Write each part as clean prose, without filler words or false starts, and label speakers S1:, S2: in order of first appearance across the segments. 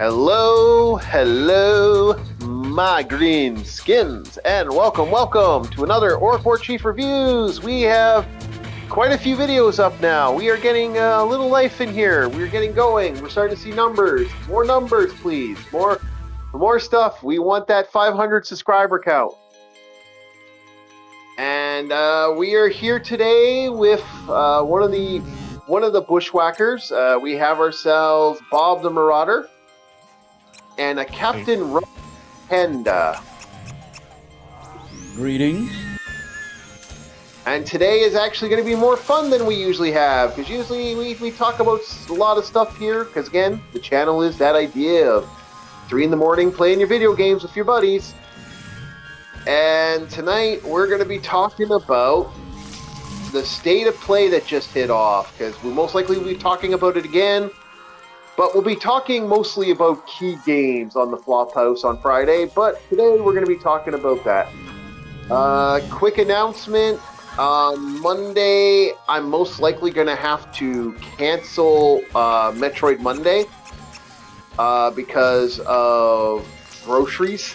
S1: Hello, my green skins, and welcome to another Orc War Chief Reviews. We have quite a few videos up now. We are getting a little life in here. We're getting going. We're starting to see numbers. More numbers, please. More stuff. We want that 500 subscriber count. And we are here today with one of the bushwhackers. We have ourselves Bob the Marauder and a Captain Panda.
S2: Greetings.
S1: And today is actually going to be more fun than we usually have, because usually we talk about a lot of stuff here, because again, the channel is that idea of 3 in the morning playing your video games with your buddies. And tonight we're going to be talking about the state of play that just hit off, because we'll most likely be talking about it again, but we'll be talking mostly about key games on the Flophouse on Friday, but today we're going to be talking about that. Quick announcement. On Monday, I'm most likely going to have to cancel Metroid Monday because of groceries,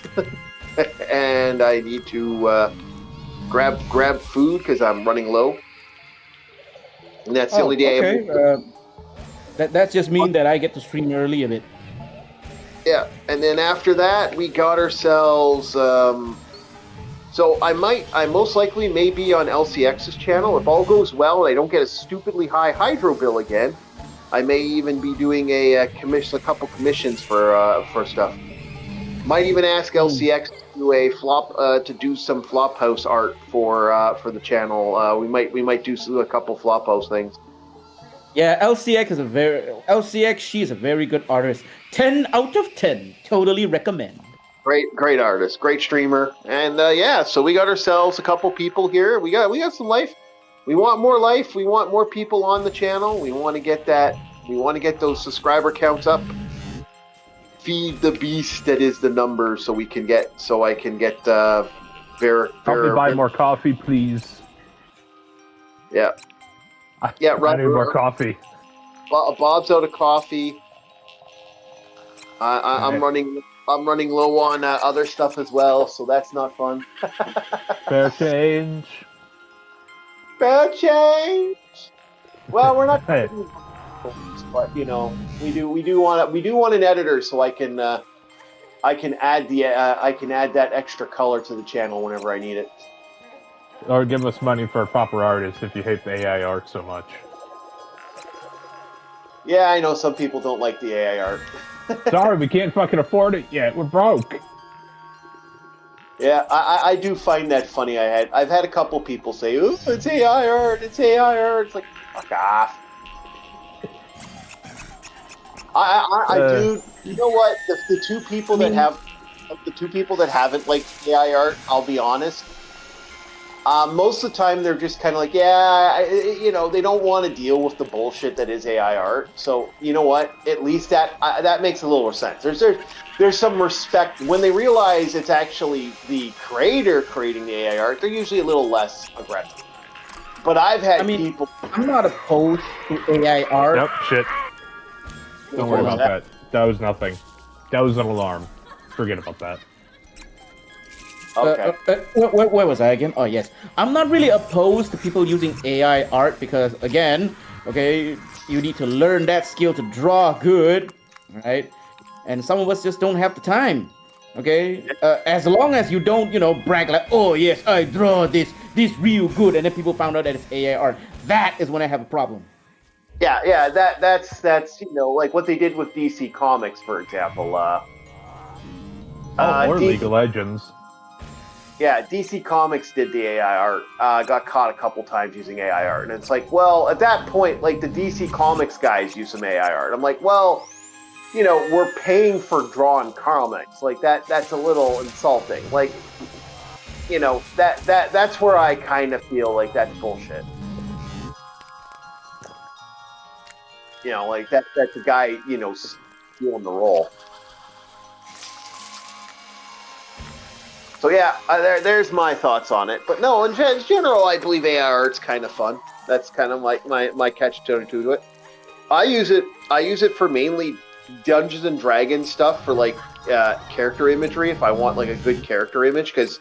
S1: and I need to grab food because I'm running low. And that's the only day.
S2: Okay. That just means that I get to stream early a bit.
S1: Yeah, and then after that, we got ourselves. So I most likely may be on LCX's channel. If all goes well and I don't get a stupidly high hydro bill again, I may even be doing a couple commissions for stuff. Might even ask LCX to do to do some Flophouse art for the channel. We might do a couple Flophouse things.
S2: Yeah, LCX. She's a very good artist. 10 out of 10. Totally recommend.
S1: Great artist, great streamer, and yeah. So we got ourselves a couple people here. We got some life. We want more life. We want more people on the channel. We want to get that. We want to get those subscriber counts up. Feed the beast that is the number, so I can get. Help
S3: me buy more coffee, please.
S1: Yeah.
S3: I need more coffee.
S1: Bob's out of coffee. I'm running low on other stuff as well, so that's not fun.
S3: Fair change.
S1: Fair change. Well, we're not.
S3: Hey.
S1: But we do want an editor, so I can add that extra color to the channel whenever I need it.
S3: Or give us money for a proper artist if you hate the AI art so much.
S1: Yeah, I know some people don't like the AI art.
S3: Sorry, we can't fucking afford it yet. We're broke.
S1: Yeah, I do find that funny. I've had a couple people say, "Ooh, it's AI art. It's AI art." It's like, fuck off. I do. You know what? The two people that haven't liked AI art, I'll be honest. Most of the time, they're just kind of like, yeah, they don't want to deal with the bullshit that is AI art. So, you know what? At least that makes a little more sense. There's some respect. When they realize it's actually the creator creating the AI art, they're usually a little less aggressive. But I've had people...
S2: I'm not opposed to AI art.
S3: Nope, shit. Don't worry about that. That was nothing. That was an alarm. Forget about that.
S1: Okay.
S2: Where was I again? Oh, yes. I'm not really opposed to people using AI art because, again, okay, you need to learn that skill to draw good, right? And some of us just don't have the time, okay? As long as you don't, brag like, oh, yes, I draw this real good, and then people found out that it's AI art. That is when I have a problem.
S1: Yeah, that's like what they did with DC Comics, for example.
S3: Or League of Legends.
S1: Yeah, DC Comics did the AI art. Got caught a couple times using AI art, and it's like, well, at that point, like the DC Comics guys use some AI art. I'm like, well, we're paying for drawn comics. Like that's a little insulting. Like, that's where I kind of feel like that's bullshit. Like that's the guy, stealing the role. So yeah, there's my thoughts on it. But no, in general, I believe AI art's kind of fun. That's kind of my catch-22 to it. I use it for mainly Dungeons and Dragons stuff for like character imagery. If I want like a good character image, because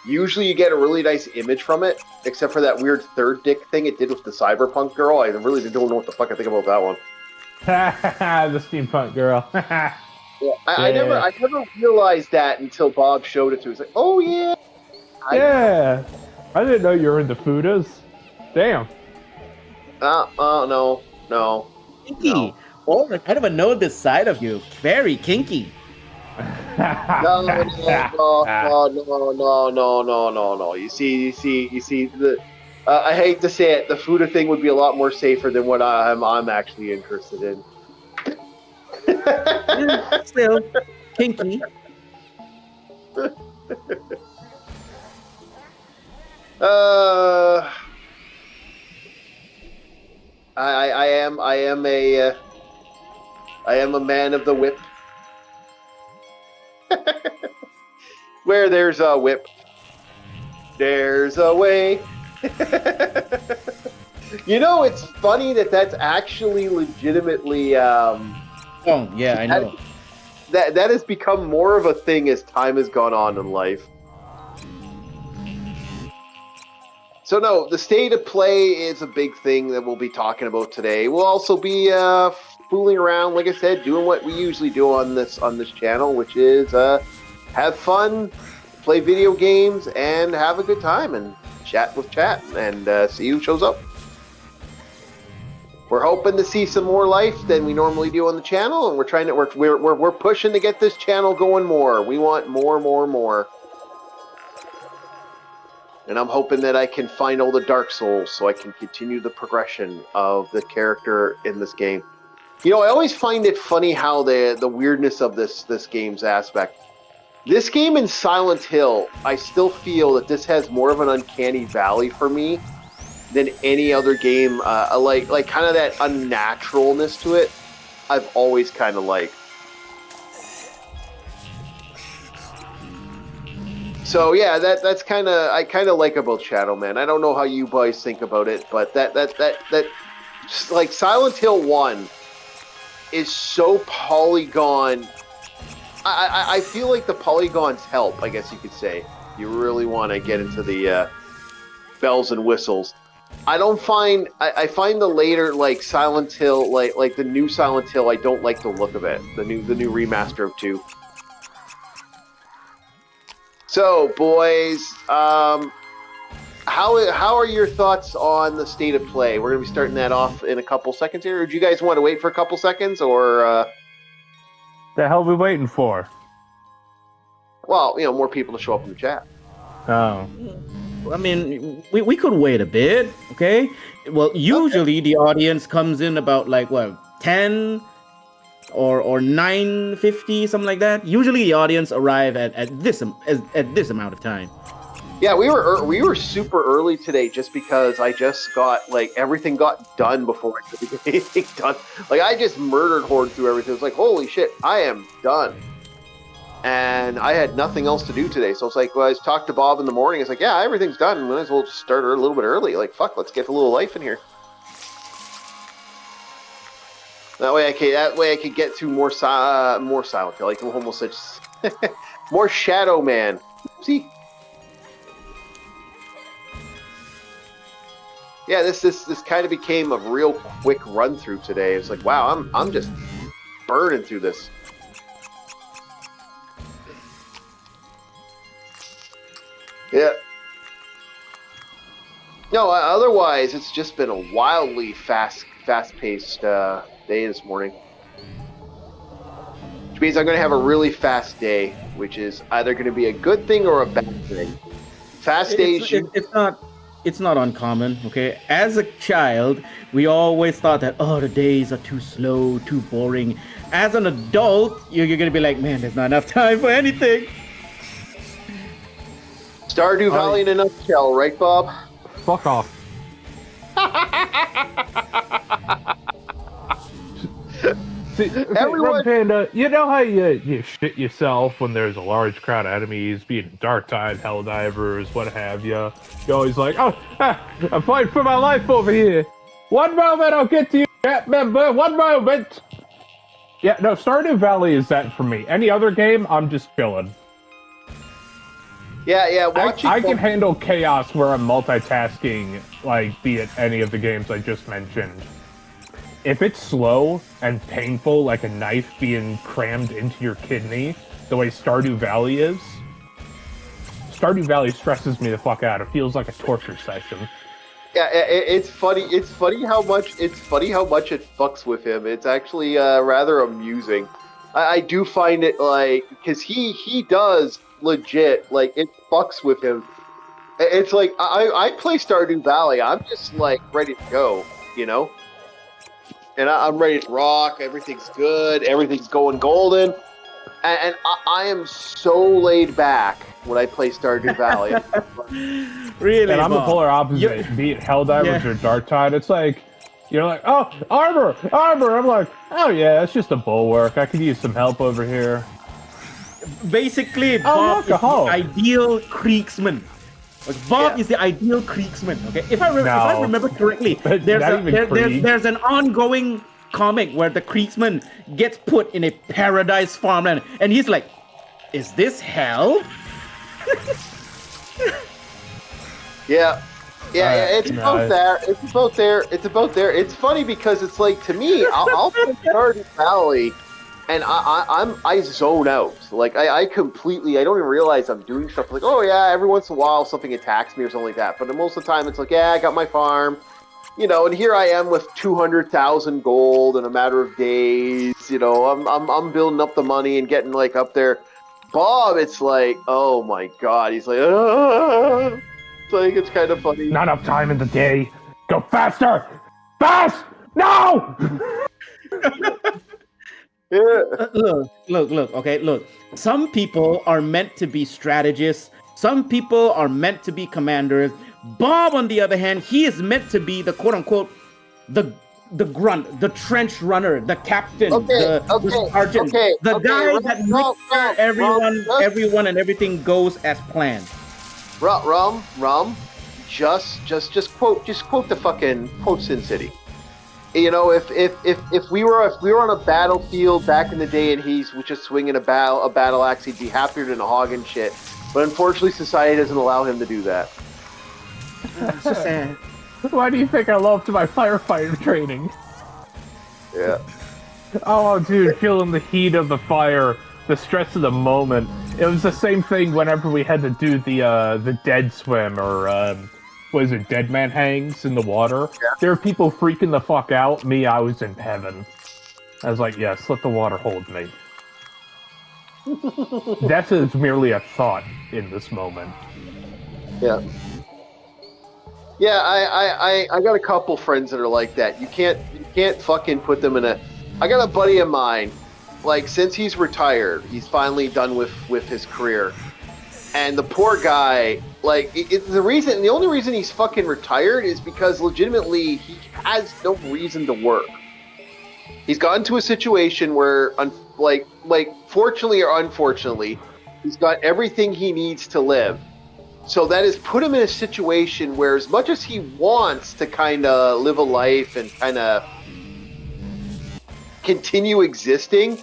S1: usually you get a really nice image from it, except for that weird third dick thing it did with the cyberpunk girl. I really don't know what the fuck I think about that one.
S3: The steampunk girl.
S1: Yeah, I never realized that until Bob showed it to me. It's like, oh yeah.
S3: Yeah. I didn't know you were into Fudas. Damn.
S1: No.
S2: Kinky.
S1: No.
S2: Oh, I never know this side of you. Very kinky.
S1: No. You see. The I hate to say it, the Fuda thing would be a lot more safer than what I'm actually interested in.
S2: Still kinky.
S1: I am a man of the whip. Where there's a whip, there's a way. You know, it's funny that's actually legitimately.
S2: Oh yeah, I know.
S1: That has become more of a thing as time has gone on in life. So no, the state of play is a big thing that we'll be talking about today. We'll also be fooling around, like I said, doing what we usually do on this channel, which is have fun, play video games, and have a good time and chat with chat and see who shows up. We're hoping to see some more life than we normally do on the channel, and we're pushing to get this channel going more. We want more. And I'm hoping that I can find all the Dark Souls so I can continue the progression of the character in this game. You know, I always find it funny how the weirdness of this game's aspect. This game in Silent Hill, I still feel that this has more of an uncanny valley for me than any other game. Like kind of that unnaturalness to it, I've always kind of liked. So yeah, that's kind of I kind of like about Shadow Man. I don't know how you boys think about it, but that like Silent Hill 1 is so polygon. I feel like the polygons help, I guess you could say. You really want to get into the bells and whistles. I find the later like Silent Hill, like the new Silent Hill, I don't like the look of it. The new remaster of 2. So, boys, how are your thoughts on the state of play? We're going to be starting that off in a couple seconds here. Or do you guys want to wait for a couple seconds, or?
S3: The hell are we waiting for?
S1: Well, you know, more people to show up in the chat.
S3: Oh.
S2: I mean, we could wait a bit, okay? Well, usually the audience comes in about like what 10 or 9:50, something like that. Usually the audience arrive at this amount of time.
S1: Yeah, we were super early today just because I just got like everything got done before I could get anything done. Like I just murdered horde through everything. It was like, holy shit, I am done. And I had nothing else to do today. So it's like, well, I talked to Bob in the morning. It's like, yeah, everything's done. We might as well just start a little bit early. Like, fuck, let's get a little life in here. That way I could get through more Silent Hill. Like almost such more Shadow Man. See? Yeah, this kind of became a real quick run through today. It's like, wow, I'm just burning through this. Yeah. No, otherwise it's just been a wildly fast-paced day this morning. Which means I'm going to have a really fast day, which is either going to be a good thing or a bad thing. Fast days.
S2: It's not uncommon, okay? As a child, we always thought that, oh, the days are too slow, too boring. As an adult, you're going to be like, man, there's not enough time for anything.
S1: Stardew Valley in a nutshell, right, Bob?
S3: Fuck off. See,
S1: Everyone...
S3: Panda, you know how you shit yourself when there's a large crowd of enemies, be it Dark Tide, Helldivers, what have you. You're always like, oh, I'm fighting for my life over here. One moment, I'll get to you, chat member. One moment. Yeah, no, Stardew Valley is that for me. Any other game, I'm just chilling.
S1: Yeah, watching.
S3: I can handle chaos where I'm multitasking, like, be it any of the games I just mentioned. If it's slow and painful, like a knife being crammed into your kidney, the way Stardew Valley is, Stardew Valley stresses me the fuck out. It feels like a torture session.
S1: Yeah, it's funny. It's funny how much it fucks with him. It's actually rather amusing. I do find it like because he does legit like it fucks with him. It's like I play Stardew Valley. I'm just like ready to go, you know, and I'm ready to rock. Everything's good. Everything's going golden, and I am so laid back when I play Stardew Valley.
S2: Really,
S3: And I'm the
S2: Bob?
S3: polar opposite. Be it Helldivers or Dark Tide. It's like, you're like, oh, armor! I'm like, oh yeah, it's just a bulwark. I could use some help over here.
S2: Basically, Bob
S3: look,
S2: is
S3: a
S2: the
S3: hole.
S2: ideal Kriegsman. Like, Bob is the ideal Kriegsman. Okay, if I remember correctly, there's an ongoing comic where the Kriegsman gets put in a paradise farmland, and he's like, "Is this hell?"
S1: Yeah, it's about there. It's about there. It's funny because it's like to me, I'll play Stardew Valley, and I zone out. Like I completely, I don't even realize I'm doing stuff. Like, oh yeah, every once in a while something attacks me or something like that. But most of the time, it's like, yeah, I got my farm, you know, and here I am with 200,000 gold in a matter of days. You know, I'm building up the money and getting like up there. Bob, it's like, oh my god, he's like, ah. It's like it's kind of funny.
S3: Not enough time in the day. Go faster! Fast! No!
S1: Yeah.
S2: Look. Okay, look. Some people are meant to be strategists. Some people are meant to be commanders. Bob, on the other hand, he is meant to be the quote unquote the grunt, the trench runner, the captain, the sergeant, the guy that makes sure everyone and everything goes as planned.
S1: Rum, just quote the fucking quote Sin City. You know, if we were on a battlefield back in the day and he was just swinging a battle axe, he'd be happier than a hog and shit. But unfortunately, society doesn't allow him to do that.
S2: So sad.
S3: Why do you think I loved my firefighter training?
S1: Yeah.
S3: Oh, dude, feeling the heat of the fire, the stress of the moment. It was the same thing whenever we had to do the dead swim or what is it, dead man hangs in the water. Yeah. There were people freaking the fuck out. Me, I was in heaven. I was like, yes, let the water hold me. Death is merely a thought in this moment.
S1: Yeah. Yeah, I got a couple friends that are like that. You can't fucking put them in a. I got a buddy of mine, like since he's retired, he's finally done with his career, and the poor guy, like the only reason he's fucking retired is because legitimately he has no reason to work. He's gotten to a situation where, like fortunately or unfortunately, he's got everything he needs to live. So that has put him in a situation where, as much as he wants to kind of live a life and kind of continue existing,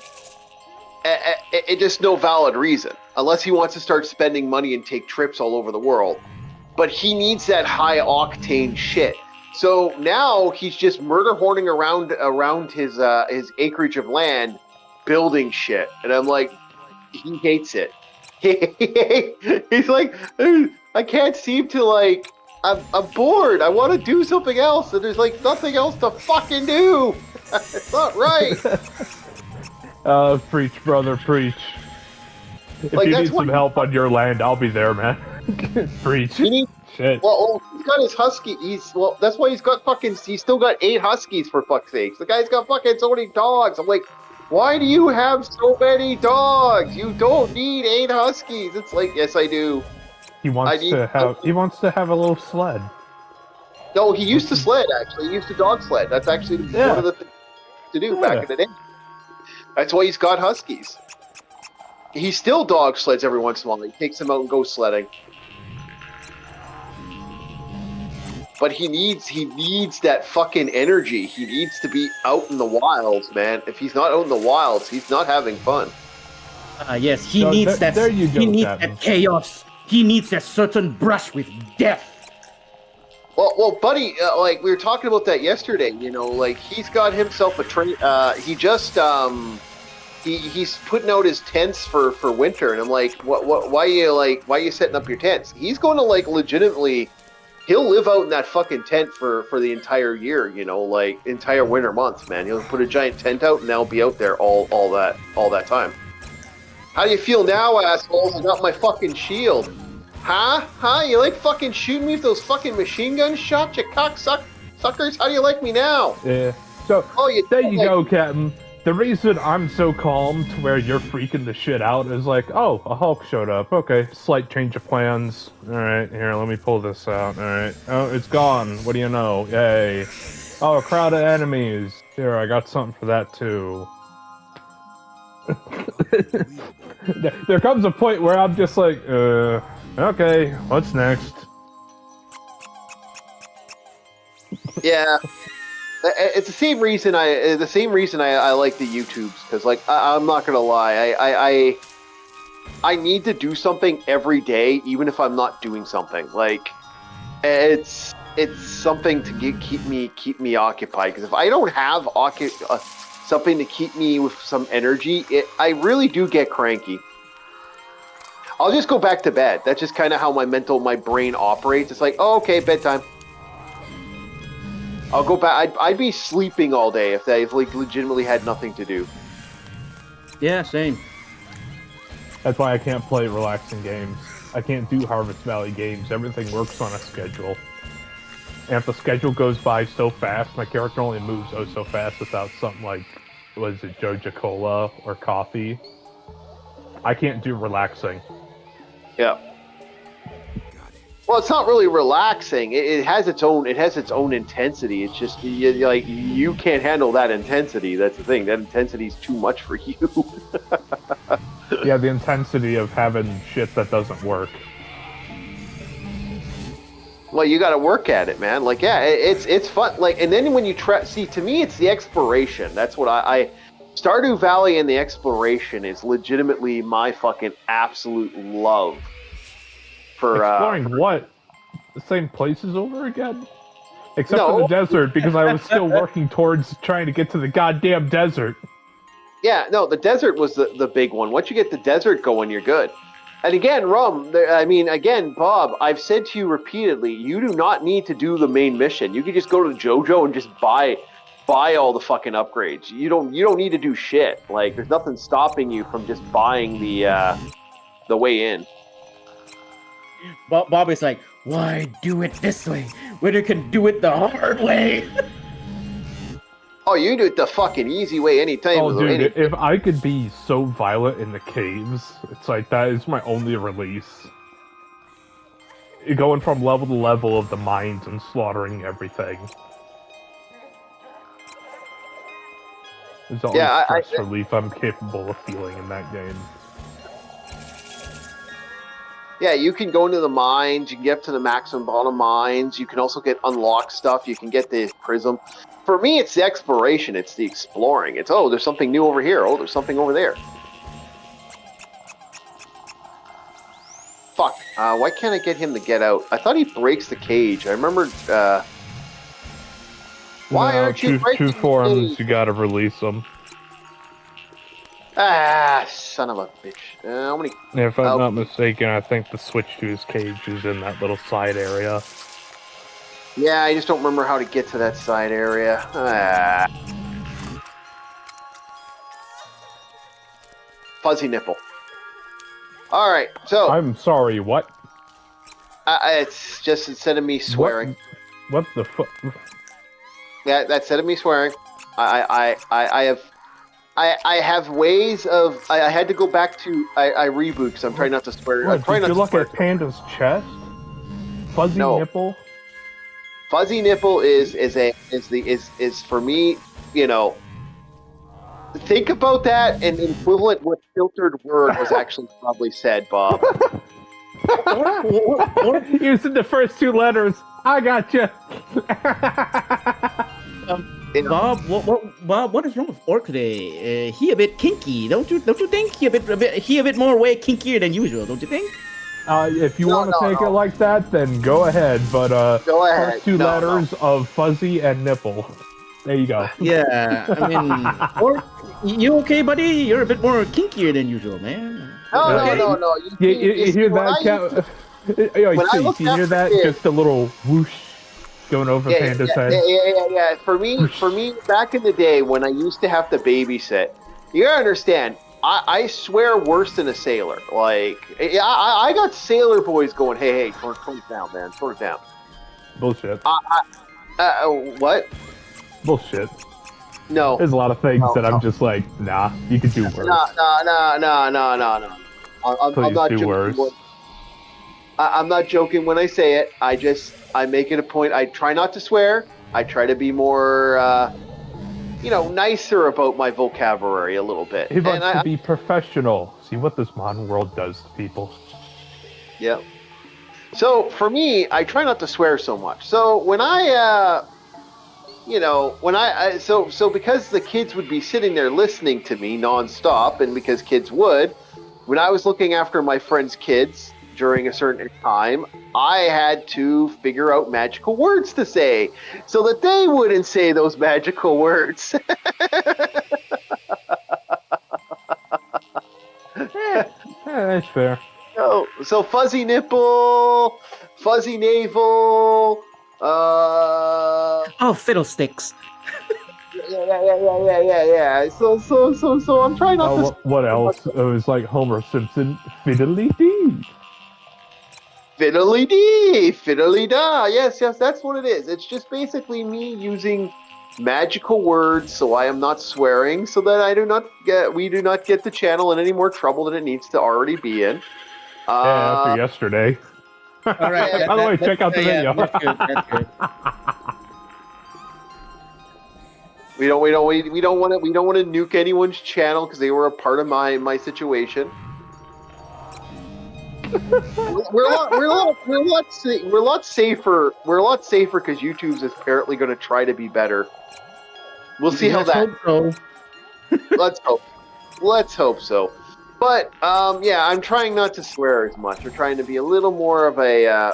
S1: it just no valid reason, unless he wants to start spending money and take trips all over the world. But he needs that high octane shit. So now he's just murder horning around his acreage of land, building shit, and I'm like, he hates it. He's like, I can't seem to like. I'm bored. I want to do something else, and there's like nothing else to fucking do. It's not right.
S3: Preach, brother, preach. If
S1: like,
S3: you need some help on your land, I'll be there, man. Preach. Shit.
S1: Well, he's got his husky. That's why he's got fucking. He's still got 8 huskies for fuck's sakes. The guy's got fucking so many dogs. I'm like, why do you have so many dogs? You don't need 8 huskies. It's like, yes, I do.
S3: He wants to have a little sled.
S1: No, he used to sled, actually. He used to dog sled. That's actually one of the things to do back in the day. That's why he's got huskies. He still dog sleds every once in a while. He takes them out and goes sledding. but he needs that fucking energy. He needs to be out in the wilds, man. If he's not out in the wilds, he's not having fun.
S2: Yes, he
S3: So
S2: needs that.
S3: there you
S2: He
S3: go,
S2: needs
S3: Captain.
S2: that chaos. He needs that certain brush with death.
S1: Well, buddy, like we were talking about that yesterday. You know, like he's got himself a train. He just he's putting out his tents for winter, and I'm like, why are you setting up your tents? He's going to like legitimately. He'll live out in that fucking tent for the entire year, you know, like entire winter months, man. He'll put a giant tent out and they'll be out there all that time. How do you feel now, assholes? I got my fucking shield. Huh? You like fucking shooting me with those fucking machine gun shots, you suckers? How do you like me now?
S3: Yeah. So there you go, Captain. The reason I'm so calm to where you're freaking the shit out is like, oh, a Hulk showed up. Okay, slight change of plans. All right, here, let me pull this out. All right. Oh, it's gone. What do you know? Yay. Oh, a crowd of enemies. Here, I got something for that too. There comes a point where I'm just like, okay, what's next?
S1: Yeah. It's the same reason I like the YouTubes, because like I'm not gonna lie, I need to do something every day, even if I'm not doing something. Like it's something to keep me occupied. Because if I don't have something to keep me with some energy, I really do get cranky. I'll just go back to bed. That's just kind of how my brain operates. It's like, oh, okay, bedtime. I'll go back. I'd be sleeping all day if I like legitimately had nothing to do.
S2: Yeah, same.
S3: That's why I can't play relaxing games. I can't do Harvest Valley games. Everything works on a schedule. And if the schedule goes by so fast, my character only moves so fast without something like, was it Joja Cola or coffee? I can't do relaxing.
S1: Yeah. Well, it's not really relaxing. It has its own intensity. It's just you can't handle that intensity. That's the thing. That intensity is too much for you.
S3: Yeah, the intensity of having shit that doesn't work.
S1: Well, you got to work at it, man. Like, yeah, it's fun. Like, and then when you see, to me, it's the exploration. That's what I Stardew Valley and the exploration is legitimately my fucking absolute love.
S3: Exploring what? The same places over again? Except for the desert, because I was still working towards trying to get to the goddamn desert.
S1: Yeah, no, the desert was the big one. Once you get the desert going, you're good. And again, Bob, I've said to you repeatedly, you do not need to do the main mission. You can just go to JoJo and just buy all the fucking upgrades. You don't need to do shit. Like, there's nothing stopping you from just buying the way in.
S2: Bob is like, why do it this way when you can do it the hard way?
S1: Oh, you can do it the fucking easy way anytime.
S3: Oh, dude, if I could be so violent in the caves, it's like that is my only release. Going from level to level of the mines and slaughtering everything. There's always stress relief I'm capable of feeling in that game.
S1: Yeah, you can go into the mines, you can get up to the maximum bottom mines, you can also get unlocked stuff, you can get the prism. For me, it's the exploration, it's the exploring. It's, oh, there's something new over here, oh, there's something over there. Fuck, why can't I get him to get out? I thought he breaks the cage. I remember, why aren't you breaking the cage?
S3: 2 forums, you gotta release them.
S1: Ah, son of a bitch. How many...
S3: If I'm not mistaken, I think the switch to his cage is in that little side area.
S1: Yeah, I just don't remember how to get to that side area. Fuzzy nipple. Alright, so...
S3: I'm sorry, what?
S1: It's just instead of me swearing.
S3: What the fuck?
S1: Yeah, that's instead of me swearing. I have ways of... I had to go back to... I reboot because I'm trying not to swear.
S3: What, did you look at Panda's chest? Fuzzy nipple?
S1: Fuzzy nipple is for me, you know... Think about that, and equivalent what filtered word was actually probably said, Bob.
S3: Using the first 2 letters. I gotcha.
S1: You know,
S2: Bob, what is wrong with Orc today? He a bit kinky, don't you think? He a bit more way kinkier than usual, don't you think?
S3: If you
S1: No,
S3: want to
S1: no,
S3: take
S1: no.
S3: it like that, then go ahead. But
S1: Go ahead.
S3: first two
S1: No,
S3: letters of fuzzy and nipple. There you go.
S2: Yeah, I mean, Orc, you okay, buddy? You're a bit more kinkier than usual, man.
S1: no,
S2: You
S1: no,
S2: okay?
S1: no, no.
S3: You hear that, Cat?
S1: when I
S3: See,
S1: looked
S3: you hear
S1: after
S3: that?
S1: kids,
S3: Just a little whoosh going over
S1: yeah,
S3: Panda's
S1: yeah,
S3: head.
S1: yeah, yeah, yeah, yeah. For me, back in the day when I used to have to babysit, you gotta understand. I swear worse than a sailor. Like, I got sailor boys going, hey, tone it down, man, tone it down.
S3: Bullshit.
S1: What?
S3: Bullshit.
S1: No,
S3: There's a lot of things
S1: no,
S3: that I'm
S1: no,
S3: just like, nah, you could do worse.
S1: no. I'm
S3: Please
S1: not
S3: do
S1: joking.
S3: worse.
S1: I'm not joking when I say it. I make it a point. I try not to swear. I try to be more, nicer about my vocabulary a little bit.
S3: He wants
S1: And
S3: to be professional. See what this modern world does to people.
S1: yeah. So for me, I try not to swear so much. So when so because the kids would be sitting there listening to me nonstop, and because kids would, when I was looking after my friends' kids during a certain time, I had to figure out magical words to say so that they wouldn't say those magical words.
S3: That's fair.
S1: So fuzzy nipple, fuzzy navel,
S2: Oh, fiddlesticks.
S1: yeah. So I'm trying not to.
S3: What else? It was like Homer Simpson, fiddly dee.
S1: Fiddly dee, fiddly da. Yes, that's what it is. It's just basically me using magical words, so I am not swearing, so that we do not get the channel in any more trouble than it needs to already be in.
S3: Yeah, after yesterday.
S2: All right.
S3: By the way, check out the video.
S2: That's good. That's good.
S1: We don't want to nuke anyone's channel because they were a part of my situation. we're a lot safer. We're a lot safer because YouTube's apparently going to try to be better. We'll see how that.
S2: Hope so.
S1: Let's hope so. But yeah, I'm trying not to swear as much. We're trying to be a little more of a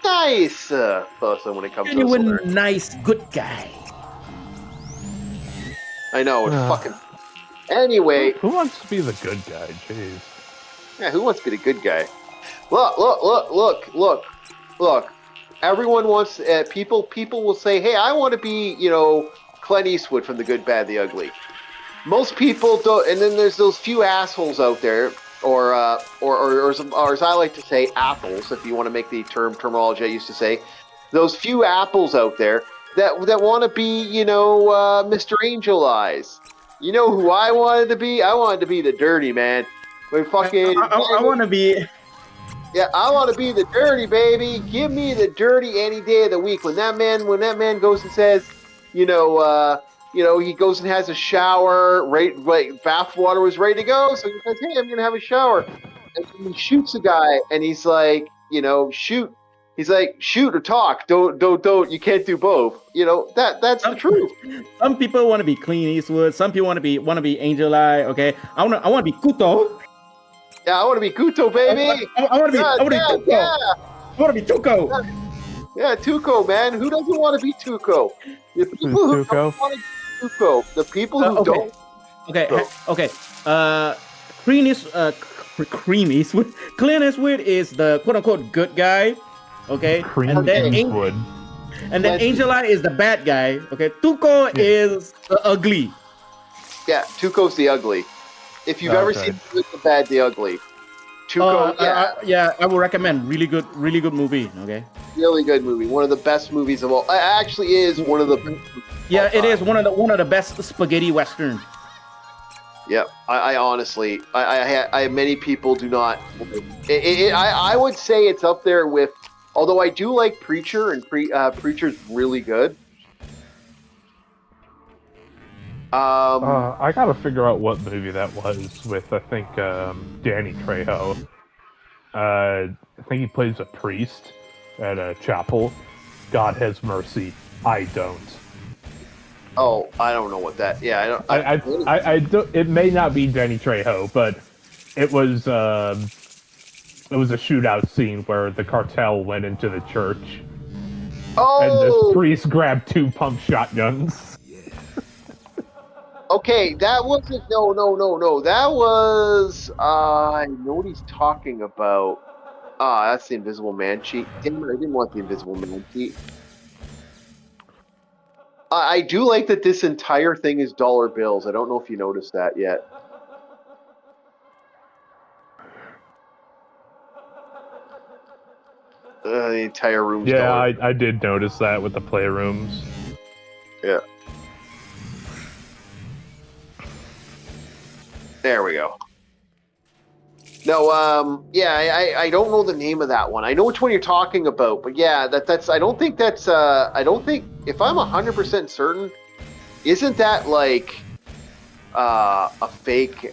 S1: nice person when it comes to
S2: Genuine,
S1: swearing.
S2: nice, good guy.
S1: I know it's fucking. Anyway,
S3: Who wants to be the good guy? Jeez.
S1: yeah, who wants to be the good guy? Look. Everyone wants. People will say, "Hey, I want to be, Clint Eastwood from The Good, Bad, the Ugly." Most people don't, and then there's those few assholes out there, or as I like to say, apples. If you want to make the terminology I used to say, those few apples out there that want to be, Mr. Angel Eyes. You know who I wanted to be? I wanted to be the dirty man. I
S2: want to be.
S1: Yeah, I want to be the dirty, baby. Give me the dirty any day of the week. When that man goes and says, he goes and has a shower, right, bath water was ready to go. So he says, hey, I'm going to have a shower. And he shoots a guy, and he's like, shoot. He's like, shoot or talk. Don't. You can't do both. That's the truth.
S2: Some people want to be Clint Eastwood. Some people want to be Angel Eye. Okay, I want to be Kuto.
S1: Yeah, I want to be Kuto, baby.
S2: I want to be Tuco.
S1: Yeah.
S2: I want to be Tuco.
S1: Yeah, Tuco, man. Who doesn't want to be Tuco? The people who don't want to be Tuco. The people who don't.
S2: Okay. Clint Eastwood is the quote unquote good guy. Okay, and then Angel Eye is the bad guy. Okay, Tuco is the ugly.
S1: Yeah, Tuco's the ugly. If you've ever seen The Good, the Bad, the Ugly, Tuco,
S2: I would recommend. Really good movie. Okay.
S1: Really good movie. One of the best movies of all. It actually is one of the.
S2: Yeah, it is one of the best spaghetti westerns.
S1: Yeah, I honestly, many people do not. I would say it's up there with. Although I do like Preacher, and Preacher's really good.
S3: I gotta figure out what movie that was with. I think Danny Trejo. I think he plays a priest. at a chapel. God has mercy. I don't.
S1: Oh, I don't know what that. Yeah, I don't.
S3: I don't. It may not be Danny Trejo, but it was a shootout scene where the cartel went into the church and this
S1: Oh,
S3: priest grabbed 2 pump shotguns.
S1: okay. That wasn't. No, no, no, no. That was. I know what he's talking about. Ah, that's the Invisible Man cheat. Damn it! I didn't want the Invisible Man cheat. I do like that this entire thing is dollar bills. I don't know if you noticed that yet. The entire room's
S3: Yeah,
S1: dollar.
S3: I did notice that with the playrooms.
S1: Yeah. There we go. No, yeah, I don't know the name of that one. I know which one you're talking about, but yeah, that's. I don't think that's. I don't think if I'm 100% certain, isn't that like a fake?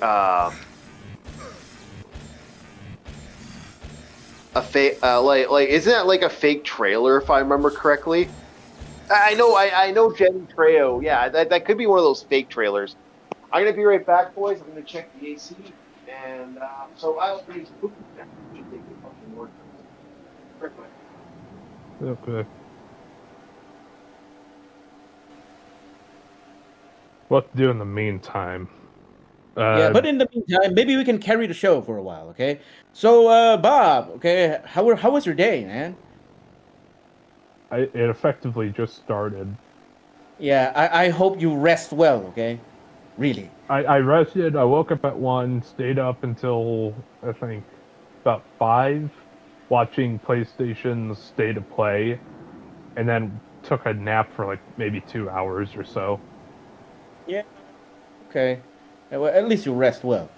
S1: A fake, like, isn't that like a fake trailer? If I remember correctly, I know Jenny Trejo. Yeah, that could be one of those fake trailers. I'm gonna be right back, boys. I'm gonna check the AC, and so I'll bring some food back. Should take a couple more. Right back.
S3: Okay. What to do in the meantime?
S2: Yeah, but in the meantime, maybe we can carry the show for a while, okay? So, Bob, okay, how was your day, man?
S3: It effectively just started.
S2: Yeah, I hope you rest well, okay? Really.
S3: I rested. I woke up at 1, stayed up until I think about 5, watching PlayStation's State of Play, and then took a nap for like maybe 2 hours or so.
S2: Yeah. Okay. Well, at least you rest well.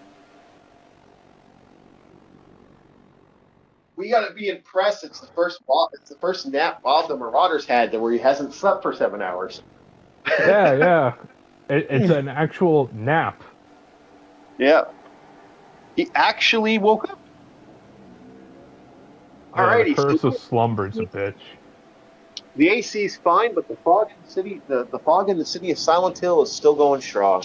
S1: We gotta be impressed. It's the first nap Bob the Marauder's had where he hasn't slept for 7 hours.
S3: Yeah. It's an actual nap.
S1: Yeah. He actually woke up.
S3: Yeah,
S1: Alrighty.
S3: the curse of slumber's a bitch.
S1: The AC's fine, but the fog in the city, the fog in the city of Silent Hill is still going strong.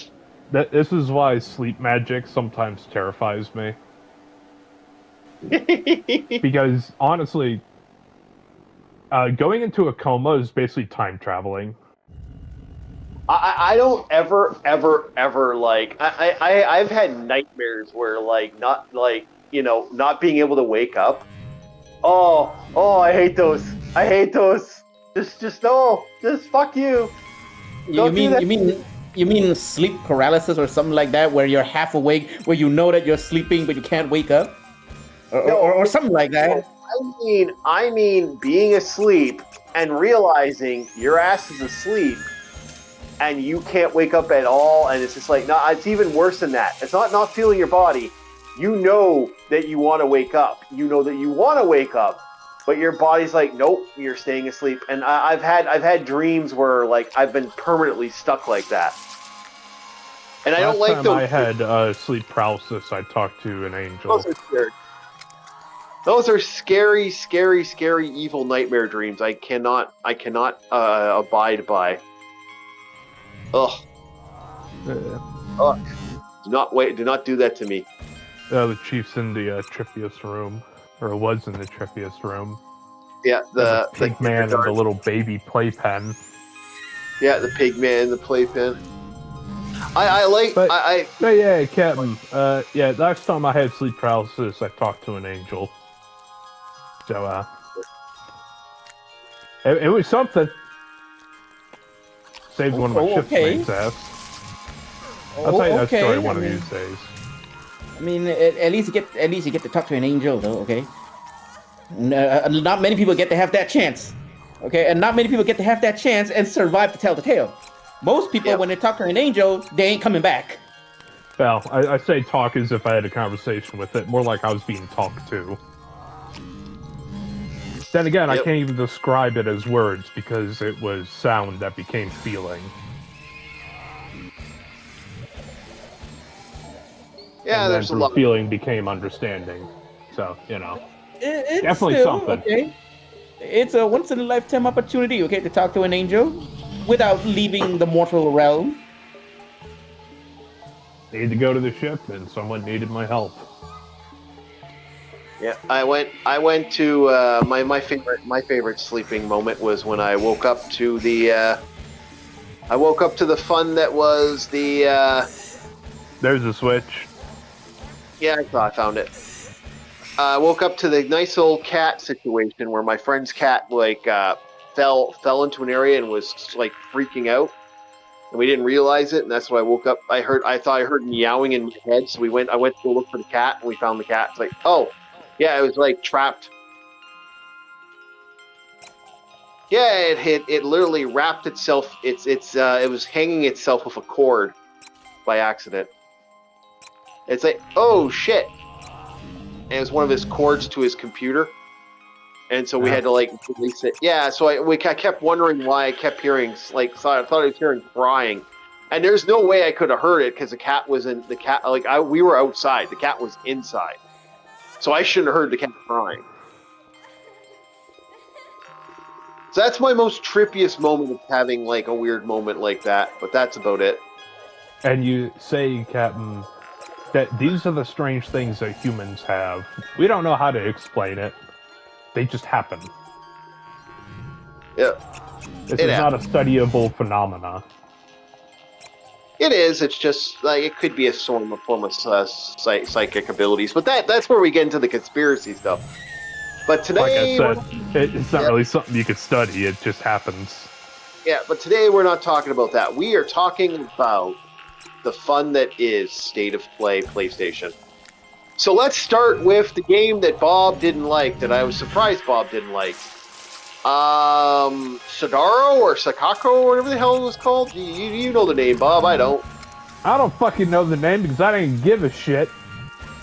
S3: This is why sleep magic sometimes terrifies me. Because honestly, going into a coma is basically time traveling.
S1: I don't ever like I've had nightmares where like not like not being able to wake up. Oh, I hate those. I hate those. Just no. Just fuck you.
S2: You mean sleep paralysis or something like that, where you're half awake, where you know that you're sleeping but you can't wake up, or something like that.
S1: I mean being asleep and realizing your ass is asleep and you can't wake up at all, and it's just like, no, it's even worse than that. It's not feeling your body. You know that you want to wake up. You know that you want to wake up, but your body's like, nope, you're staying asleep. And I've had dreams where like I've been permanently stuck like that. And I don't like those.
S3: I had sleep paralysis. I talked to an angel.
S1: Those are scary. Those are scary, scary, scary, evil nightmare dreams. I cannot abide by. Ugh. Ugh. Do not do that to me.
S3: The chief's in the trippiest room, or was in the trippiest room.
S1: Yeah, the
S3: pig man and the little baby playpen.
S1: Yeah, the pig man, the playpen. But
S3: yeah, Captain. Yeah, last time I had sleep paralysis, I talked to an angel. So it was something. Saved one of my ship's mate's ass. I'll tell you that story one of these days.
S2: I mean, at least you get to talk to an angel, though. Okay. Not many people get to have that chance. Okay, and not many people get to have that chance and survive to tell the tale. Most people, when they talk to an angel, they ain't coming back.
S3: Well, I say talk as if I had a conversation with it. More like I was being talked to. Then again, I can't even describe it as words because it was sound that became feeling.
S1: Yeah,
S3: and
S1: there's
S3: then
S1: a lot.
S3: Feeling became understanding. So,
S2: It's
S3: definitely
S2: still,
S3: something.
S2: Okay. it's a once in a lifetime opportunity, okay, to talk to an angel without leaving the mortal realm.
S3: Need to go to the ship, and someone needed my help.
S1: Yeah, I went to my favorite sleeping moment was when I woke up to the fun that was the
S3: There's a switch.
S1: yeah, I thought I found it. I woke up to the nice old cat situation where my friend's cat fell into an area and was like freaking out, and we didn't realize it, and that's when I woke up. I thought I heard meowing in my head, so I went to go look for the cat, and we found the cat. It's like, oh, yeah, it was like trapped. Yeah, it literally wrapped itself. It was hanging itself with a cord by accident. It's like, oh shit! And it was one of his cords to his computer, and so we had to like release it. Yeah, so I kept wondering why I kept hearing I thought I was hearing crying, and there's no way I could have heard it because the cat was in the cat. We were outside, the cat was inside, so I shouldn't have heard the cat crying. So that's my most trippiest moment of having like a weird moment like that, but that's about it.
S3: And you say, Captain, that these are the strange things that humans have. We don't know how to explain it. They just happen.
S1: Yeah.
S3: This is not a studyable phenomena.
S1: It is. It's just like it could be a form of psychic abilities, but that's where we get into the conspiracy stuff. But today,
S3: like I said, it's not really something you could study. It just happens.
S1: Yeah, but today we're not talking about that. We are talking about the fun that is State of Play PlayStation. So let's start with the game that Bob didn't like, that I was surprised Bob didn't like. Sadaro or Sakako or whatever the hell it was called. You know the name, Bob. I don't.
S3: I don't fucking know the name because I didn't give a shit.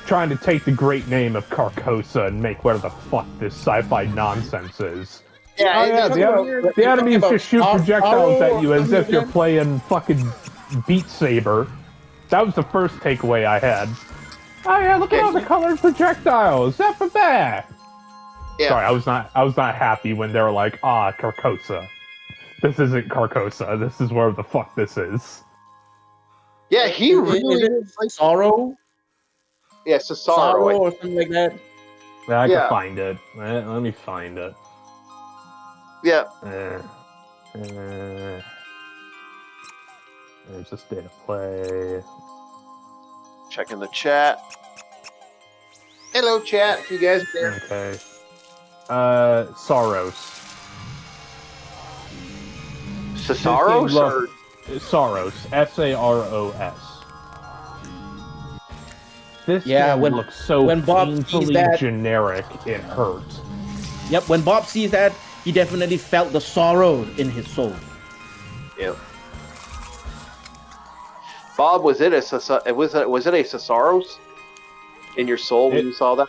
S3: Trying to take the great name of Carcosa and make whatever the fuck this sci-fi nonsense is.
S1: Yeah,
S3: the enemies just shoot projectiles at you as if you're playing fucking Beat Saber. That was the first takeaway I had. Oh yeah, look at all the colored projectiles. That's for bad. Yeah. Sorry, I was not happy when they were like, Carcosa. This isn't Carcosa. This is where the fuck this is.
S1: Yeah, he really
S2: is like Sorrow.
S1: Yeah, Sorrow
S2: or something like that.
S3: I can find it. Let me find it.
S1: Yeah.
S3: There's a State of Play.
S1: Checking the chat. Hello, chat. You guys are there?
S3: Okay. Saros.
S1: Saros or
S3: Saros. Saros. This game looks so painfully generic, it hurts.
S2: Yep, when Bob sees that, he definitely felt the sorrow in his soul.
S1: Yep. Bob, was it a Sasaros in your soul when you saw that?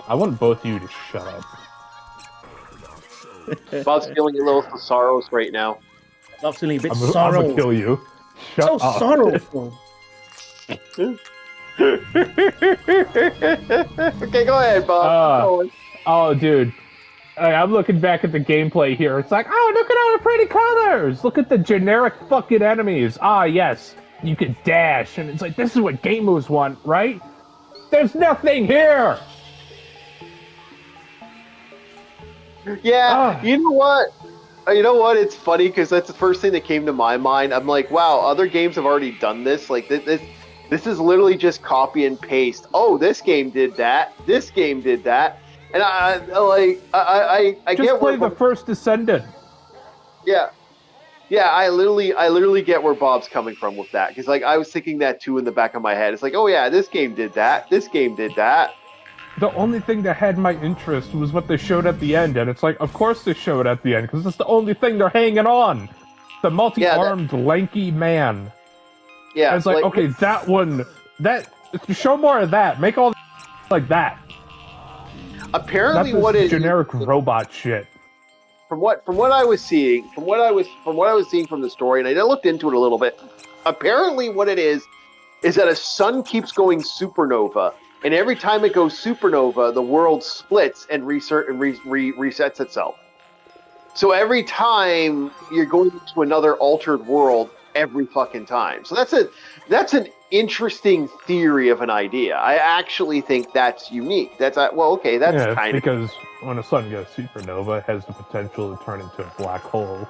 S3: I want both of you to shut up.
S1: Bob's feeling a little Sasaros right now.
S2: Bob's feeling a bit sorrow.
S3: I'm gonna kill you. Shut up.
S2: So sorrowful.
S1: Okay, go ahead, Bob.
S3: Oh, dude. I'm looking back at the gameplay here. It's like, oh, look at all the pretty colors. Look at the generic fucking enemies. Yes, you can dash. And it's like, this is what gamers want, right? There's nothing here.
S1: Yeah, you know what? It's funny because that's the first thing that came to my mind. I'm like, wow, other games have already done this. Like, this is literally just copy and paste. Oh, this game did that. This game did that. And I
S3: just
S1: get
S3: play the first Descendant.
S1: Yeah, I literally get where Bob's coming from with that, because like I was thinking that too in the back of my head. It's like, oh yeah, this game did that. This game did that.
S3: The only thing that had my interest was what they showed at the end, and it's like, of course they showed at the end, because it's the only thing they're hanging on. The multi-armed, lanky man.
S1: Yeah,
S3: and it's like, okay, that one, show more of that. Make all like that.
S1: Apparently, what is
S3: generic robot shit?
S1: From what I was seeing, from what I was seeing from the story, and I looked into it a little bit. Apparently, what it is that a sun keeps going supernova, and every time it goes supernova, the world splits and resets itself. So every time you're going to another altered world, every fucking time. So that's an interesting theory of an idea. I actually think that's unique. That's okay. That's
S3: Yeah,
S1: kind of
S3: because when a sun goes supernova, it has the potential to turn into a black hole.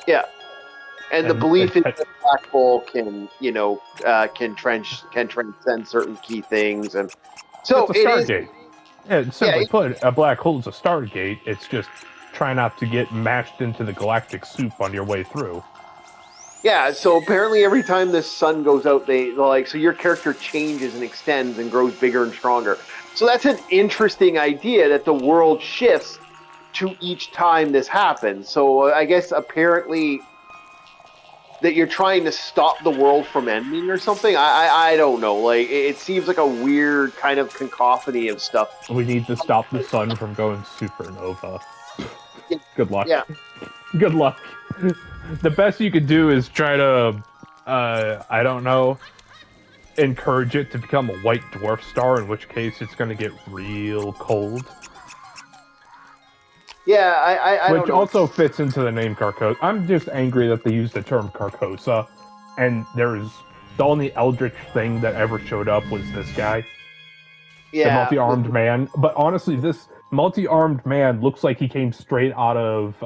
S1: yeah. And the belief is
S3: it-
S1: that a black hole can transcend certain key things, and so
S3: it's a
S1: it is.
S3: Stargate. Yeah, simply put, a black hole is a Stargate. It's just try not to get mashed into the galactic soup on your way through.
S1: Yeah, so apparently every time the sun goes out, so your character changes and extends and grows bigger and stronger. So that's an interesting idea that the world shifts to each time this happens. So I guess apparently that you're trying to stop the world from ending or something. I don't know. Like it seems like a weird kind of cacophony of stuff.
S3: We need to stop the sun from going supernova. Good luck.
S1: Yeah.
S3: Good luck. The best you could do is try to, I don't know, encourage it to become a white dwarf star, in which case it's going to get real cold.
S1: Yeah, I
S3: which
S1: don't know.
S3: Also fits into the name Carcosa. I'm just angry that they used the term Carcosa, and the only eldritch thing that ever showed up was this guy.
S1: Yeah.
S3: The multi-armed man. But honestly, this multi-armed man looks like he came straight out of,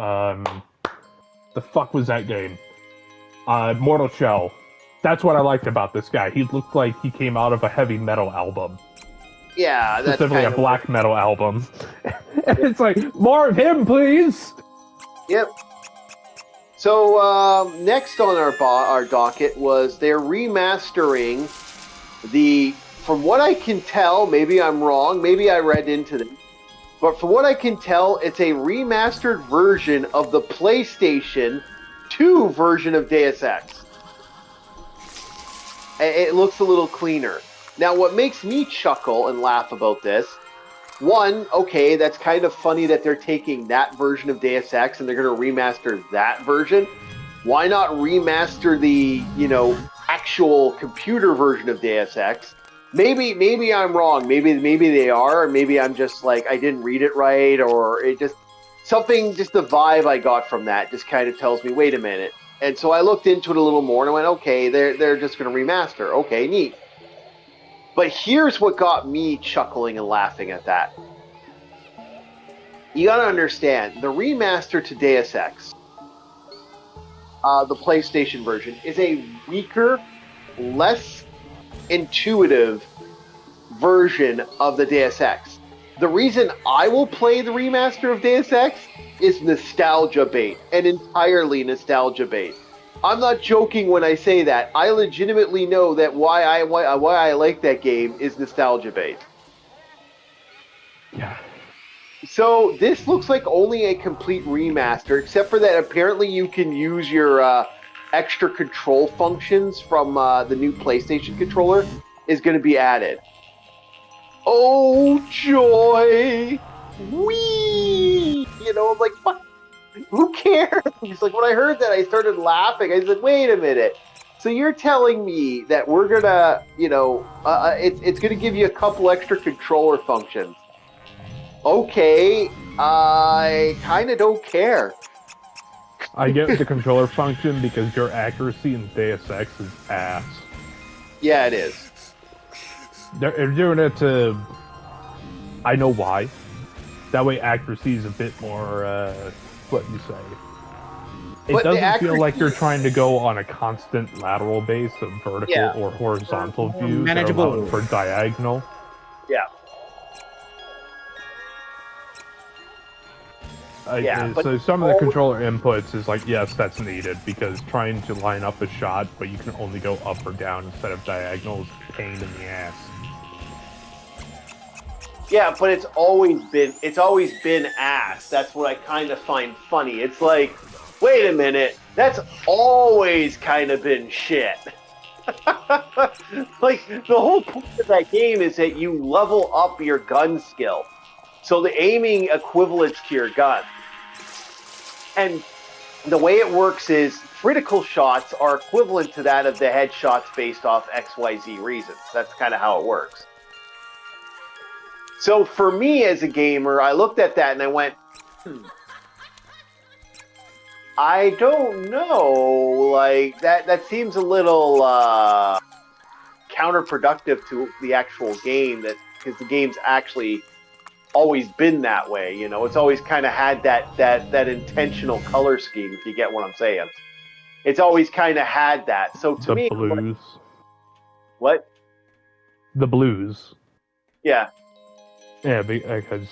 S3: the fuck was that game? Mortal Shell. That's what I liked about this guy. He looked like he came out of a heavy metal album.
S1: Yeah, that's
S3: specifically
S1: kind
S3: a black metal album. And it's like, more of him, please!
S1: Yep. So next on our docket was they're remastering from what I can tell, maybe I'm wrong, maybe I read into this, but from what I can tell, it's a remastered version of the PlayStation 2 version of Deus Ex. It looks a little cleaner. Now, what makes me chuckle and laugh about this, one, okay, that's kind of funny that they're taking that version of Deus Ex and they're going to remaster that version. Why not remaster the, actual computer version of Deus Ex? Maybe I'm wrong. Maybe they are, or maybe I'm just like, I didn't read it right, or it just, the vibe I got from that just kind of tells me, wait a minute. And so I looked into it a little more and I went, okay, they're just going to remaster. Okay, neat. But here's what got me chuckling and laughing at that. You gotta understand, the remaster to Deus Ex, the PlayStation version, is a weaker, less intuitive version of the Deus Ex. The reason I will play the remaster of Deus Ex is nostalgia bait, and entirely nostalgia bait. I'm not joking when I say that. I legitimately know that why I like that game is nostalgia bait.
S3: Yeah.
S1: So this looks like only a complete remaster, except for that apparently you can use your extra control functions from the new PlayStation controller is going to be added. Oh joy! Whee! I'm like, fuck. Who cares? Like when I heard that, I started laughing. I said, "Wait a minute! So you're telling me that we're gonna, it's gonna give you a couple extra controller functions? Okay, I kind of don't care."
S3: I get the controller function because your accuracy in Deus Ex is ass.
S1: Yeah, it is.
S3: They're doing it to... I know why. That way accuracy is a bit more, what you say. It doesn't feel like you're trying to go on a constant lateral base of vertical or horizontal views.
S2: Manageable.
S3: For diagonal.
S1: Yeah.
S3: So some of the controller inputs is like, yes, that's needed, because trying to line up a shot, but you can only go up or down instead of diagonal is a pain in the ass.
S1: Yeah, but it's always been ass. That's what I kind of find funny. It's like, wait a minute, that's always kind of been shit. Like, the whole point of that game is that you level up your gun skill. So the aiming equivalents to your gun. And the way it works is critical shots are equivalent to that of the headshots based off XYZ reasons. That's kind of how it works. So for me as a gamer, I looked at that and I went, I don't know. Like that seems a little counterproductive to the actual game. That because the game's actually always been that way. You know, it's always kind of had that intentional color scheme. If you get what I'm saying, it's always kind of had that. So to
S3: The
S1: me,
S3: blues.
S1: what?
S3: The blues.
S1: Yeah.
S3: Yeah, because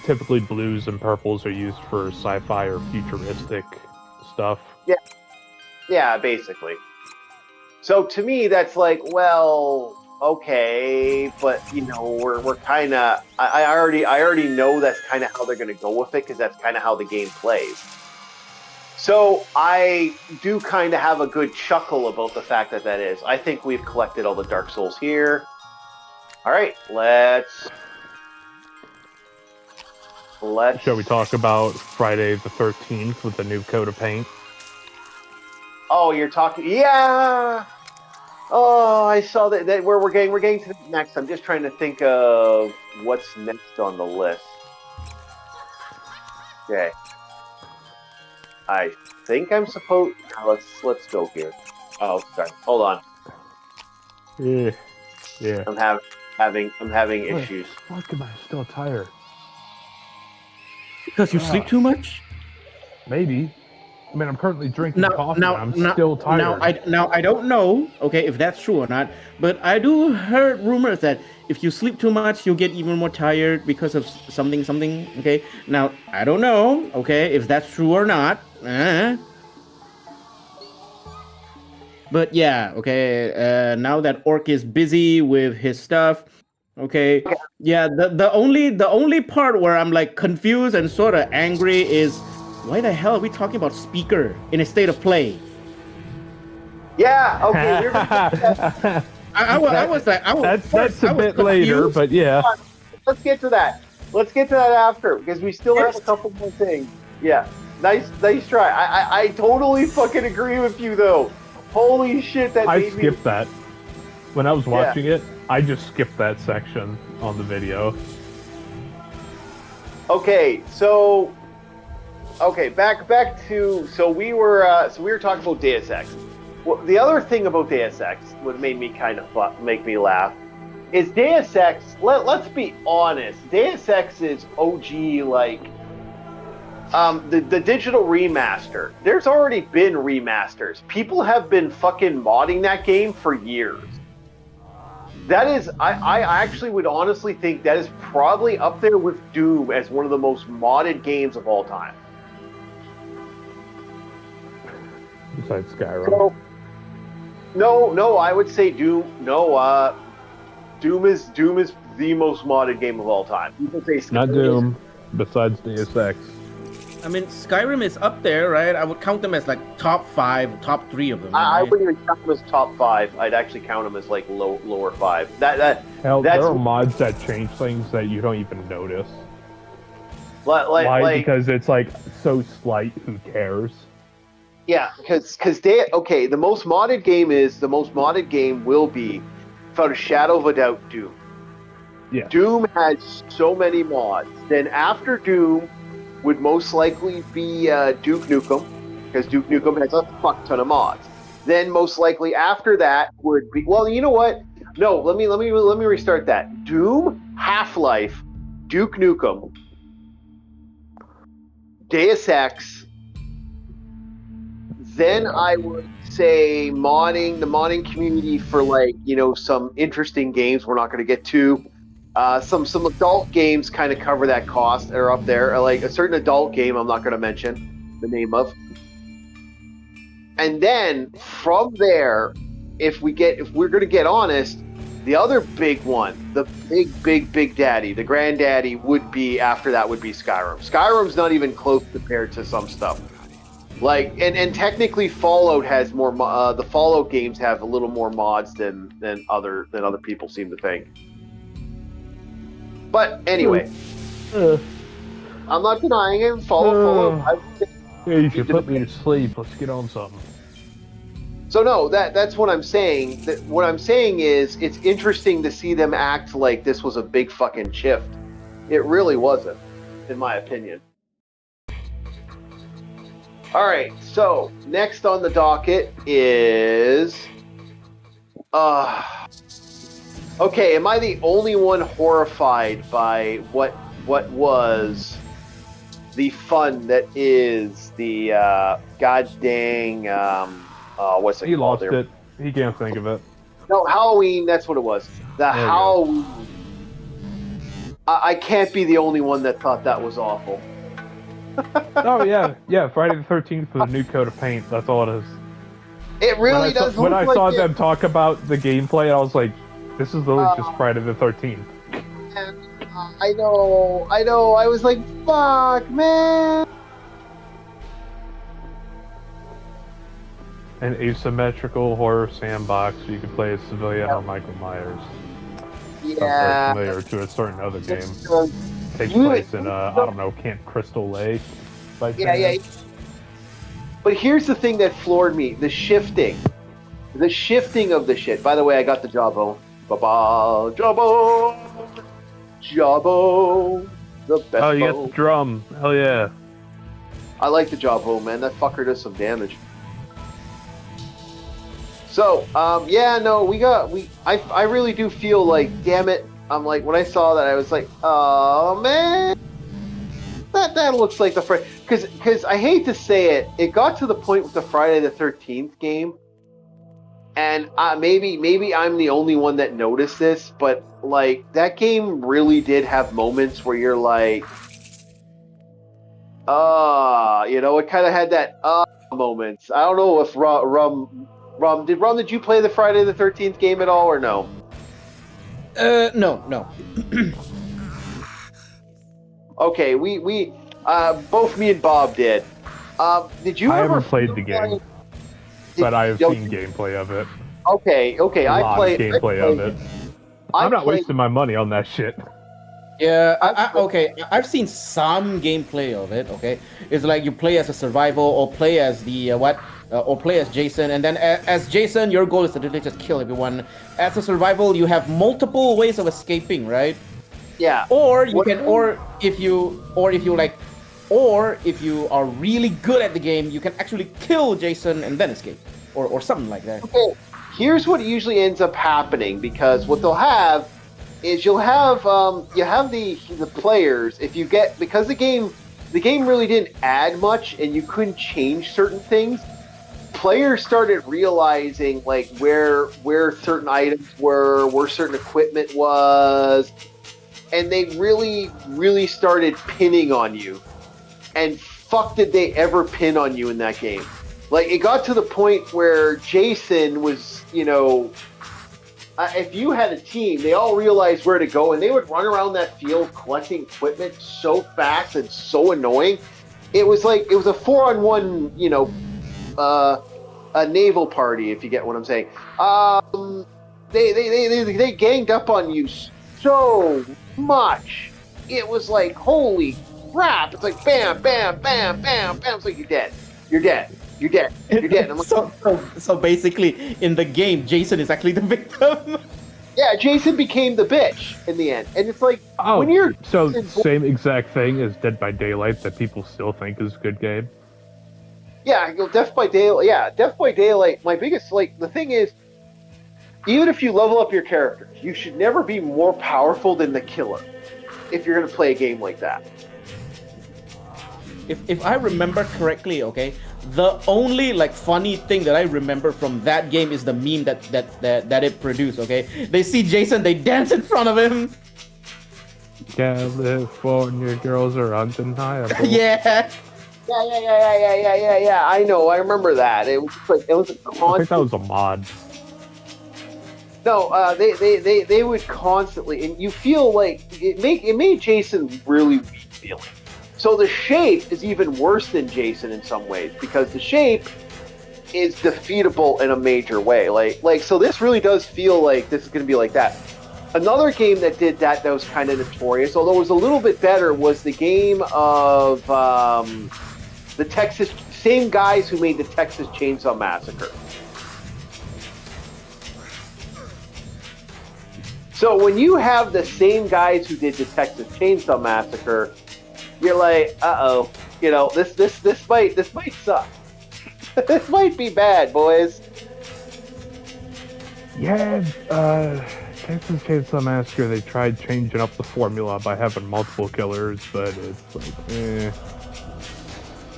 S3: typically blues and purples are used for sci-fi or futuristic stuff.
S1: Yeah, basically. So to me, that's like, well, okay, but you know, we're kind of. I already know that's kind of how they're going to go with it because that's kind of how the game plays. So I do kind of have a good chuckle about the fact that that is. I think we've collected all the Dark Souls here. All right, let's.
S3: Shall we talk about Friday the 13th with a new coat of paint?
S1: Oh, you're talking. Yeah. Oh, I saw that where we're getting to the next. I'm just trying to think of what's next on the list. Okay. I think I'm supposed. Let's go here. Oh, sorry. Hold on.
S3: Yeah.
S1: I'm having issues.
S3: Why am I still tired?
S2: Because you sleep too much?
S3: Maybe. I mean, I'm currently drinking coffee. I'm still tired.
S2: Now I don't know, okay, if that's true or not, but I do heard rumors that if you sleep too much, you'll get even more tired because of something. Okay. Now I don't know, okay, if that's true or not. But yeah, okay. Now that Orc is busy with his stuff. Okay. Yeah, the only part where I'm like confused and sort of angry is why the hell are we talking about speaker in a state of play?
S1: Yeah. Okay.
S2: I was
S3: that's a bit later, but yeah.
S1: Let's get to that. Let's get to that after because we still have a couple more things. Yeah. Nice try. I totally fucking agree with you though. Holy shit,
S3: I skipped that. When I was watching it, I just skipped that section on the video.
S1: Okay, so back to we were talking about Deus Ex. Well, the other thing about Deus Ex, what made me kind of make me laugh, is Deus Ex. Let's be honest, Deus Ex is OG like the digital remaster. There's already been remasters. People have been fucking modding that game for years. That is, I actually would honestly think that is probably up there with Doom as one of the most modded games of all time.
S3: Besides Skyrim.
S1: So, no, I would say Doom. No, Doom is the most modded game of all time. People say Skyrim.
S3: Not Doom. Besides Deus Ex.
S2: I mean, Skyrim is up there, right? I would count them as like top 5, top 3 of them. Right?
S1: I wouldn't even count them as top 5. I'd actually count them as like lower 5.
S3: Hell, there are mods that change things that you don't even notice.
S1: Why?
S3: Because it's like so slight. Who cares?
S1: Yeah, because the most modded game will be, without a shadow of a doubt, Doom.
S3: Yeah.
S1: Doom has so many mods. Then after Doom would most likely be Duke Nukem, because Duke Nukem has a fuck ton of mods. Then most likely after that would be, well, you know what? No, let me restart that. Doom, Half-Life, Duke Nukem, Deus Ex. Then I would say the modding community for like, you know, some interesting games we're not going to get to. Some adult games kind of cover that cost, are up there. Like a certain adult game I'm not going to mention the name of. And then from there, if we're going to get honest, the other big one, the big daddy, the granddaddy would be after that would be Skyrim. Skyrim's not even close compared to some stuff. Like and technically Fallout has more. The Fallout games have a little more mods than other people seem to think. But anyway, I'm not denying it. Fallout.
S3: Yeah, you should put me to sleep. Let's get on something.
S1: So no, that's what I'm saying. What I'm saying is, it's interesting to see them act like this was a big fucking shift. It really wasn't, in my opinion. All right, so next on the docket is, okay, am I the only one horrified by what was the fun that is the god dang what's it
S3: He
S1: called
S3: lost
S1: there?
S3: it. He can't think of it.
S1: No, Halloween. That's what it was. The
S3: There you go.
S1: Halloween. I can't be the only one that thought that was awful.
S3: Oh yeah. Friday the 13th for the new coat of paint. That's all it is.
S1: It really does.
S3: When I
S1: look
S3: saw
S1: like
S3: them talk about the gameplay, I was like, "This is literally just Friday the 13th."
S1: I know. I was like, "Fuck, man."
S3: An asymmetrical horror sandbox where you can play as civilian or Michael Myers.
S1: Yeah.
S3: I'm very familiar to a certain other game.
S1: Um,
S3: Takes
S1: you-
S3: place in I don't know, Camp Crystal Lake. By
S1: Yeah.
S3: chance.
S1: But here's the thing that floored me: the shifting of the shit. By the way, I got the Jabbo. Ba-ba, Jabbo, the best.
S3: Oh, you got the drum. Hell yeah.
S1: I like the Jabbo, man. That fucker does some damage. So, yeah, no, I really do feel like, damn it. I'm like, when I saw that, I was like, oh man, that looks like the Friday. Because I hate to say it, it got to the point with the Friday the 13th game, and maybe I'm the only one that noticed this, but like that game really did have moments where you're like, it kind of had that moments. I don't know if Rum, did you play the Friday the 13th game at all, or no?
S2: No.
S1: Okay, we both me and Bob did. Did you
S3: I
S1: ever
S3: haven't played the
S1: feel
S3: game,
S1: like-
S3: but I have
S1: Yo,
S3: seen gameplay of it.
S1: Okay,
S3: A
S1: I
S3: lot
S1: played
S3: of gameplay of it. I'm not
S1: played-
S3: wasting my money on that shit.
S2: Yeah, I've seen some gameplay of it. Okay, it's like you play as a survival or play as the or play as Jason, and then as Jason, your goal is to literally just kill everyone. As a survival, you have multiple ways of escaping, right?
S1: Yeah.
S2: Or you can, or if you are really good at the game, you can actually kill Jason and then escape, or something like that.
S1: Okay, here's what usually ends up happening, because what they'll have is you have the players, if you get, because the game really didn't add much and you couldn't change certain things, players started realizing like where certain items were, where certain equipment was, and they really started pinning on you. And fuck did they ever pin on you in that game. Like, it got to the point where Jason was, if you had a team, they all realized where to go, and they would run around that field collecting equipment so fast and so annoying. It was like, it was a 4-on-1, a naval party, if you get what I'm saying. They ganged up on you so much. It was like, holy crap. It's like, bam, bam, bam, bam, bam. It's like, you're dead. You're dead. You're dead. You're dead. And I'm like,
S2: So basically, in the game, Jason is actually the victim.
S1: yeah, Jason became the bitch in the end. And it's like,
S3: Oh,
S1: when you're...
S3: so same exact thing as Dead by Daylight that people still think is a good game.
S1: Yeah, Death by Daylight. Yeah, Death by Daylight. My biggest, the thing is, even if you level up your characters, you should never be more powerful than the killer if you're going to play a game like that.
S2: If I remember correctly, okay, the only funny thing that I remember from that game is the meme that it produced. Okay, they see Jason, they dance in front of him.
S3: California girls are undeniable.
S2: Yeah.
S1: Yeah. I know. I remember that. It was just it was a
S3: I
S1: constant.
S3: think that was a mod.
S1: No, they would constantly, and you feel like it made Jason really weak feeling. So the shape is even worse than Jason in some ways, because the shape is defeatable in a major way. So this really does feel like this is going to be like that. Another game that did that was kind of notorious, although it was a little bit better, was the game of the same guys who made the Texas Chainsaw Massacre. So when you have the same guys who did the Texas Chainsaw Massacre, you're like, uh-oh, this might suck. This might be bad, boys.
S3: Yeah, Texas Chainsaw Massacre, they tried changing up the formula by having multiple killers, but it's like,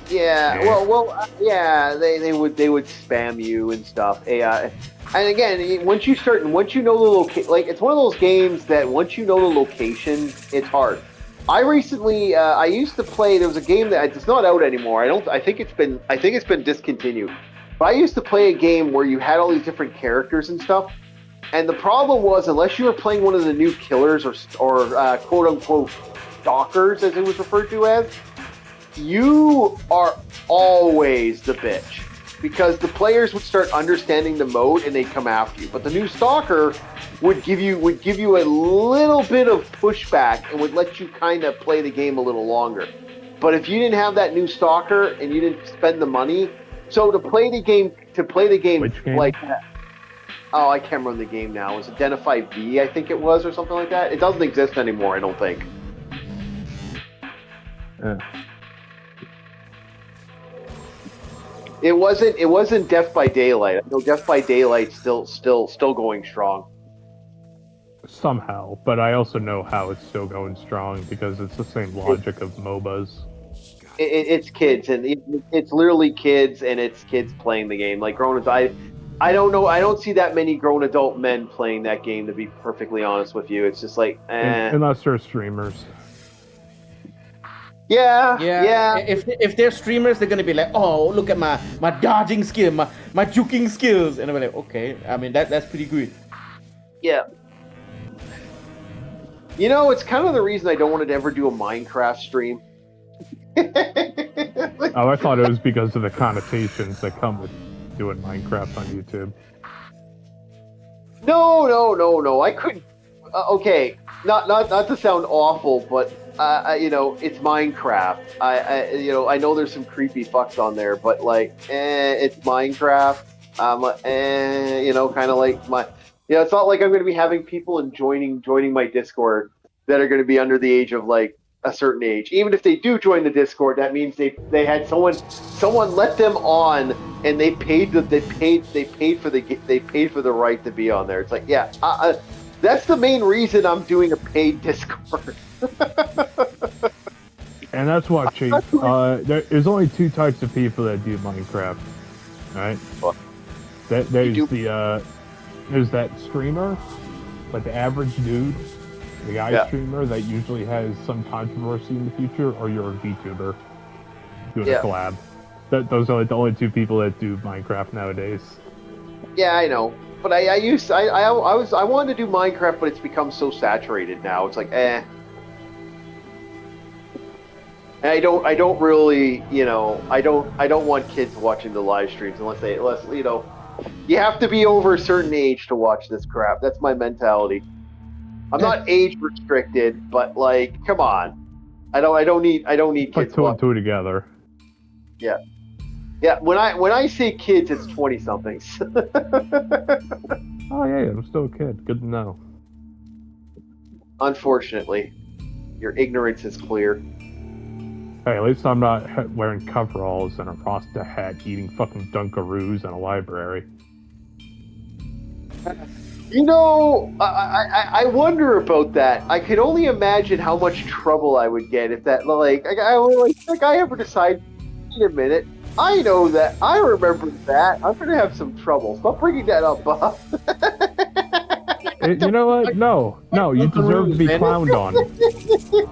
S1: Yeah,
S3: Eh.
S1: yeah, they would spam you and stuff. AI, and again, once you know the location, like it's one of those games that once you know the location, it's hard. I recently, I used to play. There was a game that it's not out anymore. I think it's been discontinued. But I used to play a game where you had all these different characters and stuff. And the problem was, unless you were playing one of the new killers or quote unquote stalkers, as it was referred to as, you are always the bitch because the players would start understanding the mode and they'd come after you. But the new stalker would give you a little bit of pushback and would let you kind of play the game a little longer. But if you didn't have that new stalker and you didn't spend the money, so to play the game
S3: Which game?
S1: like that. Oh, I can't remember the game now. It was Identify V, I think it was, or something like that. It doesn't exist anymore, I don't think. It wasn't Death by Daylight. I know Death by Daylight's still going strong.
S3: Somehow, but I also know how it's still going strong because it's the same logic of MOBAs.
S1: It's kids, and it's literally kids, and it's kids playing the game. Like grown adults, I don't know. I don't see that many grown adult men playing that game. To be perfectly honest with you, it's just like,
S3: Unless they're streamers.
S1: Yeah.
S2: If they're streamers, they're gonna be like, oh, look at my dodging skill, my juking skills, and I'm like, okay, I mean that's pretty good.
S1: Yeah. It's kind of the reason I don't want to ever do a Minecraft stream.
S3: Oh, I thought it was because of the connotations that come with doing Minecraft on YouTube.
S1: No. I couldn't. Okay, not to sound awful, but it's Minecraft. I know there's some creepy fucks on there, but like, it's Minecraft. Kind of like my. It's not like I'm going to be having people joining my Discord that are going to be under the age of like a certain age. Even if they do join the Discord, that means they had someone let them on, and they paid for the right to be on there. It's like, yeah, that's the main reason I'm doing a paid Discord.
S3: And that's what, Chief. There's only two types of people that do Minecraft, right? There's that streamer, like the average dude, the guy streamer that usually has some controversy in the future, or you're a VTuber doing a collab. Those are like the only two people that do Minecraft nowadays.
S1: Yeah, I know. But I wanted to do Minecraft, but it's become so saturated now. It's like, And I don't really, I don't want kids watching the live streams unless you have to be over a certain age to watch this crap. That's my mentality. I'm not age restricted, but like, come on. I don't need kids.
S3: Put two and two together.
S1: Yeah. Yeah, when I say kids, it's 20-somethings.
S3: Oh yeah, I'm still a kid. Good to know.
S1: Unfortunately, your ignorance is clear.
S3: Hey, at least I'm not wearing coveralls and a Rasta hat, eating fucking Dunkaroos in a library.
S1: I wonder about that. I could only imagine how much trouble I would get if that, like I ever decide, wait a minute, I know that, I remember that, I'm gonna have some trouble. Stop bringing that up, Bob.
S3: You know what? No, you deserve to be clowned on.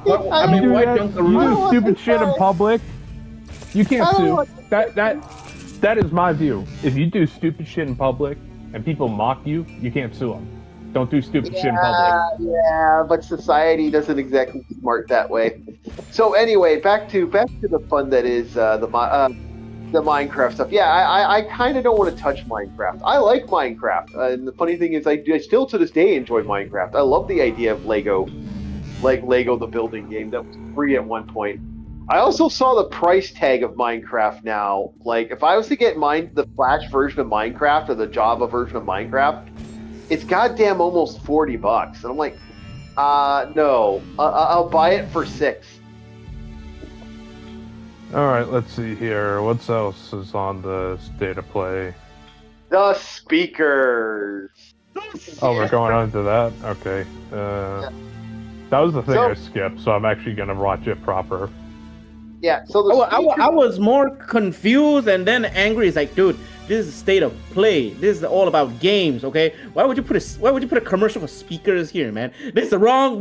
S2: Why
S3: You do stupid shit in public, you can't sue. That is my view. If you do stupid shit in public and people mock you, you can't sue them. Don't do stupid shit in public.
S1: Yeah, but society doesn't exactly smart that way. So anyway, back to the fun that is the Minecraft stuff. Yeah, I kind of don't want to touch Minecraft. I like Minecraft, and the funny thing is, I still to this day enjoy Minecraft. I love the idea of Lego the building game that was free at one point. I also saw the price tag of Minecraft now. Like, if I was to get the Flash version of Minecraft or the Java version of Minecraft, it's goddamn almost $40, and I'm like, no, I'll buy it for $6.
S3: All right, let's see here. What else is on the state of play?
S1: The speakers.
S3: Oh, we're going on to that. Okay. That was the thing I skipped, so I'm actually gonna watch it proper.
S1: Yeah. So the
S2: I was more confused and then angry. It's like, dude, this is state of play. This is all about games, okay? Why would you put a commercial for speakers here, man? This is the wrong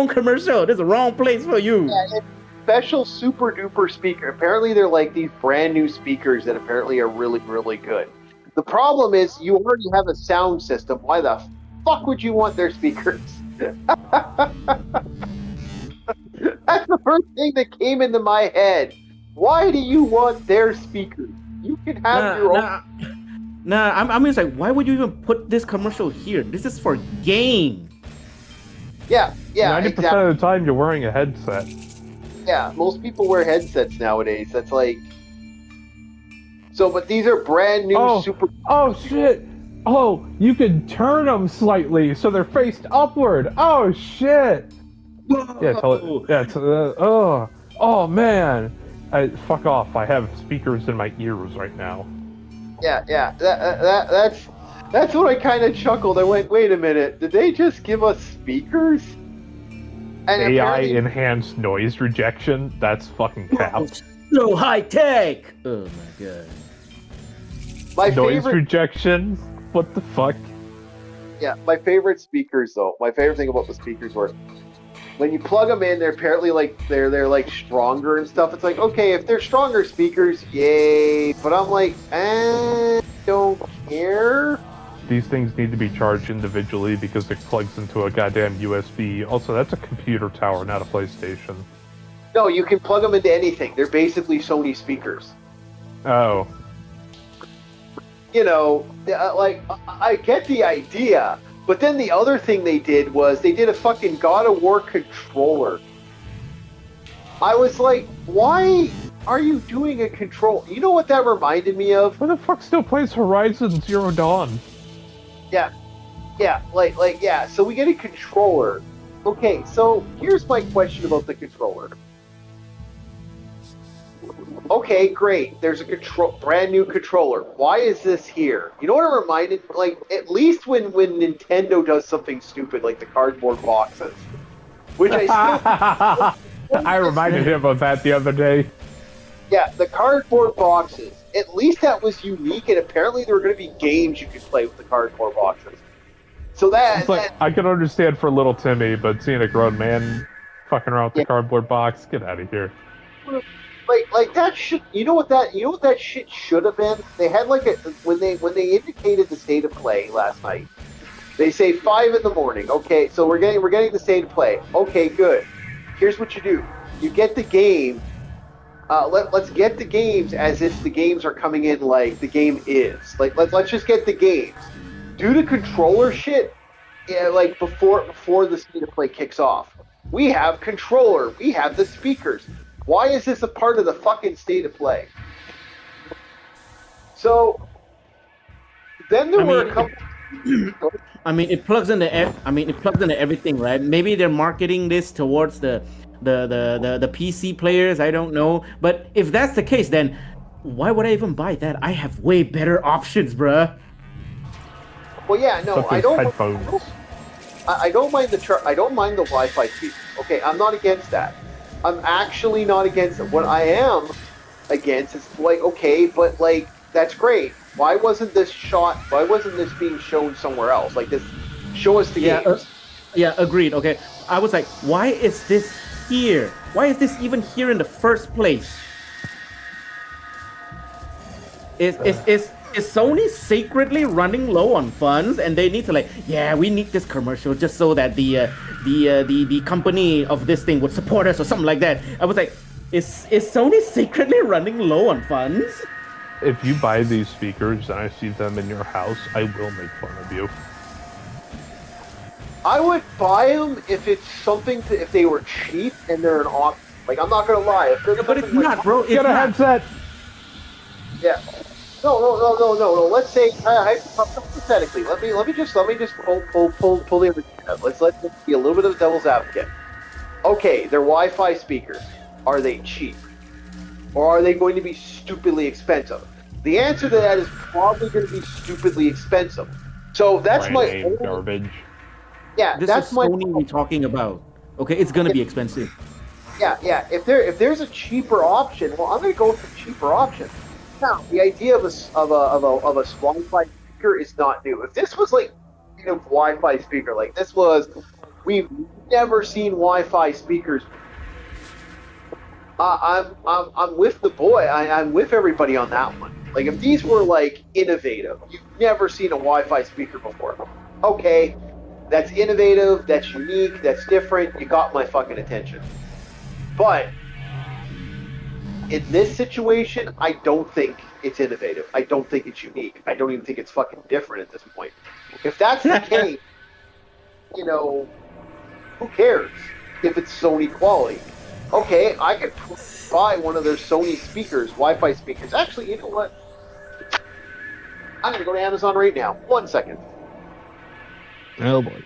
S2: commercial. This is the wrong place for you.
S1: Yeah, special super duper speaker. Apparently, they're like these brand new speakers that apparently are really, really good. The problem is you already have a sound system. Why the fuck would you want their speakers? That's the first thing that came into my head. Why do you want their speakers? You can have your own.
S2: I mean, it's like, why would you even put this commercial here? This is for game.
S1: Yeah,
S3: 90% of the time, you're wearing a headset.
S1: Yeah, most people wear headsets nowadays. That's like. So, but these are brand new super.
S3: Oh shit! Oh, you can turn them slightly so they're faced upward. Oh shit! Yeah, oh man! Fuck off! I have speakers in my ears right now.
S1: Yeah. That's what I kind of chuckled. I went, wait a minute, did they just give us speakers? And
S3: AI enhanced noise rejection. That's fucking cap.
S2: So high tech. Oh my god.
S3: Noise rejection. What the fuck?
S1: Yeah, my favorite speakers though. My favorite thing about the speakers were when you plug them in, they're apparently like they're like stronger and stuff. It's like, okay, if they're stronger speakers, yay. But I'm like, don't care.
S3: These things need to be charged individually because it plugs into a goddamn USB. Also, that's a computer tower, not a PlayStation.
S1: No, you can plug them into anything. They're basically Sony speakers.
S3: Oh.
S1: You know, like, I get the idea, but then the other thing they did was they did a fucking God of War controller. I was like, why are you doing a control? You know what that reminded me of?
S3: Who the fuck still plays Horizon Zero Dawn?
S1: Yeah, yeah. So we get a controller. Okay, so here's my question about the controller. Okay, great. There's a brand new controller. Why is this here? You know what it reminded? Like, at least when Nintendo does something stupid, like the cardboard boxes, which I still.
S3: I reminded him of that the other day.
S1: Yeah, the cardboard boxes. At least that was unique, and apparently there were going to be games you could play with the cardboard boxes. So
S3: I can understand for little Timmy, but seeing a grown man fucking around with the cardboard box, get out of here.
S1: Like that shit. You know what that shit should have been? They had like when they indicated the state of play last night. They say 5 in the morning. Okay, so we're getting the state of play. Okay, good. Here's what you do. You get the game. Let's get the games as if the games are coming in like the game is. Like let's just get the games. Do the controller shit. Yeah, like before the state of play kicks off. We have controller. We have the speakers. Why is this a part of the fucking state of play? So then there were a couple.
S2: I mean, it plugs into everything, right? Maybe they're marketing this towards the PC players. I don't know, but if that's the case, then why would I even buy that? I have way better options, bruh.
S1: Well, yeah, no, I don't.
S3: Headphones.
S1: I don't mind I don't mind the Wi-Fi speed. Okay, I'm not against that. I'm actually not against it. What I am against is like, okay, but like that's great. Why wasn't this being shown somewhere else? Like this, show us the games.
S2: Yeah, agreed. Okay, I was like, why is this here? Why is this even here in the first place? Is Sony secretly running low on funds and they need to we need this commercial just so that the company of this thing would support us or something like that. I was like, is Sony secretly running low on funds?
S3: If you buy these speakers and I see them in your house, I will make fun of you.
S1: I would buy them if it's something if they were cheap and they're an option. Like, I'm not gonna lie.
S2: But it's not, bro.
S3: Get a headset.
S1: Yeah. No. Let's say hypothetically. Let me just pull the other hand out. Let's be a little bit of a devil's advocate. Okay, they're Wi-Fi speakers. Are they cheap, or are they going to be stupidly expensive? The answer to that is probably going to be stupidly expensive. So that's
S3: Brand
S1: my
S3: name
S1: only,
S3: garbage.
S1: yeah.
S2: This
S1: That's
S2: is
S1: my
S2: Sony we're talking about. Okay, it's gonna be expensive.
S1: yeah. If there's a cheaper option, well, I'm going to go with the cheaper option. Now, the idea of a Wi-Fi speaker is not new. If this was like a Wi-Fi speaker, like this was, we've never seen Wi-Fi speakers. I'm with the boy. I'm with everybody on that one. Like if these were like innovative, you've never seen a Wi-Fi speaker before. Okay, that's innovative. That's unique. That's different. You got my fucking attention. But in this situation, I don't think it's innovative. I don't think it's unique. I don't even think it's fucking different at this point. If that's the case, who cares if it's Sony quality? Okay, I could buy one of their Sony speakers, Wi-Fi speakers. Actually, you know what? I'm gonna go to Amazon right now. 1 second.
S3: Oh boy.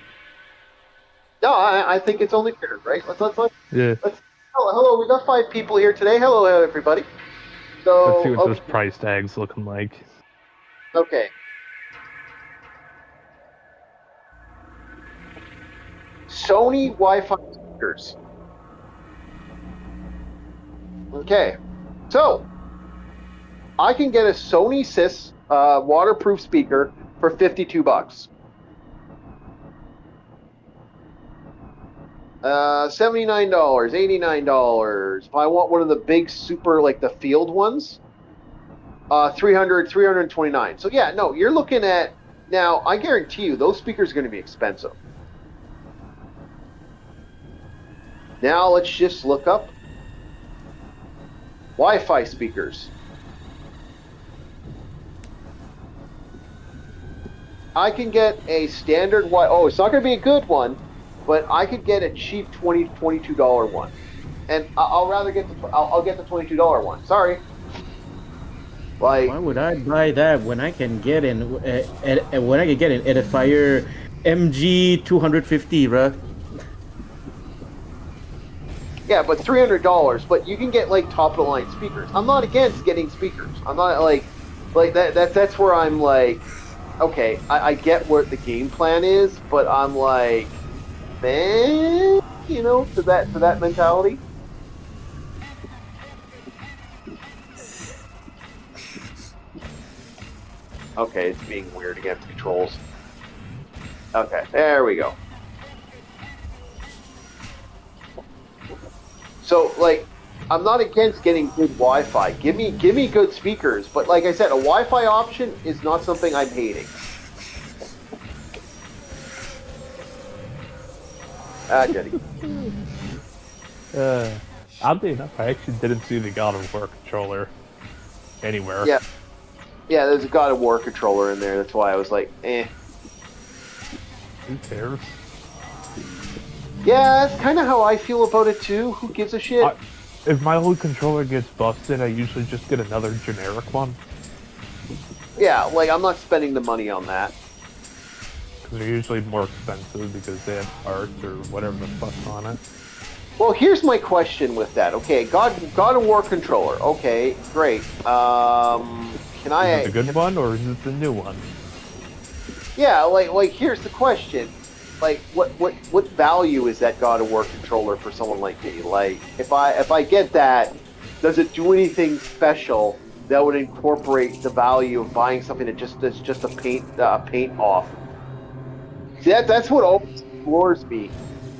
S1: No, I think it's only fair, right?
S3: Yeah.
S1: Let's. Hello. We got 5 people here today. Hello, everybody.
S3: Let's see
S1: So,
S3: what this price tag's looking like.
S1: okay. Sony Wi-Fi speakers. Okay, so I can get a Sony Sys waterproof speaker for $52. $79, $89. If I want one of the big super, like the field ones, 329. So yeah, no, you're looking at, now I guarantee you those speakers are going to be expensive. Now let's just look up Wi-Fi speakers. I can get a standard oh, it's not going to be a good one, but I could get a cheap $22 one, and I'll rather get I'll get the $22 one. Sorry. Like,
S2: Why would I buy that when I can get an Edifier MG 250, bruh?
S1: yeah, but $300. But you can get like top of the line speakers. I'm not against getting speakers. I'm not like that. That's where I'm like, okay, I get what the game plan is, but I'm like, man, to that mentality. Okay, it's being weird again, the controls. Okay, there we go. So, like, I'm not against getting good Wi-Fi. Give me good speakers, but like I said, a Wi-Fi option is not something I'm hating. Jenny.
S3: Oddly enough, I actually didn't see the God of War controller anywhere.
S1: Yeah, there's a God of War controller in there. That's why I was like, eh.
S3: Who cares?
S1: Yeah, that's kind of how I feel about it too. Who gives a shit?
S3: If my old controller gets busted, I usually just get another generic one.
S1: Yeah, like I'm not spending the money on that.
S3: Because they're usually more expensive because they have art or whatever the fuck's on it.
S1: Well, here's my question with that. Okay, God of War controller. Okay, great. Can I?
S3: Is it the good one or is it the new one?
S1: Yeah, like here's the question. Like, what value is that God of War controller for someone like me? Like, if I get that, does it do anything special that would incorporate the value of buying something that's just a paint off? See, that's what always floors me.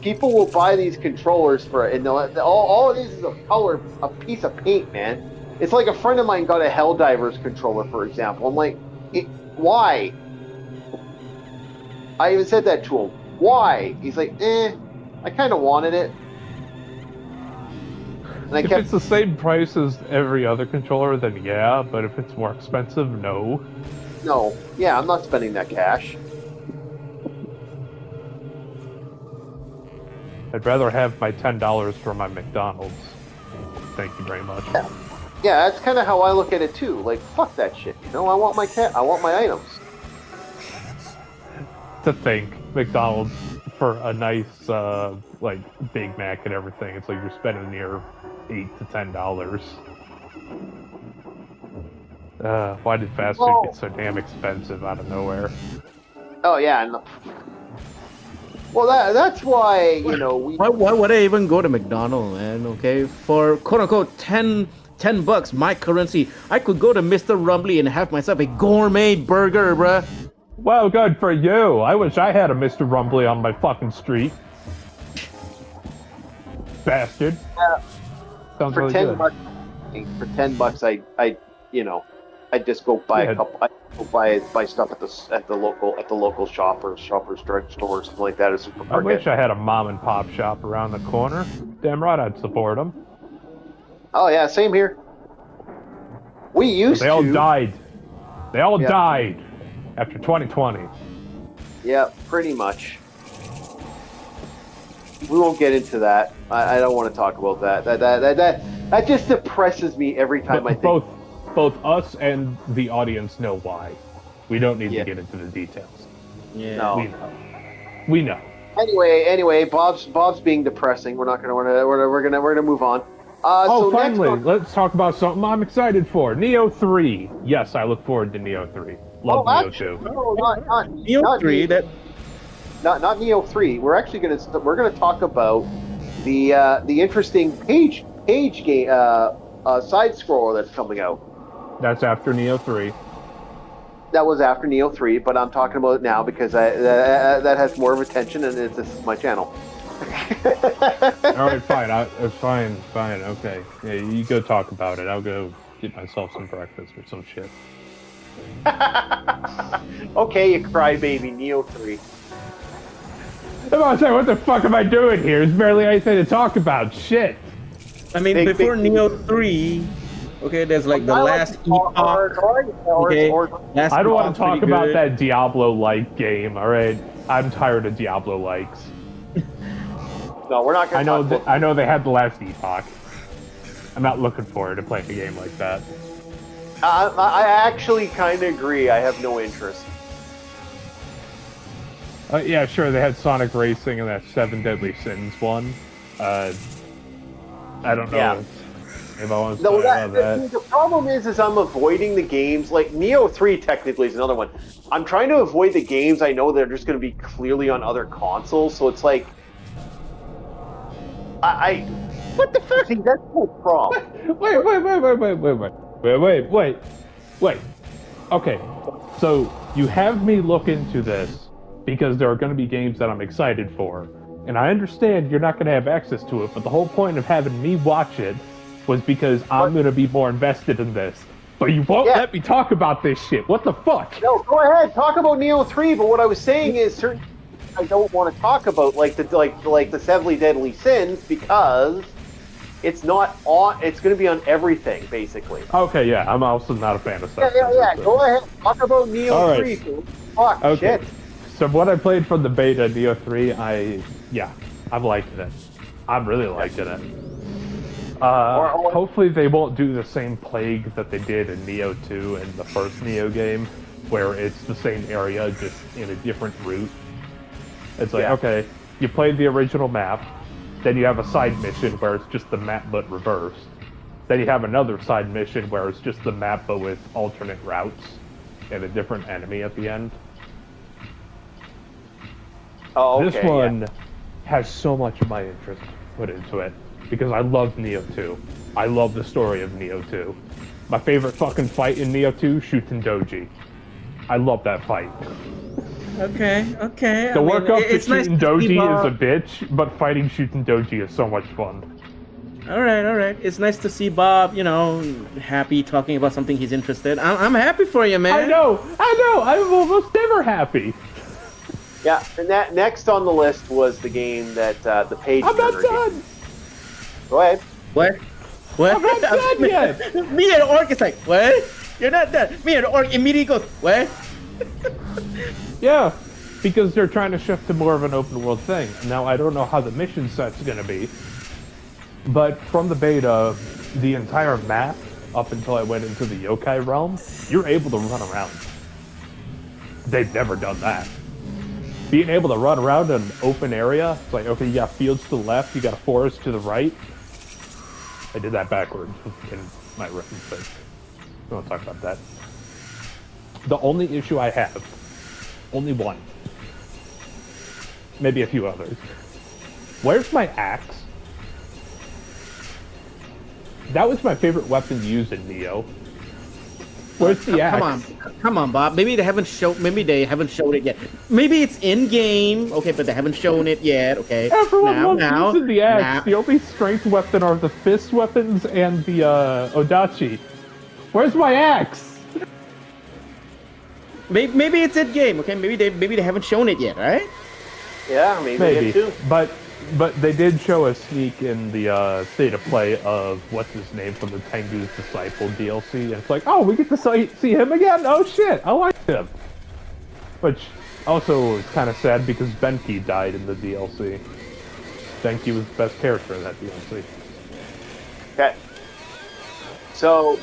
S1: People will buy these controllers and all it is a piece of paint, man. It's like a friend of mine got a Helldivers controller, for example. I'm like, why? I even said that to him. Why? He's like, I kind of wanted it. And
S3: If it's the same price as every other controller, then yeah, but if it's more expensive, no.
S1: No, yeah, I'm not spending that cash.
S3: I'd rather have my $10 for my McDonald's. Thank you very much.
S1: Yeah, that's kind of how I look at it too. Like, fuck that shit. You know, I want my cat. I want my items.
S3: To think McDonald's for a nice like Big Mac and everything, it's like you're spending near $8 to $10. Why did fast food get so damn expensive out of nowhere?
S1: Oh yeah. No. Well, that's why you know we.
S2: Why would I even go to McDonald's, man? Okay, for quote unquote $10, my currency, I could go to Mr. Rumbly and have myself a gourmet burger, bruh.
S3: Well, good for you. I wish I had a Mr. Rumbly on my fucking street. Bastard. Sounds
S1: For
S3: really
S1: $10,
S3: good.
S1: for $10, I I just go buy a couple. I go buy stuff at the local shoppers drugstore or something like that. Or
S3: I
S1: supermarket.
S3: wish I had a mom and pop shop around the corner. Damn right, I'd support them.
S1: Oh yeah, same here. We used
S3: They all
S1: to.
S3: died. They all died after 2020.
S1: Yeah, pretty much. We won't get into that. I don't want to talk about that. That just depresses me every time I think.
S3: Both us and the audience know why. We don't need to get into the details.
S2: Yeah.
S1: No.
S3: We know.
S1: Anyway, Bob's being depressing. We're gonna move on. So
S3: finally, let's talk about something I'm excited for. Neo 3. Yes, I look forward to Neo 3. Love Neo 2.
S1: No, not
S2: Neo 3.
S1: Not Neo 3. We're actually gonna talk about the interesting page game side scroller that's coming out.
S3: That's after Neo 3.
S1: That was after Neo 3, but I'm talking about it now because that has more of attention, and this is my channel.
S3: All right, fine. Fine. Okay, yeah, you go talk about it. I'll go get myself some breakfast or some shit.
S1: Okay, you crybaby, Neo 3.
S3: I'm about to say, what the fuck am I doing here? There's barely anything to talk about. Shit.
S2: I mean, before Neo 3, okay, there's like the last epoch. Okay,
S3: I don't want to talk about that Diablo-like game. All right, I'm tired of Diablo-likes.
S1: No, we're not going to
S3: I know they had the last epoch. I'm not looking forward to playing a game like that.
S1: I actually kind of agree. I have no interest.
S3: Yeah, sure, they had Sonic Racing and that 7 Deadly Sins one. I don't know if I want to talk about that.
S1: The problem is I'm avoiding the games. Like, Neo 3 technically is another one. I'm trying to avoid the games I know that are just going to be clearly on other consoles, so it's like... What the fuck? See, that's no problem.
S3: Wait. Okay, so you have me look into this because there are going to be games that I'm excited for. And I understand you're not going to have access to it, but the whole point of having me watch it was because I'm going to be more invested in this. But you won't let me talk about this shit. What the fuck?
S1: No, go ahead. Talk about Neo 3, but what I was saying is certain I don't want to talk about, like the 7 Deadly Sins, because it's not on. It's going to be on everything, basically.
S3: Okay, yeah. I'm also not a fan of stuff.
S1: Yeah. Go ahead. Talk about Neo 3. Fuck,
S3: okay.
S1: Shit.
S3: So what I played from the beta, Neo 3, I'm liking it. I'm really liking it. Hopefully they won't do the same plague that they did in Neo 2 and the first Neo game, where it's the same area, just in a different route. It's like, okay, you played the original map, then you have a side mission where it's just the map but reversed. Then you have another side mission where it's just the map but with alternate routes and a different enemy at the end.
S1: Oh, okay,
S3: this one has so much of my interest put into it because I love Neo 2. I love the story of Neo 2. My favorite fucking fight in Neo 2, Shuten Doji. I love that fight.
S2: Okay.
S3: The work up to Shuten Doji is a bitch, but fighting Shuten Doji is so much fun.
S2: All right. It's nice to see Bob, happy talking about something he's interested. I'm happy for you, man.
S3: I know. I'm almost never happy.
S1: Yeah, and that next on the list was the game that the page.
S3: I'm not done.
S1: Game. Go ahead.
S2: What?
S3: I'm not done yet.
S2: Me and Orc is like, what? You're not done. Me and Orc immediately goes, what?
S3: Yeah, because they're trying to shift to more of an open world thing. Now, I don't know how the mission set's going to be, but from the beta, the entire map up until I went into the yokai realm, you're able to run around. They've never done that. Being able to run around an open area, it's like, okay, you got fields to the left, you got a forest to the right. I did that backwards in my reference. We won't talk about that. The only issue I have, only one, maybe a few others. Where's my axe? That was my favorite weapon to use in Neo. Where's the axe?
S2: Come on, Bob. Maybe they haven't shown it yet. Maybe it's in game, okay, but they haven't shown it yet, okay.
S3: Everyone loves using the axe. The only strength weapon are the fist weapons and the odachi. Where's my axe?
S2: Maybe it's in game, okay. Maybe they haven't shown it yet, right?
S1: Yeah, maybe too.
S3: But they did show a sneak in the state of play of what's his name from the Tengu's Disciple DLC, and it's like, oh, we get to see him again. Oh shit, I like him. Which also is kind of sad because Benki died in the DLC. Benki was the best character in that DLC.
S1: Okay. So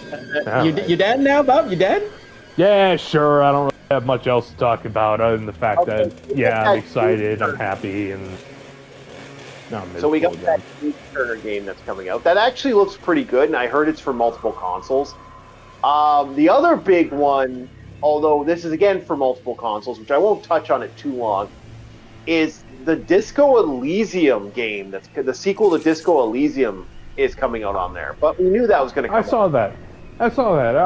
S2: you dead now, Bob? You dead?
S3: Yeah, sure. I don't really have much else to talk about other than the fact that I'm excited, I'm happy, and.
S1: So we got that Turner game that's coming out. That actually looks pretty good, and I heard it's for multiple consoles. The other big one, although this is again for multiple consoles, which I won't touch on it too long, is the Disco Elysium game. That's the sequel to Disco Elysium is coming out on there. But we knew that was going to come out.
S3: I saw that. I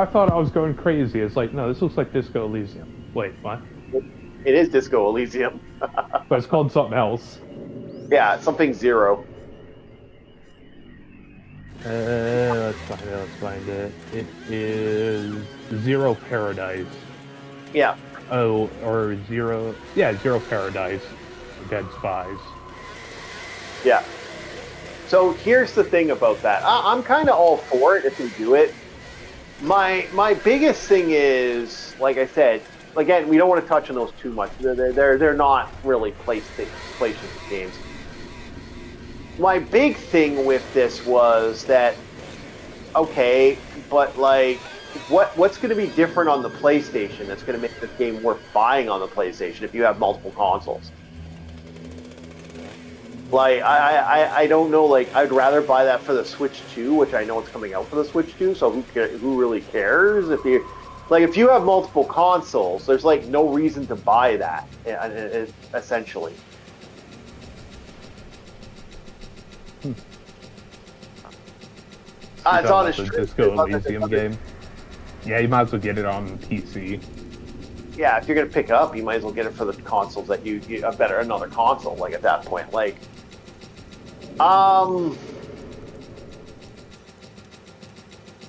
S3: thought I was going crazy. It's like, no, this looks like Disco Elysium. Wait, what?
S1: It is Disco Elysium.
S3: But it's called something else.
S1: Yeah, something zero.
S3: Let's find it. It is Zero Paradise.
S1: Yeah.
S3: Oh, or Zero... Yeah, Zero Paradise. Dead Spies.
S1: Yeah. So here's the thing about that. I'm kind of all for it if we do it. My biggest thing is, like I said, again, we don't want to touch on those too much. They're not really PlayStation games. My big thing with this was that, okay, but like, what's going to be different on the PlayStation that's going to make this game worth buying on the PlayStation if you have multiple consoles? Like, I don't know. Like, I'd rather buy that for the Switch 2, which I know it's coming out for the Switch 2. So who really cares if you have multiple consoles? There's like no reason to buy that, essentially. It's on the
S3: Disco Elysium game. Yeah, you might as well get it on PC.
S1: Yeah, if you're gonna pick it up, you might as well get it for the consoles that you better another console. Like at that point, like,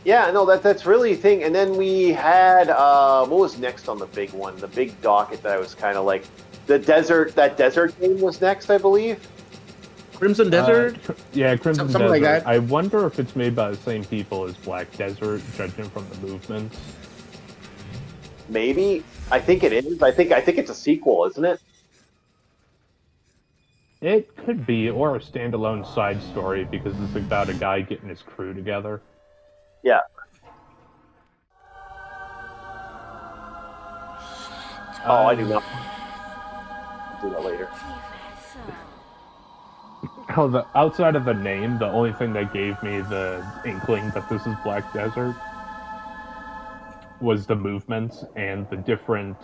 S1: yeah, no, that's really the thing. And then we had what was next on the big one, the big docket that I was kind of like, that desert game was next, I believe.
S2: Crimson Desert?
S3: Crimson
S2: Something
S3: Desert.
S2: like that.
S3: I wonder if it's made by the same people as Black Desert, judging from the movements.
S1: Maybe. I think it is. I think it's a sequel, isn't it?
S3: It could be, or a standalone side story, because it's about a guy getting his crew together.
S1: Yeah. I do not. I'll do that later.
S3: Outside of the name, the only thing that gave me the inkling that this is Black Desert was the movements and the different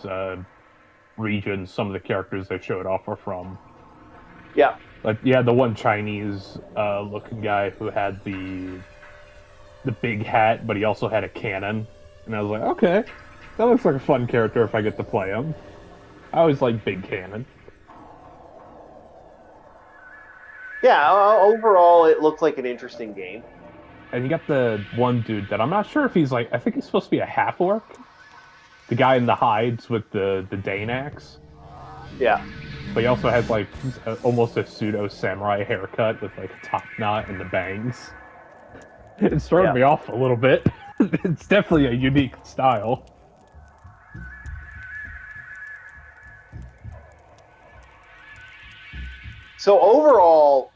S3: regions some of the characters they showed off are from.
S1: Yeah.
S3: Like, yeah, the one Chinese looking guy who had the big hat, but he also had a cannon. And I was like, okay, that looks like a fun character if I get to play him. I always like big cannon.
S1: Yeah, overall, it looked like an interesting game.
S3: And you got the one dude that I'm not sure if he's like, I think he's supposed to be a half-orc. The guy in the hides with the Dane axe.
S1: Yeah.
S3: But he also has like almost a pseudo-samurai haircut with like a top knot and the bangs. It started me off a little bit. It's definitely a unique style.
S1: So overall,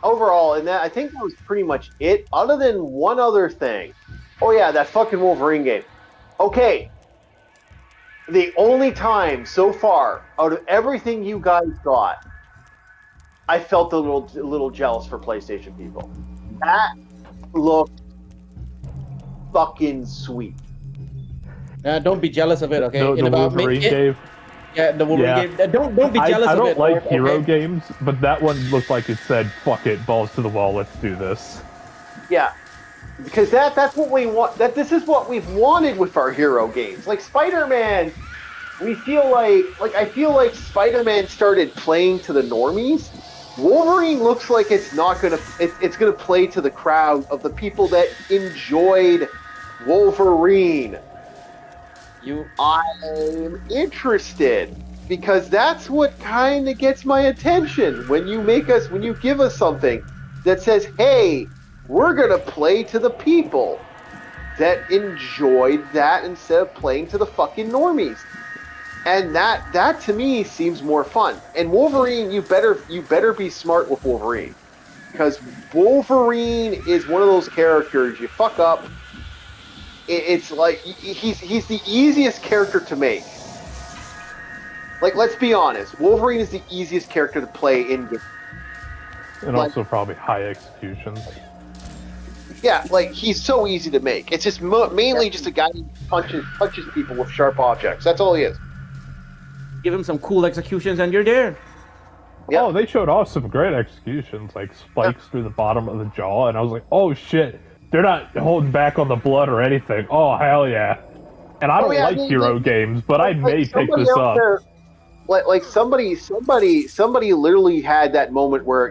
S1: overall, and that I think that was pretty much it. Other than one other thing. Oh yeah, that fucking Wolverine game. Okay, the only time so far out of everything you guys got, I felt a little jealous for PlayStation people. That looked fucking sweet.
S2: Don't be jealous of it, okay?
S3: The Wolverine game.
S2: Yeah, the Wolverine
S3: Yeah.
S2: game. Don't be jealous
S3: I
S2: of
S3: don't
S2: it.
S3: like hero
S2: okay?
S3: games, but that one looked like it said, "Fuck it, balls to the wall, let's do this."
S1: Yeah, because that's what we want. This is what we've wanted with our hero games, like Spider-Man. We feel like I feel like Spider-Man started playing to the normies. Wolverine looks like it's not gonna it's gonna play to the crowd of the people that enjoyed Wolverine. I'm interested because that's what kind of gets my attention when you give us something that says, "Hey, we're gonna play to the people that enjoyed that instead of playing to the fucking normies." And that to me seems more fun. And Wolverine, you better be smart with Wolverine, because Wolverine is one of those characters you fuck up. It's like he's the easiest character to make. Like, let's be honest, Wolverine is the easiest character to play in game.
S3: And also probably high execution.
S1: Yeah, like he's so easy to make. It's just mainly just a guy who punches people with sharp objects. That's all he is.
S2: Give him some cool executions, and you're there.
S1: Yep.
S3: Oh, they showed off some great executions, like spikes through the bottom of the jaw, and I was like, "Oh shit, they're not holding back on the blood or anything." Oh hell yeah! And I don't like hero games, but I may pick this up.
S1: Like somebody literally had that moment where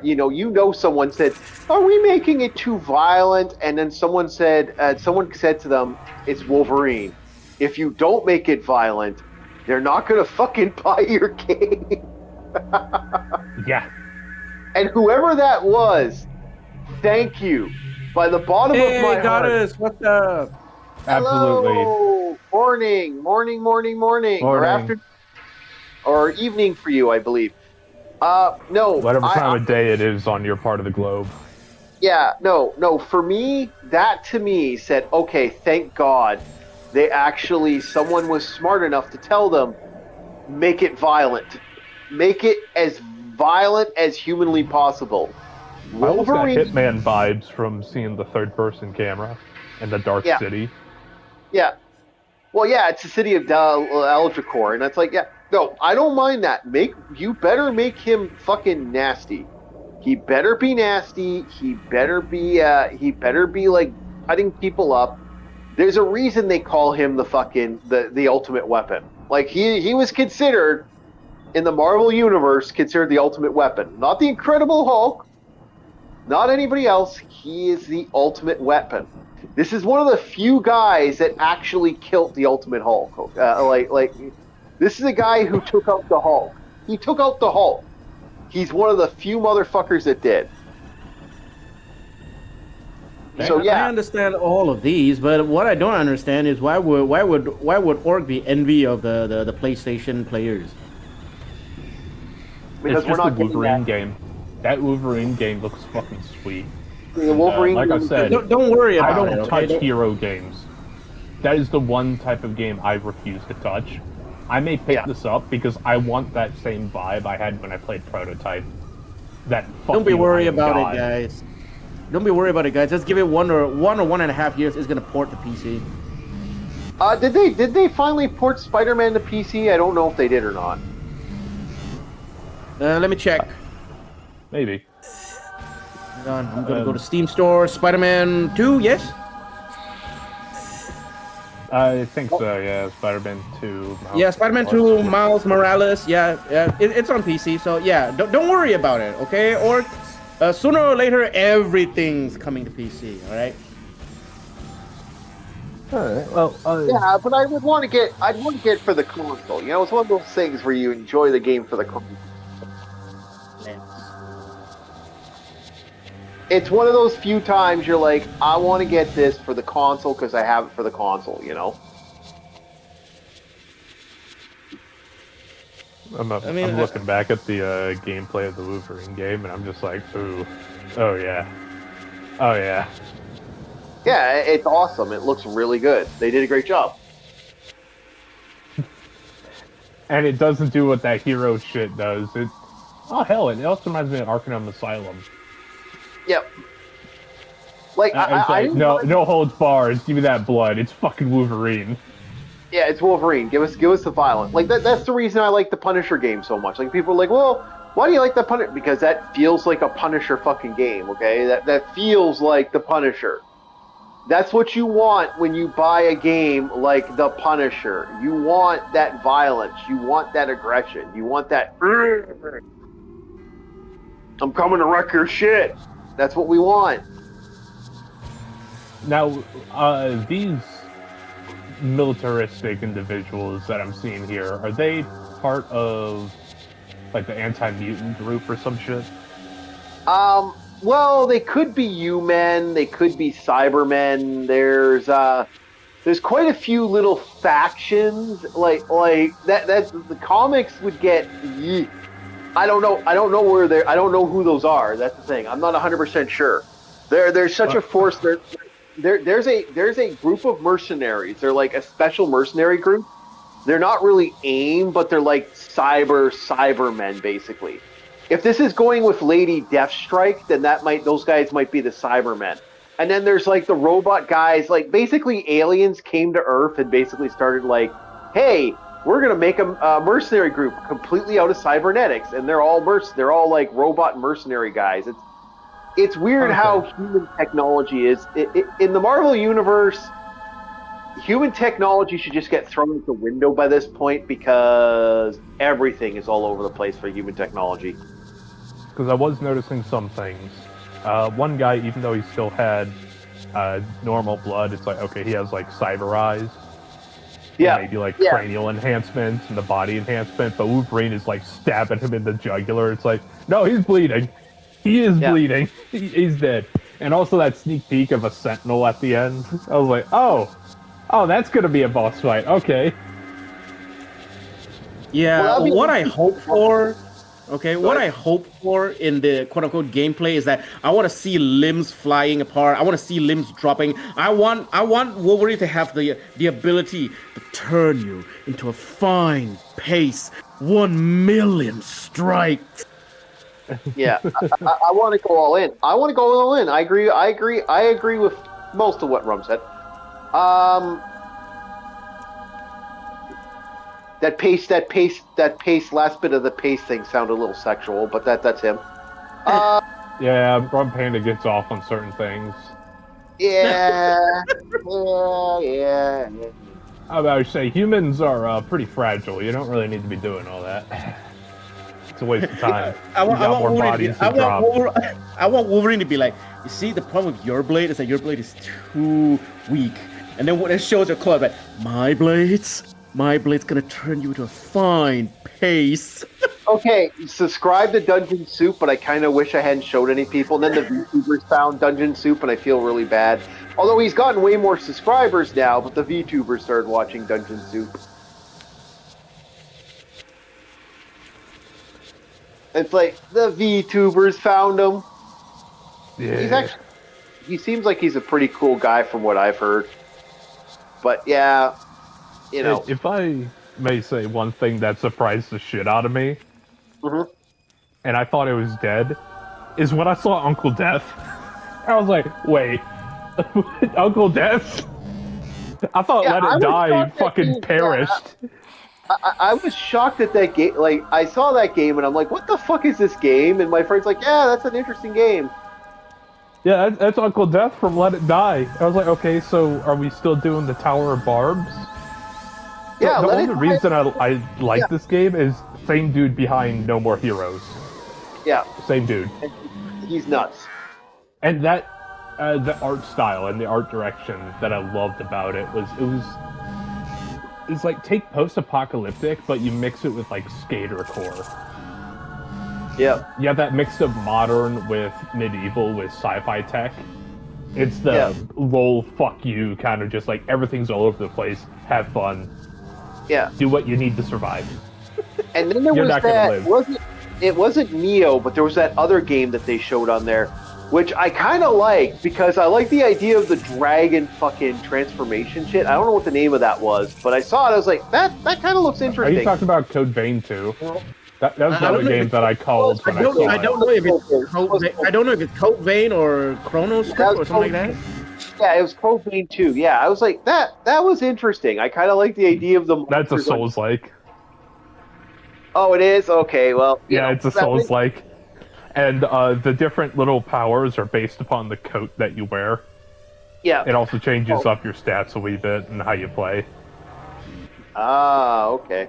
S1: someone said, "Are we making it too violent?" And then someone said to them, "It's Wolverine. If you don't make it violent, they're not gonna fucking buy your game."
S3: Yeah.
S1: And whoever that was, thank you. By the bottom of my heart.
S2: Goddess, what's up?
S3: Absolutely.
S1: Hello. Morning. Or afternoon. Or evening for you, I believe. No.
S3: Whatever time of day it is on your part of the globe.
S1: Yeah, no. For me, that to me said, okay, thank God. Someone was smart enough to tell them, make it violent. Make it as violent as humanly possible.
S3: Wolverine. I almost got Hitman vibes from seeing the third-person camera in the Dark City.
S1: Yeah. Well, yeah, it's the city of Eldricor, and it's like, yeah, no, I don't mind that. You better make him fucking nasty. He better be nasty. He better be like cutting people up. There's a reason they call him the fucking the ultimate weapon. Like he was considered in the Marvel universe the ultimate weapon, not the Incredible Hulk, not anybody else. He is the ultimate weapon. This is one of the few guys that actually killed the Ultimate Hulk. This is a guy who took out the Hulk. He took out the Hulk. He's one of the few motherfuckers that did. So yeah,
S2: I understand all of these, but what I don't understand is why would Orc be envy of the PlayStation players?
S1: Because
S3: it's just the Wolverine game. That Wolverine game looks fucking sweet.
S1: The Wolverine,
S3: like I said,
S2: don't worry about it.
S3: I don't touch hero games. That is the one type of game I refuse to touch. I may pick this up because I want that same vibe I had when I played Prototype.
S2: Don't be worried about it, guys. Don't be worried about it, guys. Just give it one or 1.5 years. It's gonna port to PC.
S1: Did they finally port Spider-Man to PC? I don't know if they did or not.
S2: Let me check.
S3: Maybe.
S2: Hang on, I'm gonna go to Steam Store. Spider-Man 2, yes?
S3: I think so, yeah. Spider-Man 2.
S2: Yeah, Spider-Man 2, Miles Morales. Yeah. It's on PC, so yeah. Don't worry about it, okay? Or sooner or later, everything's coming to PC, all right?
S3: Alright, well...
S1: yeah, but I'd want to get for the console. You know, it's one of those things where you enjoy the game for the console. It's one of those few times you're like, I want to get this for the console because I have it for the console, you know?
S3: I'm looking back at the gameplay of the Wolverine game, and I'm just like, ooh. Oh yeah. Oh yeah.
S1: Yeah, it's awesome. It looks really good. They did a great job.
S3: And it doesn't do what that hero shit does. Oh hell, it also reminds me of Arkham Asylum.
S1: Yep. Like
S3: It's
S1: I
S3: like
S1: didn't
S3: no
S1: mind-
S3: no holds bars. Give me that blood. It's fucking Wolverine.
S1: Yeah, it's Wolverine. Give us the violence. Like that's the reason I like the Punisher game so much. Like people are like, well, why do you like the Punisher? Because that feels like a Punisher fucking game. Okay, that feels like the Punisher. That's what you want when you buy a game like the Punisher. You want that violence. You want that aggression. You want that. I'm coming to wreck your shit. That's what we want.
S3: Now, these militaristic individuals that I'm seeing here, are they part of like the anti-mutant group or some shit?
S1: Well, they could be U-men. They could be Cybermen. There's quite a few little factions like that. The comics would get. I don't know. I don't know where they're. I don't know who those are. That's the thing. I'm not 100% sure. There's such a force. There's a group of mercenaries. They're like a special mercenary group. They're not really AIM, but they're like Cybermen basically. If this is going with Lady Deathstrike, then those guys might be the Cybermen. And then there's like the robot guys, like basically aliens came to Earth and basically started like, hey, we're gonna make a mercenary group completely out of cybernetics, and they're all like robot mercenary guys. It's weird how human technology is in the Marvel universe. Human technology should just get thrown out the window by this point because everything is all over the place for human technology.
S3: Because I was noticing some things. One guy, even though he still had normal blood, it's like, okay, he has like cyber eyes.
S1: Yeah.
S3: Maybe like cranial enhancements and the body enhancement, but Wolverine is like stabbing him in the jugular. It's like, no, he's bleeding. He is bleeding. He's dead. And also that sneak peek of a Sentinel at the end. I was like, oh, that's gonna be a boss fight. Okay.
S2: Yeah, what I hope for, what I hope for in the quote-unquote gameplay is that I want to see limbs flying apart. I want to see limbs dropping. I want Wolverine to have the ability to turn you into a fine pace, 1,000,000 strikes.
S1: Yeah, I want to go all in. I agree with most of what Rum said. That pace, last bit of the pace thing sounded a little sexual, but that's him.
S3: Yeah, Rum Panda gets off on certain things.
S1: Yeah.
S3: I would say humans are pretty fragile. You don't really need to be doing all that. It's a waste of time. I want
S2: Wolverine to be like, you see, the problem with your blade is that your blade is too weak. And then when it shows your claw, like, my blade's gonna turn you into a fine pace.
S1: Okay, subscribe to Dungeon Soup, but I kind of wish I hadn't showed any people. And then the VTubers found Dungeon Soup, and I feel really bad. Although he's gotten way more subscribers now, but the VTubers started watching Dungeon Soup. It's like, the VTubers found him.
S3: Yeah.
S1: He seems like he's a pretty cool guy from what I've heard. But yeah, you know.
S3: If I may say one thing that surprised the shit out of me, and I thought it was dead, is when I saw Uncle Death. I was like, wait, Uncle Death? I thought Let It Die fucking perished.
S1: I was shocked at that game. Like, I saw that game and I'm like, what the fuck is this game? And my friend's like, yeah, that's an interesting game.
S3: Yeah, that's Uncle Death from Let It Die. I was like, okay, so are we still doing the Tower of Barbs?
S1: Yeah,
S3: the only reason I like this game is same dude behind No More Heroes.
S1: Yeah.
S3: Same dude.
S1: He's nuts.
S3: And that, the art style and the art direction that I loved about it was, it's like take post-apocalyptic, but you mix it with like skater core.
S1: Yeah.
S3: You have that mix of modern with medieval with sci-fi tech. It's the lol fuck you kind of just like everything's all over the place. Have fun.
S1: Yeah.
S3: Do what you need to survive.
S1: And then there was that. It wasn't Neo, but there was that other game that they showed on there which I kind of like because I like the idea of the dragon fucking transformation shit. I don't know what the name of that was, but I saw it. I was like, that kind of looks
S3: Are
S1: interesting.
S3: you talking about Code Vein 2? That was
S2: I don't
S3: another
S2: know if
S3: game
S2: it's-
S3: that I called when I saw
S2: I
S3: it.
S2: don't know if it's I don't know if it's Code Vein or Chrono Script or something like that.
S1: Yeah, it was Code Vein 2. Yeah, I was like, that was interesting. I kind of like the idea of the
S3: That's a
S1: monsters on-
S3: Souls-like.
S1: Oh, it is? Okay, well, you
S3: Yeah,
S1: know,
S3: it's a Souls-like. And the different little powers are based upon the coat that you wear.
S1: Yeah.
S3: It also changes up your stats a wee bit and how you play.
S1: Ah, okay.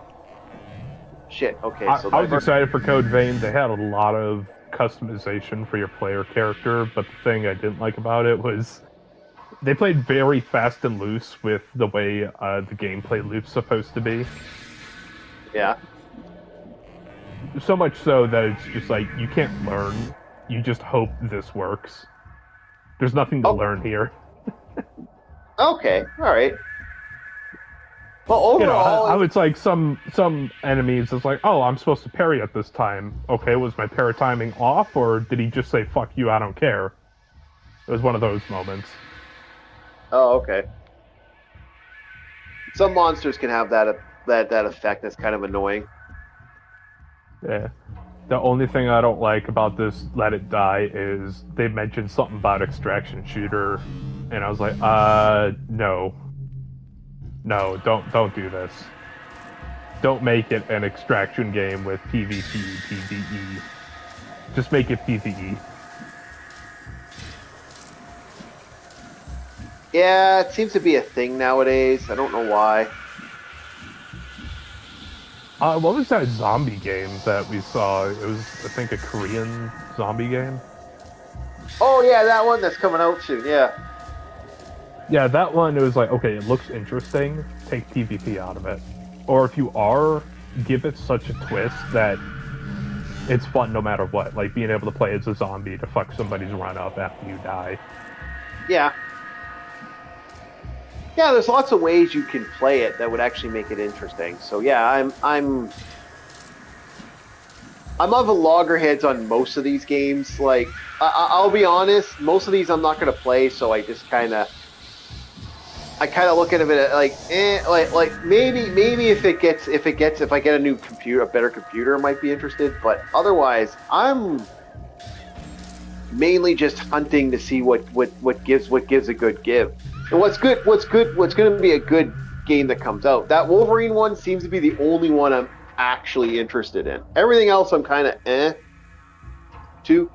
S1: Shit, okay. So
S3: I was excited for Code Vein. They had a lot of customization for your player character, but the thing I didn't like about it was they played very fast and loose with the way the gameplay loop's supposed to be.
S1: Yeah.
S3: So much so that it's just like, you can't learn. You just hope this works. There's nothing to learn here.
S1: Okay, alright. Well, overall...
S3: You know, how it's like some enemies, it's like, oh, I'm supposed to parry at this time. Okay, was my parry timing off, or did he just say, fuck you, I don't care? It was one of those moments.
S1: Oh, okay. Some monsters can have that effect that's kind of annoying.
S3: Yeah. The only thing I don't like about this Let It Die is they mentioned something about extraction shooter, and I was like, no. No, don't do this. Don't make it an extraction game with PvP, PvE. Just make it PvE.
S1: Yeah, it seems to be a thing nowadays. I don't know why.
S3: What was that zombie game that we saw? It was, I think, a Korean zombie game.
S1: Oh yeah, that one that's coming out soon. Yeah.
S3: Yeah, that one, it was like, okay, it looks interesting. Take PvP out of it. Or if you are, give it such a twist that it's fun no matter what. Like being able to play as a zombie to fuck somebody's run up after you die.
S1: Yeah. Yeah, there's lots of ways you can play it that would actually make it interesting. So yeah, I'm of a loggerheads on most of these games. Like I'll be honest, most of these I'm not gonna play, so I just kind of look at it like, like maybe if I get a new computer, a better computer, I might be interested. But otherwise, I'm mainly just hunting to see what gives a good give. And what's going to be a good game that comes out. That Wolverine one seems to be the only one I'm actually interested in. Everything else I'm kind of to.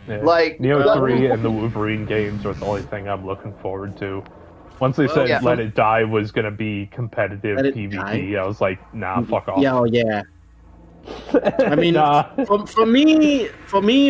S3: Yeah.
S1: Like
S3: Neo 3 and the Wolverine games are the only thing I'm looking forward to. Once they said Let It Die was going to be competitive PvP, I was like, nah, fuck off.
S2: Yeah, oh yeah. I mean,
S3: nah.
S2: for me,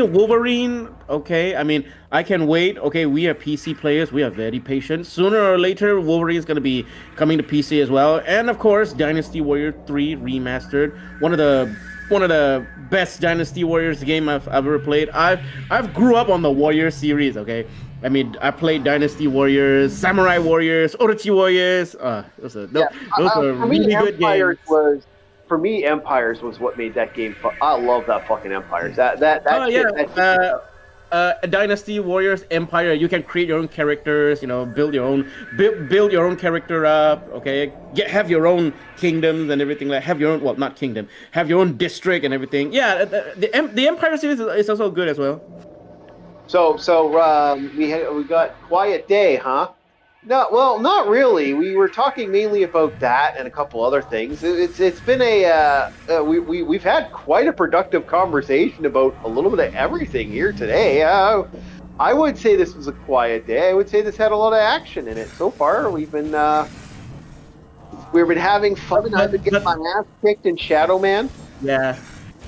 S2: Wolverine. Okay, I mean, I can wait. Okay, we are PC players. We are very patient. Sooner or later, Wolverine is gonna be coming to PC as well. And of course, Dynasty Warrior 3 remastered. One of the best Dynasty Warriors game I've ever played. I've grew up on the Warrior series. Okay, I mean, I played Dynasty Warriors, Samurai Warriors, Orochi Warriors. Those are really good games.
S1: For me, Empires was what made that game fun. I love that fucking Empires.
S2: Dynasty Warriors Empire. You can create your own characters. You know, build your own character up. Okay, have your own kingdoms and everything. Like have your own, well, not kingdom. Have your own district and everything. Yeah, the Empire series is also good as well.
S1: So we got Quiet Day, huh? No, well, not really. We were talking mainly about that and a couple other things. It's been we've had quite a productive conversation about a little bit of everything here today. I would say this was a quiet day. I would say this had a lot of action in it so far. We've been having fun. I've been getting my ass kicked in Shadow Man.
S2: Yeah.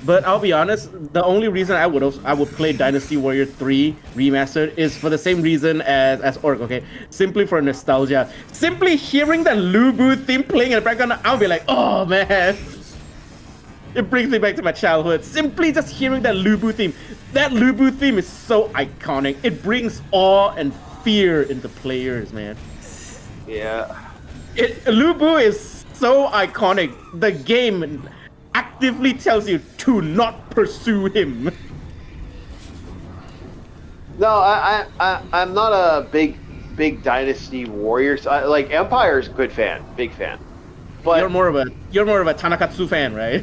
S2: But I'll be honest, the only reason I would play Dynasty Warrior 3 Remastered is for the same reason as Orc, okay? Simply for nostalgia. Simply hearing the Lubu theme playing in the background, I'll be like, oh man. It brings me back to my childhood. Simply just hearing that Lubu theme. That Lubu theme is so iconic. It brings awe and fear into players, man.
S1: Yeah.
S2: Lubu is so iconic. The game actively tells you to not pursue him.
S1: No, I'm not a big Dynasty Warriors. Like Empire's a good fan, big fan. But
S2: You're more of a Tanakatsu fan, right?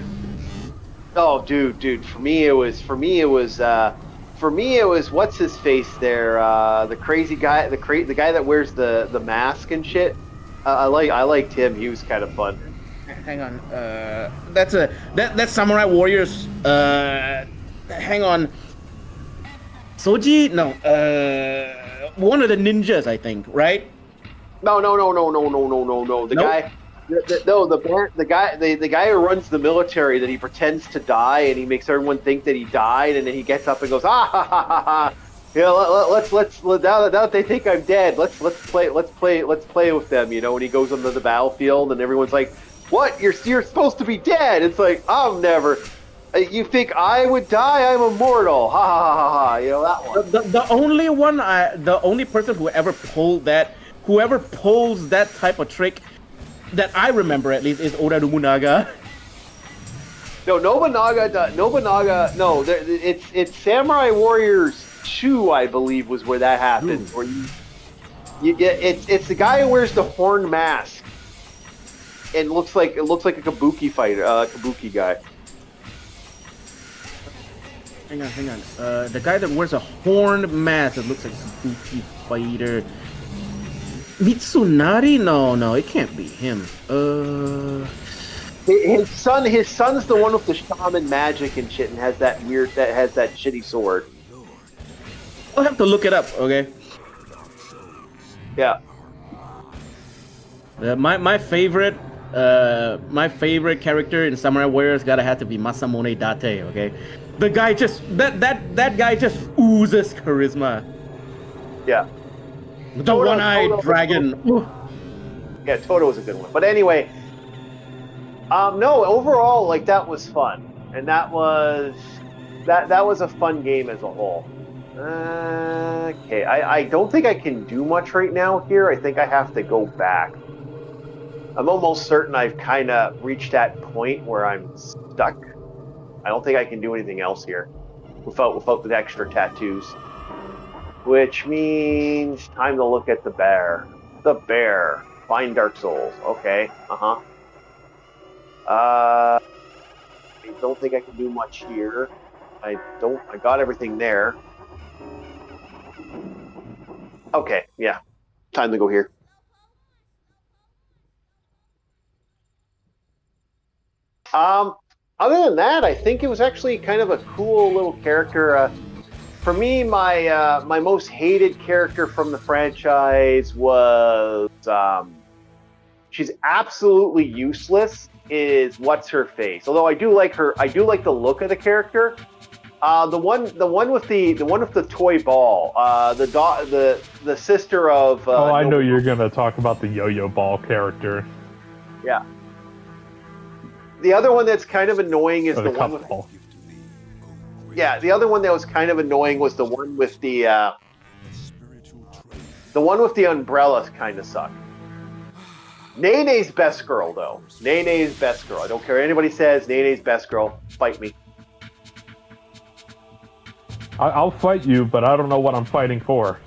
S1: oh, dude, for me it was what's his face there, the crazy guy, the guy that wears the mask and shit. I liked him. He was kind of fun.
S2: Hang on. That's Samurai Warriors. Hang on. Soji? No. One of the ninjas, I think. Right?
S1: No. The
S2: Nope.
S1: guy. The guy who runs the military that he pretends to die and he makes everyone think that he died and then he gets up and goes ha ha ha ha ha. You know, let's now that they think I'm dead, let's play with them. You know, when he goes onto the battlefield and everyone's like, "What? You're supposed to be dead." It's like I'm never. You think I would die? I'm immortal. Ha ha ha ha. You know that one.
S2: The only person who ever pulls that type of trick that I remember at least is Oda Nobunaga.
S1: No, Nobunaga. No, it's Samurai Warriors 2, I believe, was where that happened. Where it's the guy who wears the horn mask and looks like a kabuki fighter, kabuki guy.
S2: Hang on. The guy that wears a horned mask that looks like a kabuki fighter. Mitsunari? No, it can't be him.
S1: His son's the one with the shaman magic and shit, and has that shitty sword.
S2: I'll have to look it up. Okay.
S1: Yeah.
S2: My favorite character in Samurai Warriors gotta have to be Masamune Date. Okay. The guy that guy just oozes charisma.
S1: Yeah.
S2: The one-eyed dragon.
S1: Yeah, Toto was a good one. But anyway, no, overall, like that was fun, and that was a fun game as a whole. Okay, I don't think I can do much right now here. I think I have to go back. I'm almost certain I've kind of reached that point where I'm stuck. I don't think I can do anything else here without the extra tattoos. Which means time to look at the bear. The bear. Find Dark Souls. Okay. I don't think I can do much here. I got everything there. Okay, yeah. Time to go here. Other than that, I think it was actually kind of a cool little character. For me, my most hated character from the franchise was she's absolutely useless. Is what's her face? Although I do like her. I do like the look of the character. The one with the toy ball. The sister of.
S3: I know you're gonna talk about the yo-yo ball character.
S1: Yeah. The other one that's kind of annoying is the one with.
S3: Ball.
S1: Yeah, the other one that was kind of annoying was the one with the umbrella. Kind of sucked. Nene's best girl, though. Nene's best girl. I don't care what anybody says. Nene's best girl. Fight me.
S3: I'll fight you, but I don't know what I'm fighting for.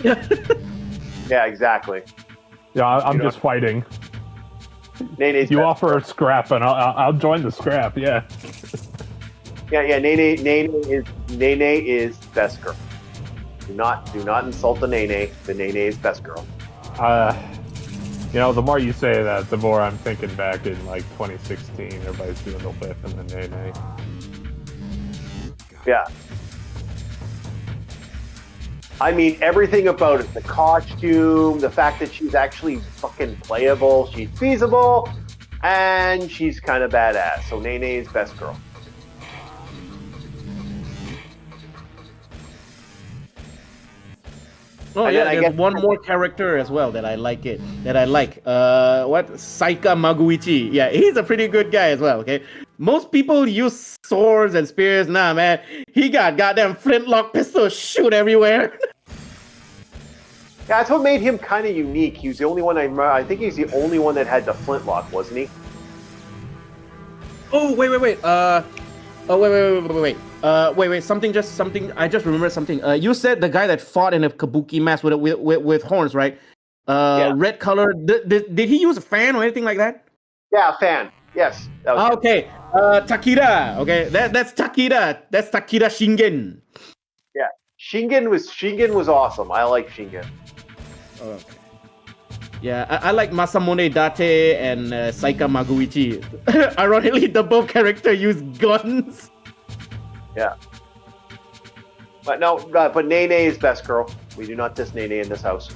S1: Yeah, exactly.
S3: Yeah, I'm just fighting.
S1: Nene's
S3: you
S1: best
S3: offer
S1: girl.
S3: a scrap, and I'll join the scrap. Yeah.
S1: Yeah. Nene is best girl. Do not insult the Nene. The Nene is best girl.
S3: The more you say that, the more I'm thinking back in like 2016. Everybody's doing the whip and the Nene.
S1: Yeah. I mean, everything about it. The costume, the fact that she's actually fucking playable, she's feasible, and she's kind of badass. So Nene is best girl.
S2: Oh
S1: And
S2: yeah,
S1: then I
S2: there's
S1: guess-
S2: one more character as well that I like. What? Saika Maguichi. Yeah, he's a pretty good guy as well. Okay, most people use swords and spears. Nah, man, he got goddamn flintlock pistols shoot everywhere.
S1: Yeah, that's what made him kind of unique. He was the only one I think he's the only one that had the flintlock, wasn't he?
S2: Oh wait. Wait. Wait, something. I just remembered something. You said the guy that fought in a kabuki mask with horns, right?
S1: Yeah.
S2: Red color. Did he use a fan or anything like that?
S1: Yeah, fan. Yes. That was him.
S2: Okay. Takira. Okay, that's Takira. That's Takira Shingen.
S1: Yeah. Shingen was awesome. I like Shingen.
S2: Okay. Yeah, I like Masamune Date and Saika Maguichi. Ironically, the both characters use guns.
S1: Yeah. But no, but Nene is best girl. We do not diss Nene in this house.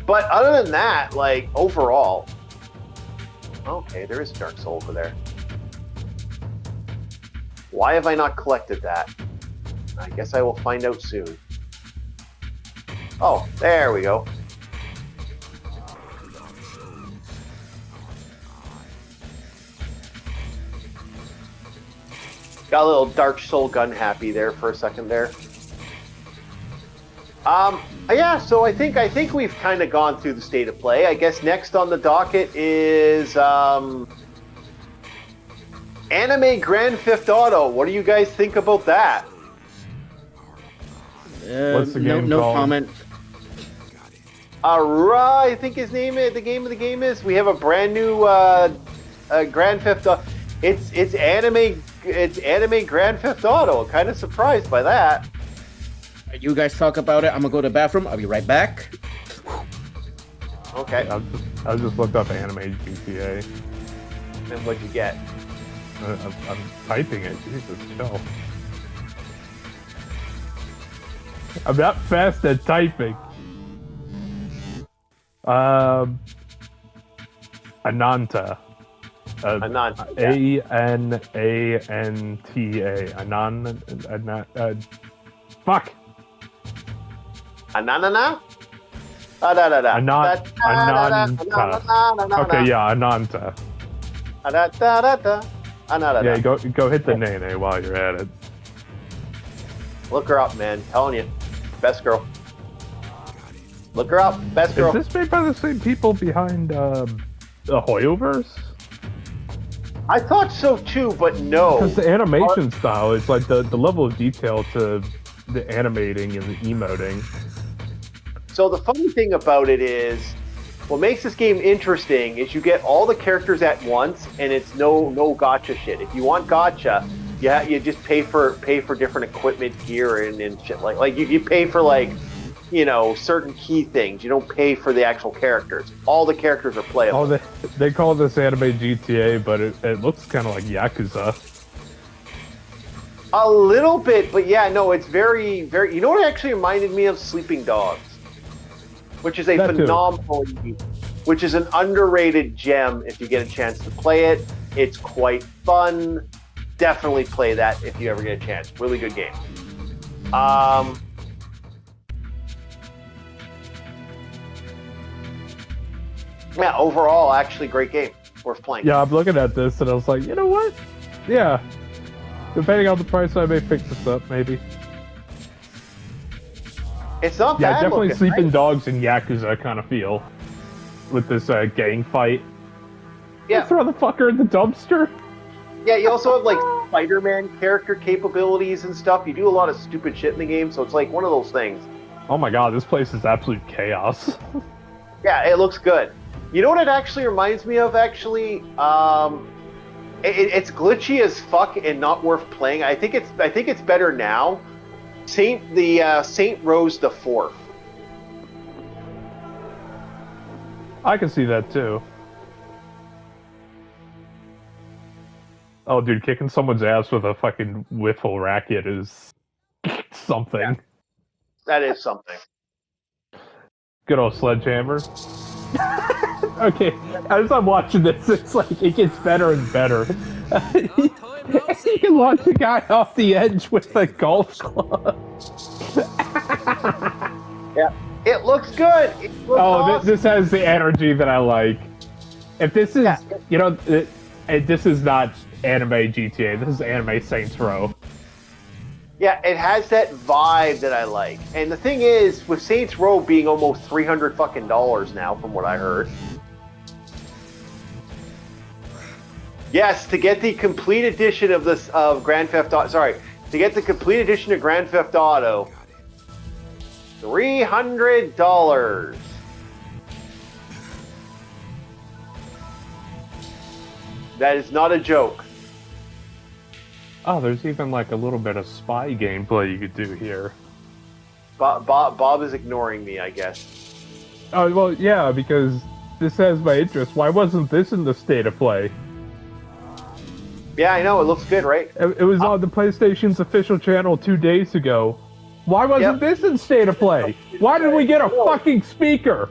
S1: But other than that, like overall, okay, there is a Dark Soul over there. Why have I not collected that? I guess I will find out soon. Oh, there we go. Got a little Dark Soul gun happy there for a second there. Yeah, so I think we've kind of gone through the state of play. I guess next on the docket is Anime Grand Theft Auto. What do you guys think about that?
S3: What's the game
S2: no
S3: called?
S2: comment.
S1: I think the name of the game is. We have a brand new Grand Theft Auto. It's anime Grand Theft Auto. I'm kind of surprised by that.
S2: You guys talk about it. I'm gonna go to the bathroom. I'll be right back.
S1: Okay.
S3: I just looked up anime GTA.
S1: And what'd you get?
S3: I'm typing it. Jesus, no. I'm not fast at typing. Ananta.
S1: Ananta.
S3: Ananta. Fuck.
S1: Ananana? Da-da-da-da.
S3: Ananta. Okay, yeah, Ananta.
S1: Da-da-da-da. Ananta.
S3: Yeah, go hit the Nene while you're at it.
S1: Look her up, man. Telling you. Best girl. Look her up. Best girl.
S3: Is this made by the same people behind the Hoyoverse?
S1: I thought so too, but no.
S3: Because the animation style is like the level of detail to the animating and the emoting.
S1: So the funny thing about it is, what makes this game interesting is you get all the characters at once, and it's no gotcha shit. If you want gotcha, you just pay for different equipment, gear, and shit like you pay for like, you know, certain key things. You don't pay for the actual characters. All the characters are playable.
S3: Oh, they call this anime GTA, but it looks kind of like Yakuza.
S1: A little bit, but yeah, no, it's very, very. You know what it actually reminded me of? Sleeping Dogs, which is a
S3: That too.
S1: phenomenal, which is an underrated gem. If you get a chance to play it, it's quite fun. Definitely play that if you ever get a chance. Really good game. Yeah, overall, actually, great game. Worth playing.
S3: Yeah, I'm looking at this and I was like, you know what? Yeah. Depending on the price, I may pick this up, maybe.
S1: It's not
S3: Yeah,
S1: bad
S3: definitely
S1: looking,
S3: Sleeping
S1: right?
S3: Dogs and Yakuza kind of feel. With this gang fight.
S1: Yeah.
S3: Throw the fucker in the dumpster.
S1: Yeah, you also have like Spider-Man character capabilities and stuff. You do a lot of stupid shit in the game, so it's like one of those things.
S3: Oh my god, this place is absolute chaos.
S1: Yeah, it looks good. You know what it actually reminds me of? Actually, it's glitchy as fuck and not worth playing. I think it's better now. Saint Rose the Fourth.
S3: I can see that too. Oh, dude, kicking someone's ass with a fucking wiffle racket is something.
S1: Yeah. That is something.
S3: Good old sledgehammer. Okay, as I'm watching this, it's like it gets better and better. You can launch a guy off the edge with a golf club.
S1: Yeah, it looks good. It looks awesome.
S3: This has the energy that I like. If this is, you know, this is not anime GTA. This is anime Saints Row.
S1: Yeah, it has that vibe that I like. And the thing is, with Saints Row being almost $300 fucking now, from what I heard, Yes, to get the complete edition of this of Grand Theft Auto. Sorry, to get the complete edition of Grand Theft Auto, $300. That is not a joke.
S3: Oh, there's even like a little bit of spy gameplay you could do here.
S1: Bob is ignoring me, I guess.
S3: Oh, well, yeah, because this has my interest. Why wasn't this in the state of play?
S1: Yeah, I know. It looks good, right?
S3: It was on the PlayStation's official channel 2 days ago. Why wasn't this in state of play? Why did we get a fucking speaker?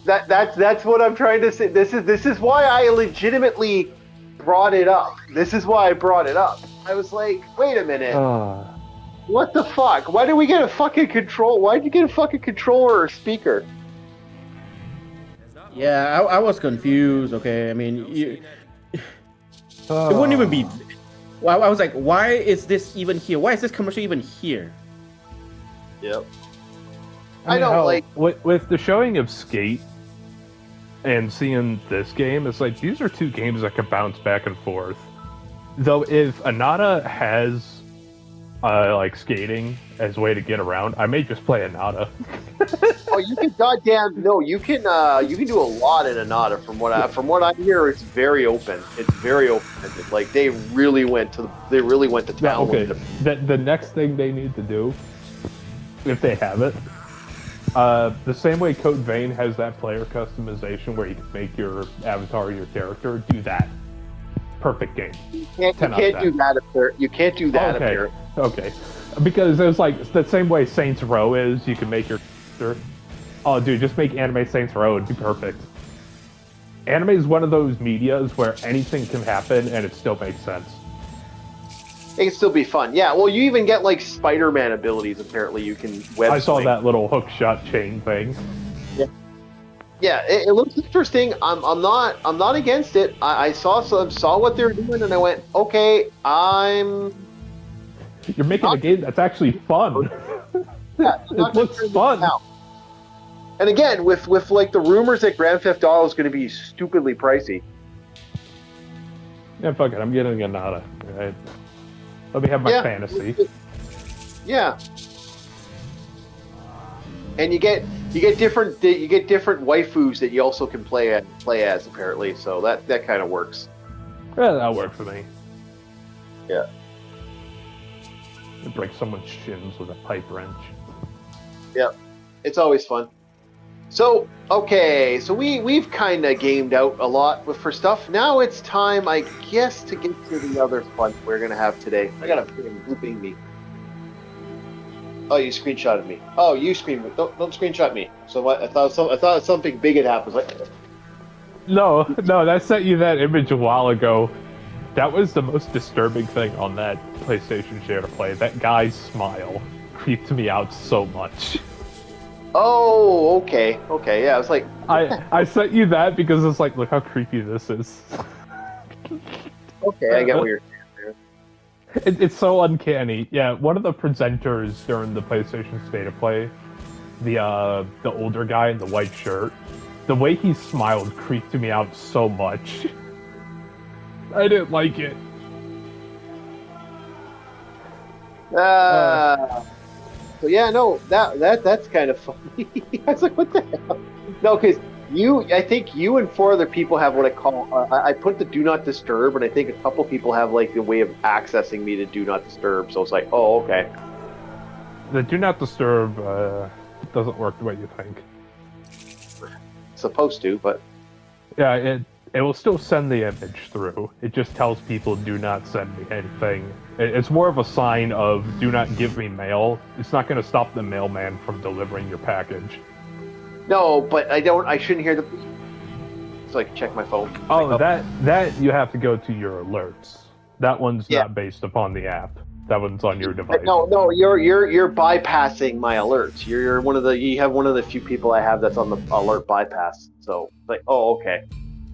S1: That's what I'm trying to say. This is why I legitimately brought it up. This is why I brought it up. I was like, wait a minute. What the fuck? Why did we get a fucking control? Why did you get a fucking controller or speaker?
S2: Yeah, I was confused. Okay, I mean, it wouldn't even be. Well, I was like, why is this even here? Why is this commercial even here?
S1: Yep.
S3: I
S1: I don't
S3: know,
S1: like.
S3: with the showing of Skate and seeing this game, it's like these are two games that could bounce back and forth. Though if Anata has like skating as a way to get around, I may just play Anata.
S1: Oh, you can goddamn no. You can do a lot in Anata. From what I hear, it's very open. It's very open. Like they really went to town.
S3: Yeah, okay.
S1: With it.
S3: The next thing they need to do, if they have it, the same way Code Vein has that player customization where you can make your avatar your character, do that. Perfect game.
S1: You can't do that if there. You can't do that if there.
S3: Okay. Because it's like the same way Saints Row is, you can make your character. Oh, dude, just make anime Saints Row. It'd be perfect. Anime is one of those medias where anything can happen and it still makes sense.
S1: It can still be fun. Yeah, well, you even get like Spider-Man abilities. Apparently, you can web.
S3: I saw
S1: swing.
S3: that little hook shot chain thing.
S1: Yeah, it looks interesting. I'm not against it. I saw what they were doing, and I went, okay,
S3: You're making a game that's actually fun.
S1: Yeah,
S3: It looks fun.
S1: Now. And again, with like the rumors that Grand Theft Auto is going to be stupidly pricey.
S3: Yeah, fuck it. I'm getting a nada. Right? Let me have my fantasy.
S1: Yeah. And you get different waifus that you also can play as apparently. So that kind of works.
S3: Yeah, that'll work for me.
S1: Yeah.
S3: Break someone's shins with a pipe wrench.
S1: Yeah, it's always fun. So so we've kind of gamed out a lot for stuff. Now it's time, I guess, to get to the other fun we're gonna have today. I got a thing looping me. Oh, you screenshotted me. Oh, you don't screenshot me. So what? I thought something big had happened. Like,
S3: No, that sent you that image a while ago. That was the most disturbing thing on that PlayStation Share to Play. That guy's smile creeped me out so much.
S1: oh, okay, yeah. I was like,
S3: I sent you that because it's like, look how creepy this is.
S1: okay, I get what you're saying.
S3: It's so uncanny. Yeah, one of the presenters during the PlayStation State of Play, the older guy in the white shirt, the way he smiled creeped me out so much. I didn't like it.
S1: So yeah, no, that's kind of funny. I was like, what the hell? No, because I think you and 4 other people have what I call. I put the do not disturb, and I think a couple people have like the way of accessing me to do not disturb. So it's like, oh, okay.
S3: The do not disturb doesn't work the way you think.
S1: It's supposed to, but
S3: Yeah, it will still send the image through. It just tells people do not send me anything. It's more of a sign of do not give me mail. It's not going to stop the mailman from delivering your package.
S1: no, but I shouldn't hear the. So I can check my phone.
S3: Oh, that you have to go to your alerts. That one's not based upon the app. That one's on your device.
S1: No, you're bypassing my alerts. You have one of the few people I have that's on the alert bypass. So like, oh, okay.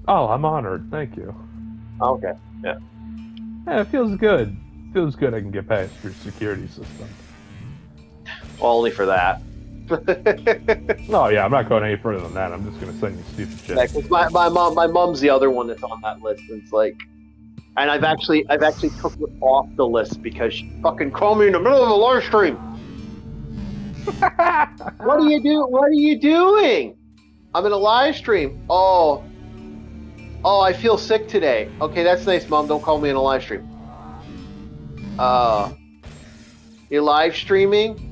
S3: Oh, I'm honored. Thank you.
S1: Okay, yeah.
S3: Yeah, it feels good. Feels good I can get past your security system.
S1: Well, only for that.
S3: No, yeah, I'm not going any further than that. I'm just going to send you stupid shit.
S1: Yeah, 'cause my mom's the other one that's on that list. And it's like, And I've actually took it off the list because she fucking called me in the middle of a live stream. What are you doing? What are you doing? I'm in a live stream. Oh, I feel sick today. Okay, that's nice, Mom. Don't call me in a live stream. You're live streaming?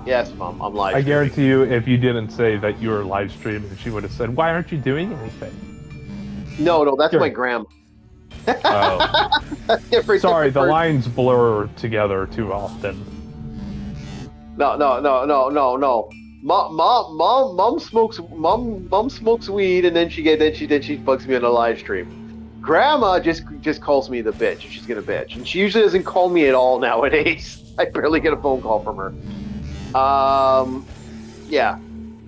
S1: Yes, Mom. I'm live.
S3: I
S1: streaming.
S3: guarantee you, if you didn't say that you were live streaming, she would have said, "Why aren't you doing anything?"
S1: No, that's
S3: Sure.
S1: my grandma.
S3: Oh,
S1: Different.
S3: sorry, the
S1: person.
S3: lines blur together too often.
S1: No. Mom smokes weed, and then she bugs me on a live stream. Grandma just calls me the bitch. She's gonna bitch, and she usually doesn't call me at all nowadays. I barely get a phone call from her. Yeah,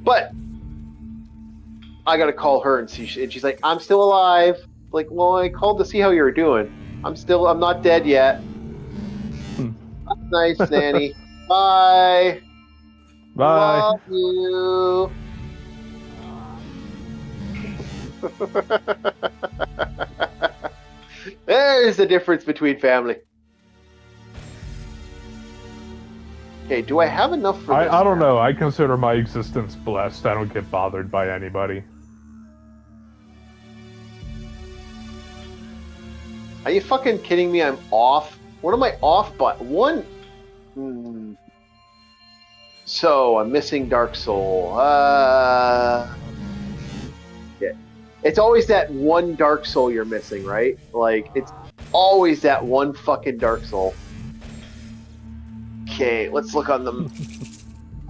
S1: but I gotta call her and see. And she's like, "I'm still alive." Like, well, I called to see how you were doing. I'm not dead yet. Nice, Nanny. Bye.
S3: Bye.
S1: Love you. There's the difference between family. Okay, do I have enough for this?
S3: I don't know. I consider my existence blessed. I don't get bothered by anybody.
S1: Are you fucking kidding me? I'm off. What am I off by? One. So I'm missing Dark Soul. Yeah. It's always that one Dark Soul you're missing, right? Like, it's always that one fucking Dark Soul. Okay, let's look on them.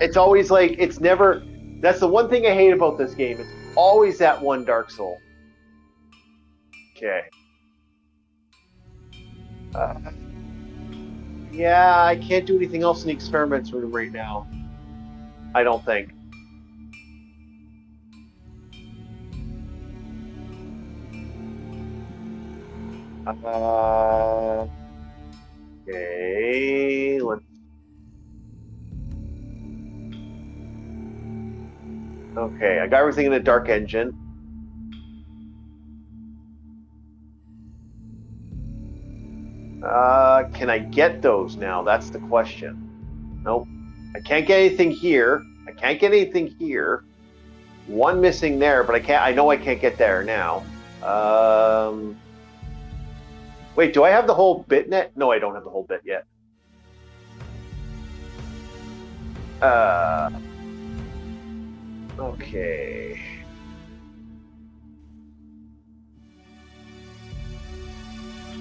S1: It's always like, it's never. That's the one thing I hate about this game. It's always that one Dark Soul. Okay. Yeah, I can't do anything else in the experiments room right now. I don't think. Okay, let's. Okay, I got everything in the dark engine. Can I get those now? That's the question. Nope. I can't get anything here. I can't get anything here. One missing there, but I know I can't get there now. Wait, do I have the whole bit net? No, I don't have the whole bit yet. Okay.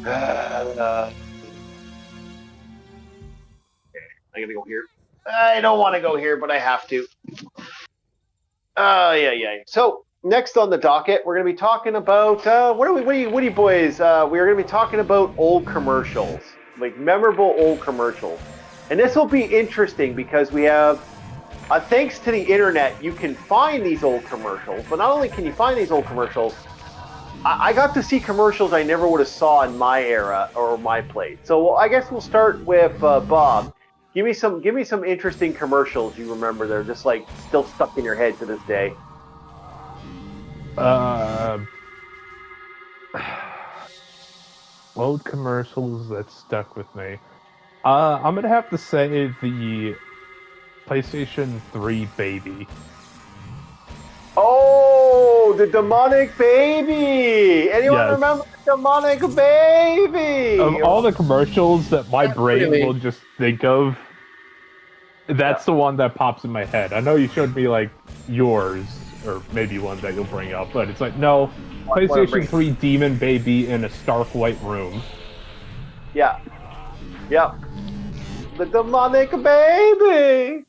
S1: Okay, I gotta go here. I don't want to go here, but I have to. Yeah. So next on the docket, we're gonna be talking about what are you boys? We're gonna be talking about old commercials, like memorable old commercials, and this will be interesting because we have, thanks to the internet, you can find these old commercials. But not only can you find these old commercials, I got to see commercials I never would have saw in my era or my play. So I guess we'll start with Bob. Give me some interesting commercials you remember. They're just like still stuck in your head to this day.
S3: Old commercials that stuck with me. I'm gonna have to say the PlayStation 3 baby.
S1: Oh, the demonic baby! Anyone
S3: Yes.
S1: remember the demonic baby?
S3: Of all the commercials that my brain
S2: really.
S3: will just think of, that's the one that pops in my head. I know you showed me like yours, or maybe one that you'll bring up, but it's like, no, PlayStation 3 demon baby in a stark white room.
S1: Yeah. The demonic baby!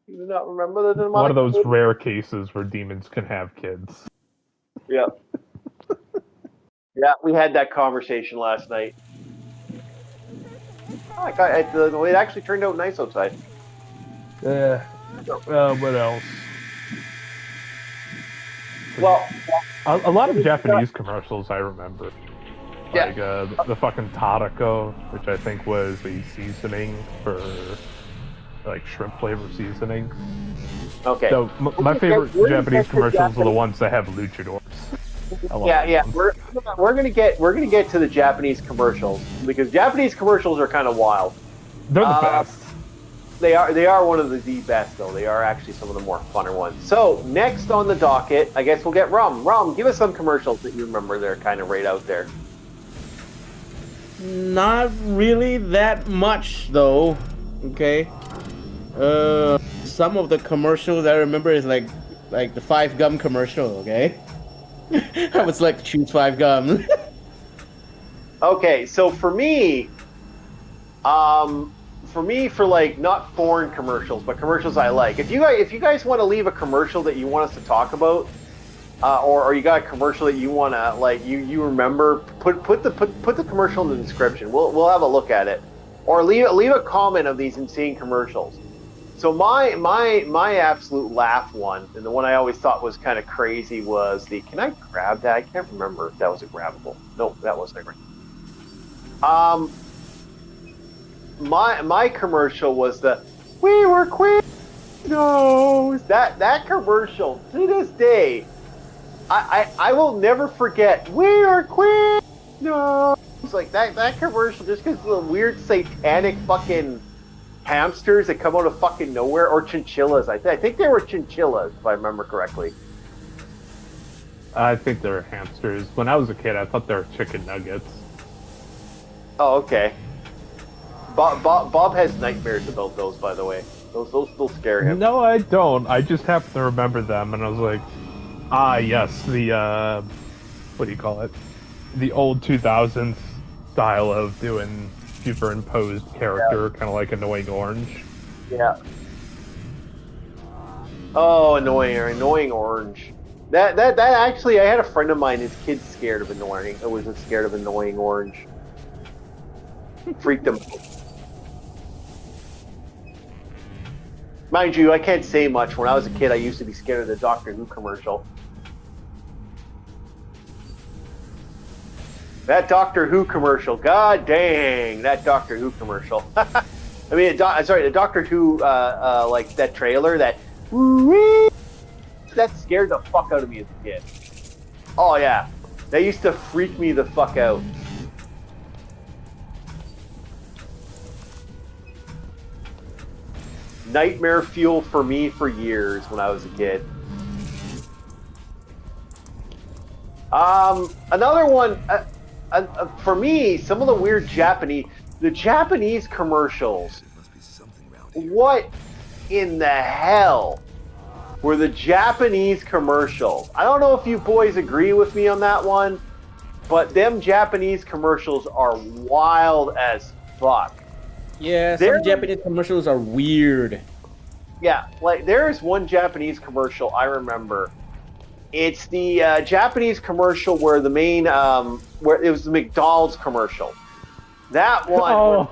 S1: You do not remember the demonic
S3: One of those
S1: baby?
S3: rare cases where demons can have kids.
S1: Yeah. Yeah, we had that conversation last night. It actually turned out nice outside.
S3: What else?
S1: Well,
S3: A lot of Japanese commercials I remember.
S1: Yeah.
S3: Like the fucking Tadako, which I think was a seasoning for like shrimp flavor seasoning.
S1: okay.
S3: So my favorite Japanese commercials are the ones that have luchadors. I love
S1: Yeah,
S3: those
S1: yeah.
S3: ones.
S1: We're gonna get to the Japanese commercials because Japanese commercials are kind of wild.
S3: They're the best.
S1: They are one of the best though. They are actually some of the more funner ones. So next on the docket, I guess we'll get Rum. Rum, give us some commercials that you remember. They're kind of right out there.
S2: Not really that much though. Okay. Some of the commercials I remember is like the 5 gum commercial. Okay. I would like to choose 5 gum.
S1: Okay, so for like not foreign commercials, but commercials I like. If you guys want to leave a commercial that you want us to talk about, or you got a commercial that you want to like you remember, put the commercial in the description. We'll have a look at it, or leave a comment of these insane commercials. So my absolute laugh one, and the one I always thought was kind of crazy was the. Can I grab that? I can't remember if that was a grabbable. No, that wasn't a grab. My commercial was the "We were Quiznos." That commercial to this day, I will never forget. We are Quiznos. It's like that commercial just because of the weird satanic fucking hamsters that come out of fucking nowhere, or chinchillas. I think they were chinchillas if I remember correctly.
S3: I think they're hamsters. When I was a kid, I thought they were chicken nuggets.
S1: Oh, okay. Bob has nightmares about those, by the way. Those still scare him.
S3: No, I don't. I just happen to remember them, and I was like, ah, yes, the, what do you call it? The old 2000s style of doing superimposed character, kind of like Annoying Orange.
S1: Yeah. Oh, annoying orange. That actually, I had a friend of mine. His kid's scared of annoying. I was scared of annoying orange. Freaked him out. Mind you, I can't say much. When I was a kid, I used to be scared of the Doctor Who commercial. That Doctor Who commercial, god dang, that Doctor Who commercial. I mean, sorry, the Doctor Who, like that trailer, that scared the fuck out of me as a kid. Oh yeah, that used to freak me the fuck out. Nightmare fuel for me for years when I was a kid. Another one. For me, some of the weird Japanese commercials. What in the hell were the Japanese commercials? I don't know if you boys agree with me on that one, but them Japanese commercials are wild as fuck.
S2: Yeah, some Japanese commercials are weird.
S1: Yeah, like there's one Japanese commercial I remember. It's the Japanese commercial where the main, where it was the McDonald's commercial. That one.
S3: Oh.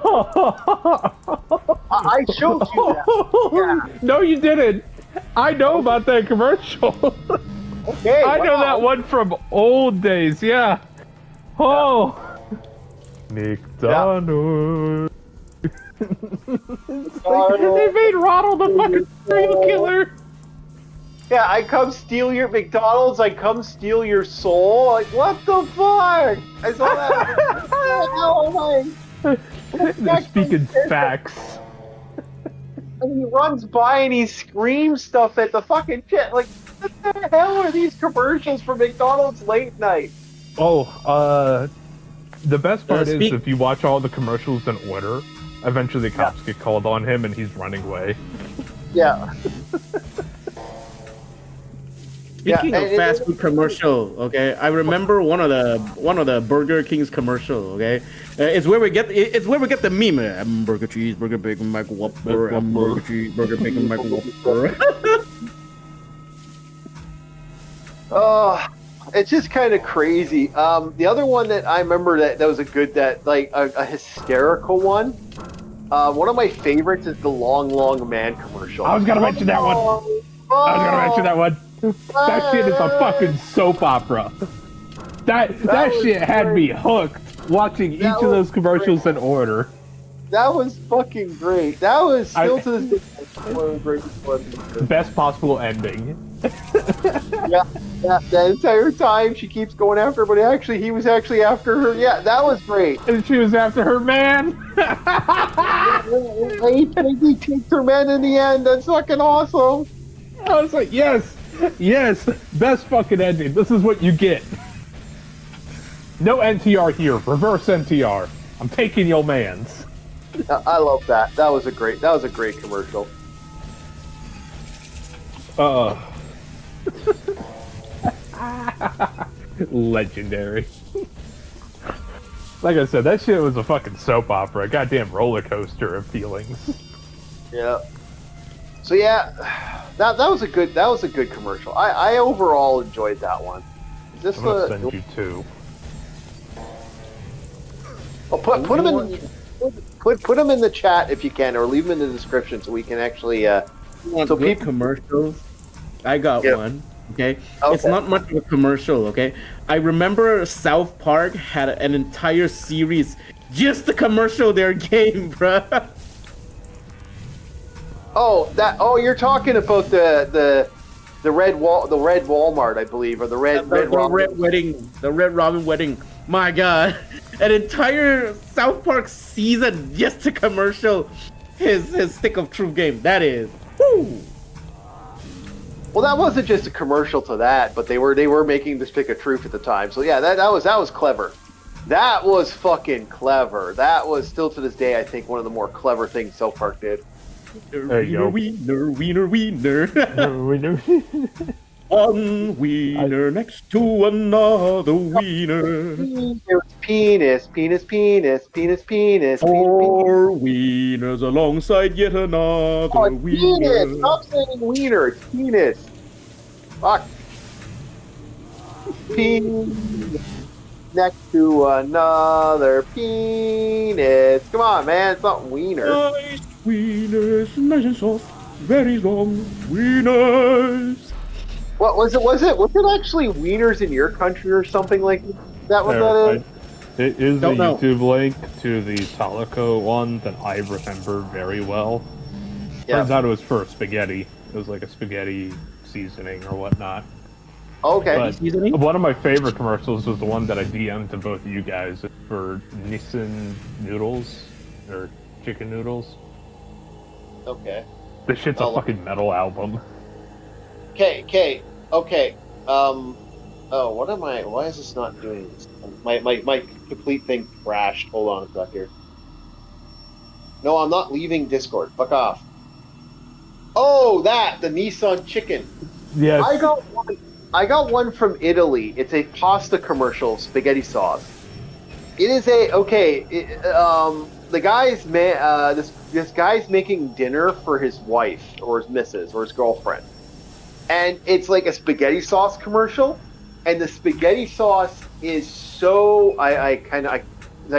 S1: I showed you that. Yeah.
S3: No, you didn't. I know about that commercial.
S1: Okay.
S3: I know that one from old days. Yeah. Oh. Yeah. McDonald's. They made Ronald the fucking serial killer.
S1: Yeah, I come steal your McDonald's. I come steal your soul. Like, what the fuck? I saw that. Oh my!
S3: Speaking facts.
S1: And he runs by and he screams stuff at the fucking shit. Like, what the hell are these commercials for McDonald's late night?
S3: Oh, the best part is if you watch all the commercials in order, eventually the cops get called on him and he's running away.
S1: Yeah.
S2: Speaking of fast food commercial, okay, I remember one of the Burger King's commercial. Okay, it's where we get the meme. Hamburger, cheeseburger, bacon, Mac Whopper. Hamburger, cheeseburger, bacon, Mac Whopper.
S1: Oh, it's just kind of crazy. The other one that I remember that was a hysterical one. One of my favorites is the Long Man commercial.
S3: I was gonna mention that one. That shit is a fucking soap opera. That shit had me hooked watching each of those commercials in order.
S1: That was fucking great. That was still to this day one of the greatest ones.
S3: Best possible ending.
S1: Yeah. Yeah, the entire time she keeps going after her, but actually he was actually after her. Yeah, that was great.
S3: And she was after her man.
S1: He takes her man in the end. That's fucking awesome.
S3: I was like, yes, yes, best fucking ending. This is what you get. No NTR here. Reverse NTR. I'm taking your man's.
S1: I love that. That was a great commercial.
S3: Legendary. Like I said, that shit was a fucking soap opera, a goddamn roller coaster of feelings.
S1: Yeah. So yeah, that was a good commercial. I overall enjoyed that one. Is this
S3: I'm gonna send you two.
S1: Oh, put them in. Put them in the chat if you can, or leave them in the description so we can actually.
S2: So people commercials. I got one. Okay? It's not much of a commercial. Okay, I remember South Park had an entire series just to commercial their game, bruh.
S1: Oh, you're talking about the red Walmart, I believe, or the red
S2: wedding, the Red Robin wedding. My God, an entire South Park season just to commercial his Stick of Truth game. That is. Woo.
S1: Well, that wasn't just a commercial to that, but they were making the Stick of Truth at the time. So yeah, that was clever. That was fucking clever. That was still to this day, I think, one of the more clever things South Park did.
S3: There you go.
S2: Wiener. One wiener next to another wiener.
S1: Penis.
S2: Four wieners alongside yet another wiener.
S1: Penis! Stop saying wiener. It's penis. Fuck. Penis next to another penis. Come on, man. It's not wiener.
S2: Nice wieners, nice and soft, very long wieners.
S1: What was it? Was it actually wieners in your country or something like that? Was that it?
S3: It is a YouTube link to the Talico one that I remember very well. Yeah. Turns out it was for spaghetti. It was like a spaghetti seasoning or whatnot.
S1: Okay.
S3: But one of my favorite commercials was the one that I DM'd to both of you guys for Nissan noodles or chicken noodles.
S1: Okay.
S3: This shit's a fucking metal album.
S1: Okay. Oh, what am I? Why is this not doing this? My complete thing crashed. Hold on a sec here. No, I'm not leaving Discord. Fuck off. Oh, the Nissan chicken.
S3: Yes.
S1: I got one from Italy. It's a pasta commercial, spaghetti sauce. It is the guy's this guy's making dinner for his wife or his missus or his girlfriend. And it's like a spaghetti sauce commercial, and the spaghetti sauce is so I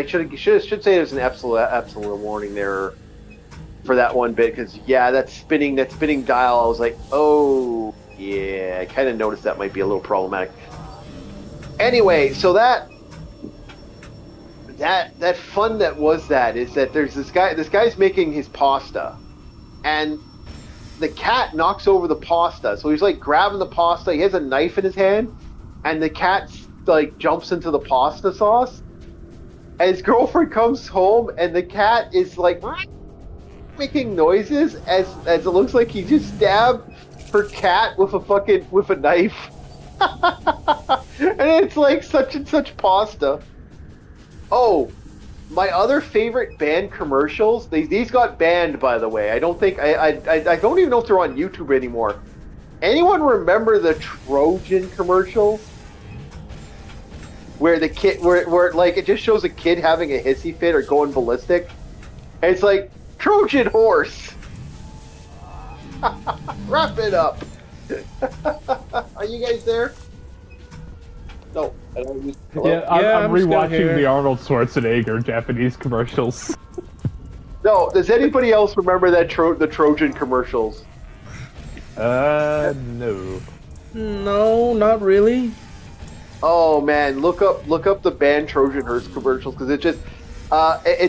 S1: should say there's an absolute warning there for that one bit, because that spinning dial, I was like, oh yeah, I kind of noticed that might be a little problematic. Anyway, so that fun that was that is that there's this guy's making his pasta, and the cat knocks over the pasta. So he's like grabbing the pasta. He has a knife in his hand, and the cat like jumps into the pasta sauce. And his girlfriend comes home, and the cat is like making noises as it looks like he just stabbed her cat with a knife. And it's like such and such pasta. Oh, my other favorite band commercials, these got banned, by the way. I don't think I don't even know if they're on YouTube anymore. Anyone remember the Trojan commercials? Where the kid where like it just shows a kid having a hissy fit or going ballistic. And it's like Trojan horse. Wrap it up. Are you guys there? No, I don't use.
S3: I'm rewatching the Arnold Schwarzenegger Japanese commercials.
S1: No, does anybody else remember that the Trojan commercials?
S3: No.
S2: No, not really.
S1: Oh man, look up the band Trojan horse commercials, because it's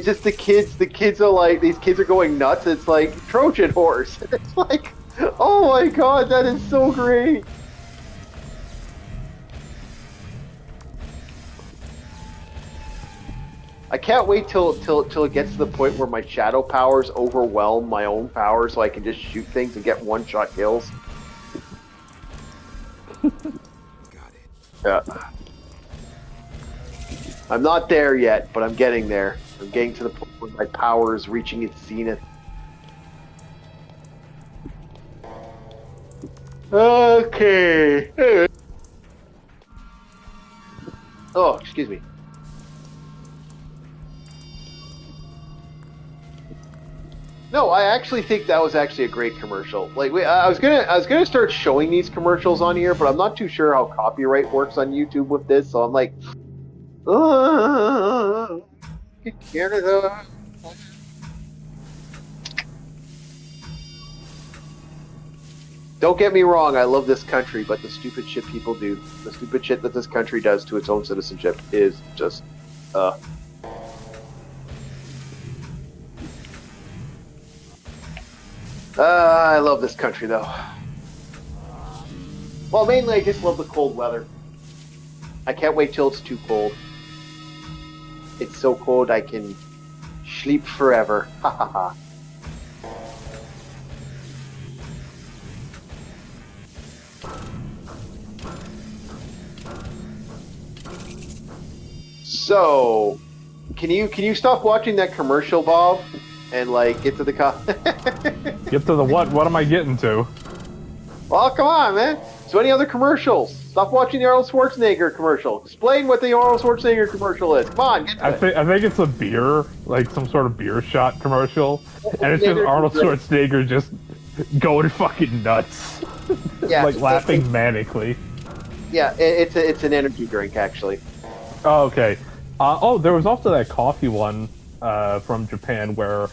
S1: just the kids. The kids are like, these kids are going nuts. It's like Trojan horse. It's like, oh my god, that is so great. I can't wait till it gets to the point where my shadow powers overwhelm my own power, so I can just shoot things and get one-shot kills. Yeah. I'm not there yet, but I'm getting there. I'm getting to the point where my power is reaching its zenith. Okay. Oh, excuse me. No, I actually think that was actually a great commercial. Like, I was gonna start showing these commercials on here, but I'm not too sure how copyright works on YouTube with this. So I'm like, Canada. Don't get me wrong, I love this country, but the stupid shit people do, the stupid shit that this country does to its own citizenship is just, I love this country, though. Well, mainly I just love the cold weather. I can't wait till it's too cold. It's so cold I can sleep forever. Ha ha ha. So, can you stop watching that commercial, Bob, and like get to the
S3: Get to the what? What am I getting to?
S1: Well, come on, man. So any other commercials? Stop watching the Arnold Schwarzenegger commercial. Explain what the Arnold Schwarzenegger commercial is. Come on, get to it.
S3: I think it's a beer, like some sort of beer shot commercial, and it's just Arnold Schwarzenegger just going fucking nuts,
S1: Yeah,
S3: like laughing manically.
S1: Yeah, it's an energy drink actually.
S3: Oh, okay. There was also that coffee one from Japan where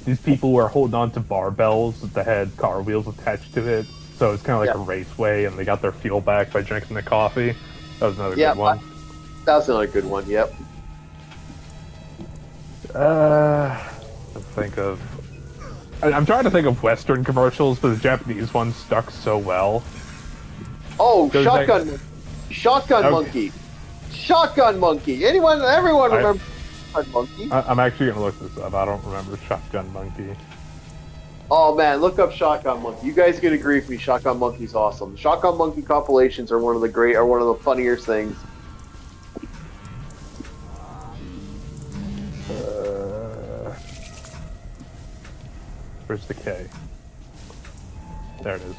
S3: these people were holding on to barbells that had car wheels attached to it. So it's kind of like a raceway, and they got their fuel back by drinking the coffee. That was another good one.
S1: That was another good one, yep.
S3: Let's think of... I'm trying to think of Western commercials, but the Japanese ones stuck so well.
S1: Oh, Shotgun Monkey. Shotgun Monkey. Everyone remembers Shotgun Monkey.
S3: I'm actually going to look this up. I don't remember Shotgun Monkey.
S1: Oh man, look up Shotgun Monkey. You guys can agree with me. Shotgun Monkey's awesome. Shotgun Monkey compilations are one of the funniest things.
S3: Where's the K? There it is.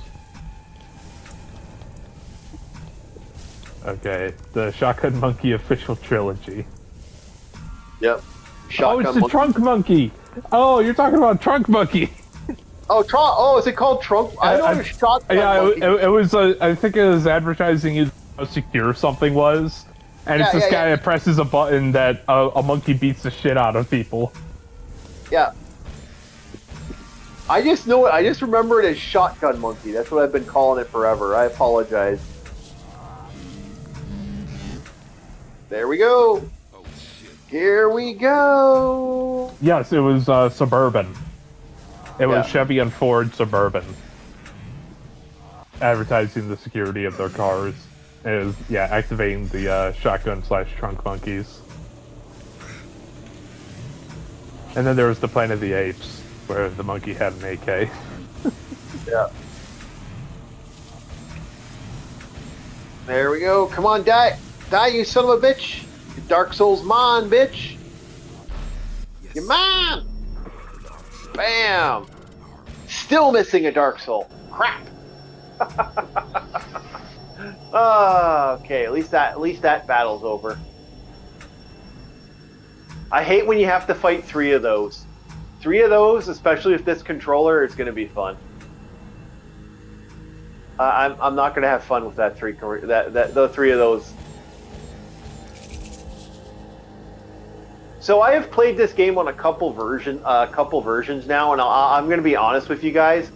S3: Okay, the Shotgun Monkey official trilogy.
S1: Yep.
S3: Shotgun it's the Trunk Monkey. Oh, you're talking about Trunk Monkey.
S1: Oh, is it called Trunk? I know it's Shotgun Monkey.
S3: It was. I think it was advertising how secure something was, and it's this guy that presses a button that a monkey beats the shit out of people.
S1: Yeah. I just know it. I just remember it as Shotgun Monkey. That's what I've been calling it forever. I apologize. There we go. Here we go.
S3: Yes, it was Suburban. It was Chevy and Ford Suburban. Advertising the security of their cars. It was, activating the shotgun/trunk monkeys. And then there was the Planet of the Apes, where the monkey had an AK.
S1: Yeah. There we go. Come on, die, you son of a bitch. You Dark Souls mine, bitch. You mine. Bam. Still missing a Dark Soul. Crap. Okay, at least that battle's over. I hate when you have to fight 3 of those. 3 of those, especially with this controller, is going to be fun. I'm not going to have fun with that the 3 of those. So I have played this game on a couple versions now, and I'm going to be honest with you guys.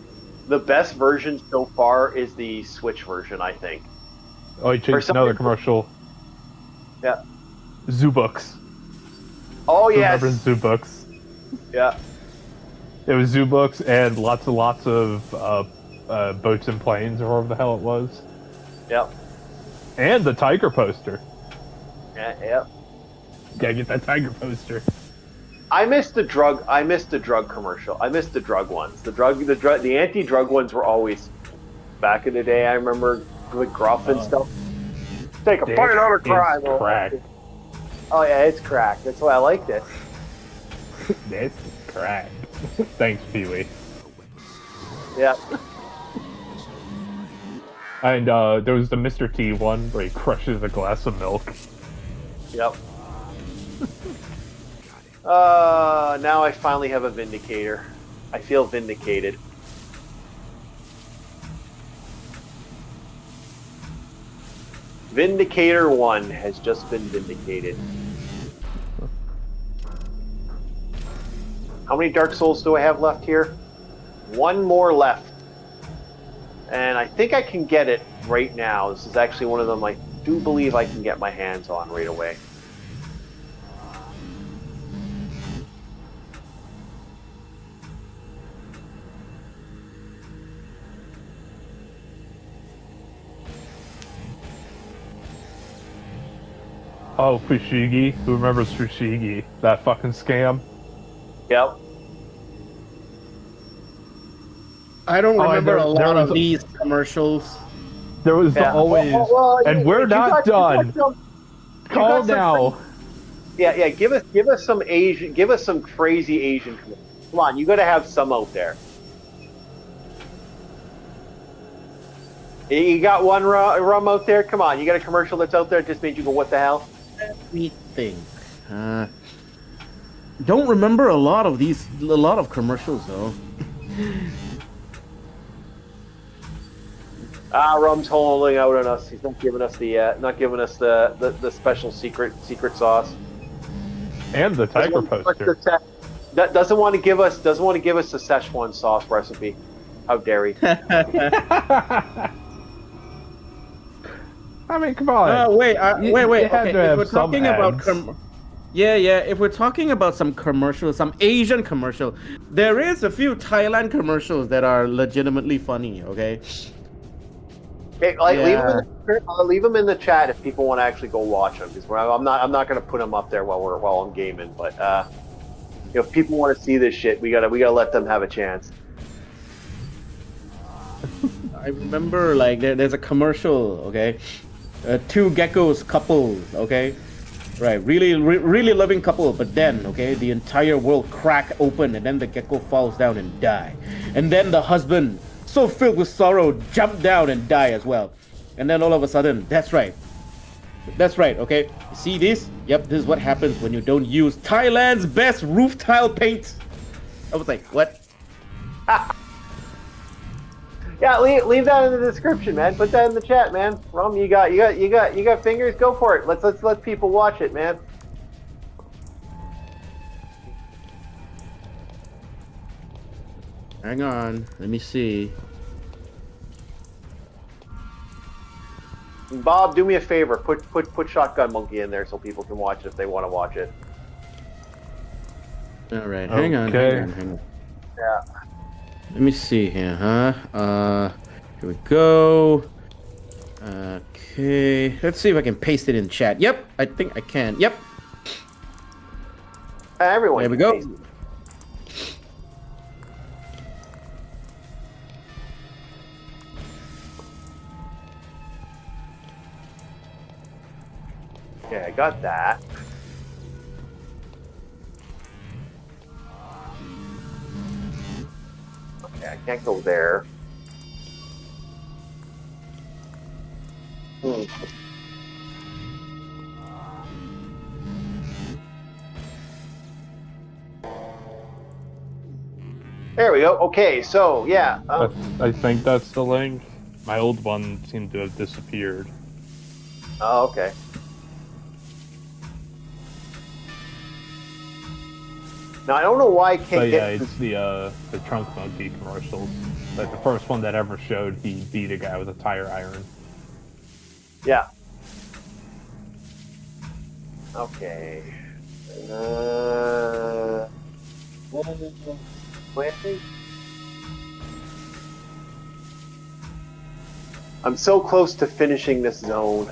S1: The best version so far is the Switch version, I think.
S3: Oh, you changed another commercial.
S1: Yeah.
S3: Zubooks.
S1: Oh, yes.
S3: Remember Zubooks?
S1: Yeah.
S3: It was Zubooks and lots of boats and planes, or whatever the hell it was.
S1: Yep.
S3: And the Tiger poster.
S1: Yeah, yep.
S3: Gotta get that tiger poster.
S1: I missed the drug commercial. I missed the drug ones. The anti-drug ones were always back in the day. I remember with Gruff and stuff. Take a bite out of crime.
S3: It's crack.
S1: Oh yeah, it's crack. That's why I liked it.
S3: This is crack. Thanks, Pee-wee.
S1: Yeah.
S3: And there was the Mr. T one where he crushes a glass of milk.
S1: Yep. Now I finally have a Vindicator. I feel vindicated. Vindicator 1 has just been vindicated. How many Dark Souls do I have left here? One more left. And I think I can get it right now. This is actually one of them I do believe I can get my hands on right away.
S3: Oh, Fushigi. Who remembers Fushigi? That fucking scam?
S1: Yep.
S2: I don't remember a
S3: there
S2: lot
S3: was
S2: of these commercials.
S3: There was always... and we're not done. Call now.
S1: Yeah. Give us some Asian. Give us some crazy Asian. Come on, you got to have some out there. You got one rum out there. Come on, you got a commercial that's out there. Just made you go, what the hell?
S2: Let me think. Don't remember a lot of commercials though.
S1: Rum's holding out on us. He's not giving us the special secret sauce.
S3: And the tiger poster.
S1: Doesn't want to give us the Szechuan sauce recipe. How dare he?
S3: I mean, come on.
S2: Wait. Okay, if we're
S3: some
S2: talking about
S3: ads.
S2: if we're talking about some commercials, some Asian commercial, there is a few Thailand commercials that are legitimately funny. Okay.
S1: Okay, leave them in the chat if people want to actually go watch them. Because I'm not going to put them up there while I'm gaming. But if people want to see this shit, we gotta let them have a chance.
S2: I remember like there's a commercial. Okay. Two geckos couples, okay, right, really loving couple, but then, okay, the entire world crack open and then the gecko falls down and die, and then the husband, so filled with sorrow, jump down and die as well, and then all of a sudden, that's right, okay, see this? Yep, this is what happens when you don't use Thailand's best roof tile paint. I was like, what?
S1: Yeah, leave that in the description, man. Put that in the chat, man. Rum, you got fingers. Go for it. Let's let people watch it, man.
S2: Hang on, let me see.
S1: Bob, do me a favor. Put Shotgun Monkey in there so people can watch it if they want to watch it.
S2: All right, hang on.
S1: Yeah.
S2: Let me see here, huh? Here we go. Okay, let's see if I can paste it in chat. Yep, I think I can. Yep.
S1: Everyone.
S2: There we go.
S1: Okay, I got that. Okay, I can't go there. There we go. Okay, so yeah.
S3: I think that's the link. My old one seemed to have disappeared.
S1: Oh, okay. Now I don't know why I can't
S3: But yeah,
S1: get.
S3: it's the Trunk Monkey commercials. Like the first one that ever showed, he beat a guy with a tire iron.
S1: Yeah. Okay. I'm so close to finishing this zone.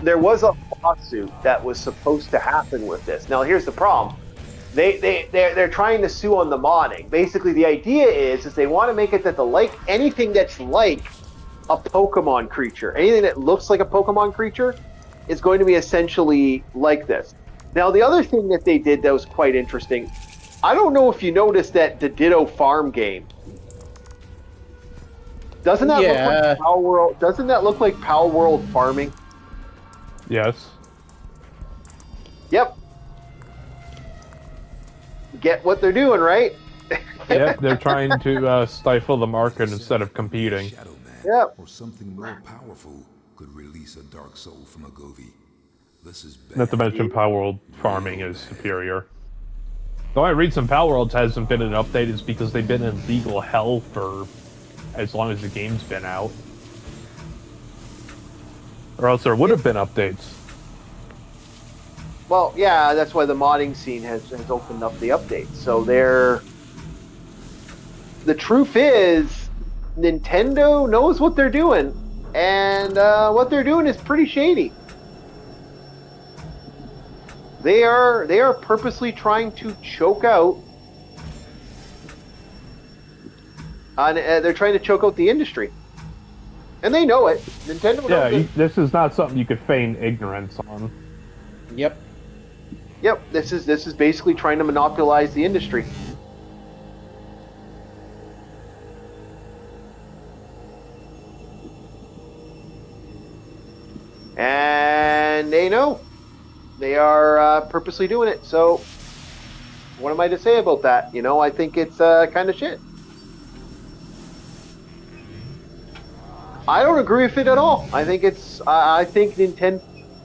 S1: there was a lawsuit that was supposed to happen with this. Now, here's the problem. They're trying to sue on the modding. Basically, the idea is they want to make it that anything that's like a Pokemon creature, anything that looks like a Pokemon creature, is going to be essentially like this. Now, the other thing that they did that was quite interesting, I don't know if you noticed that the Ditto Farm game. Doesn't that look like Power World? Doesn't that look like Power World farming?
S3: Yes.
S1: Yep. Get what they're doing, right?
S3: Yep, they're trying to stifle the market instead of competing.
S1: Yep.
S4: Or something more powerful could release a dark soul from a Govi. This is bad.
S3: Not to mention Power World farming is superior. The only reason Power World hasn't been an update is because they've been in legal hell for as long as the game's been out. Or else there would have been updates.
S1: Well, yeah, that's why the modding scene has opened up the updates. So the truth is, Nintendo knows what they're doing, and what they're doing is pretty shady. They are purposely trying to choke out. They're trying to choke out the industry, and they know it. Nintendo knows it.
S3: This is not something you could feign ignorance on.
S2: Yep.
S1: Yep, this is basically trying to monopolize the industry. And they know. They are purposely doing it. So, what am I to say about that? You know, I think it's kind of shit. I don't agree with it at all. I think it's. I think Nintendo.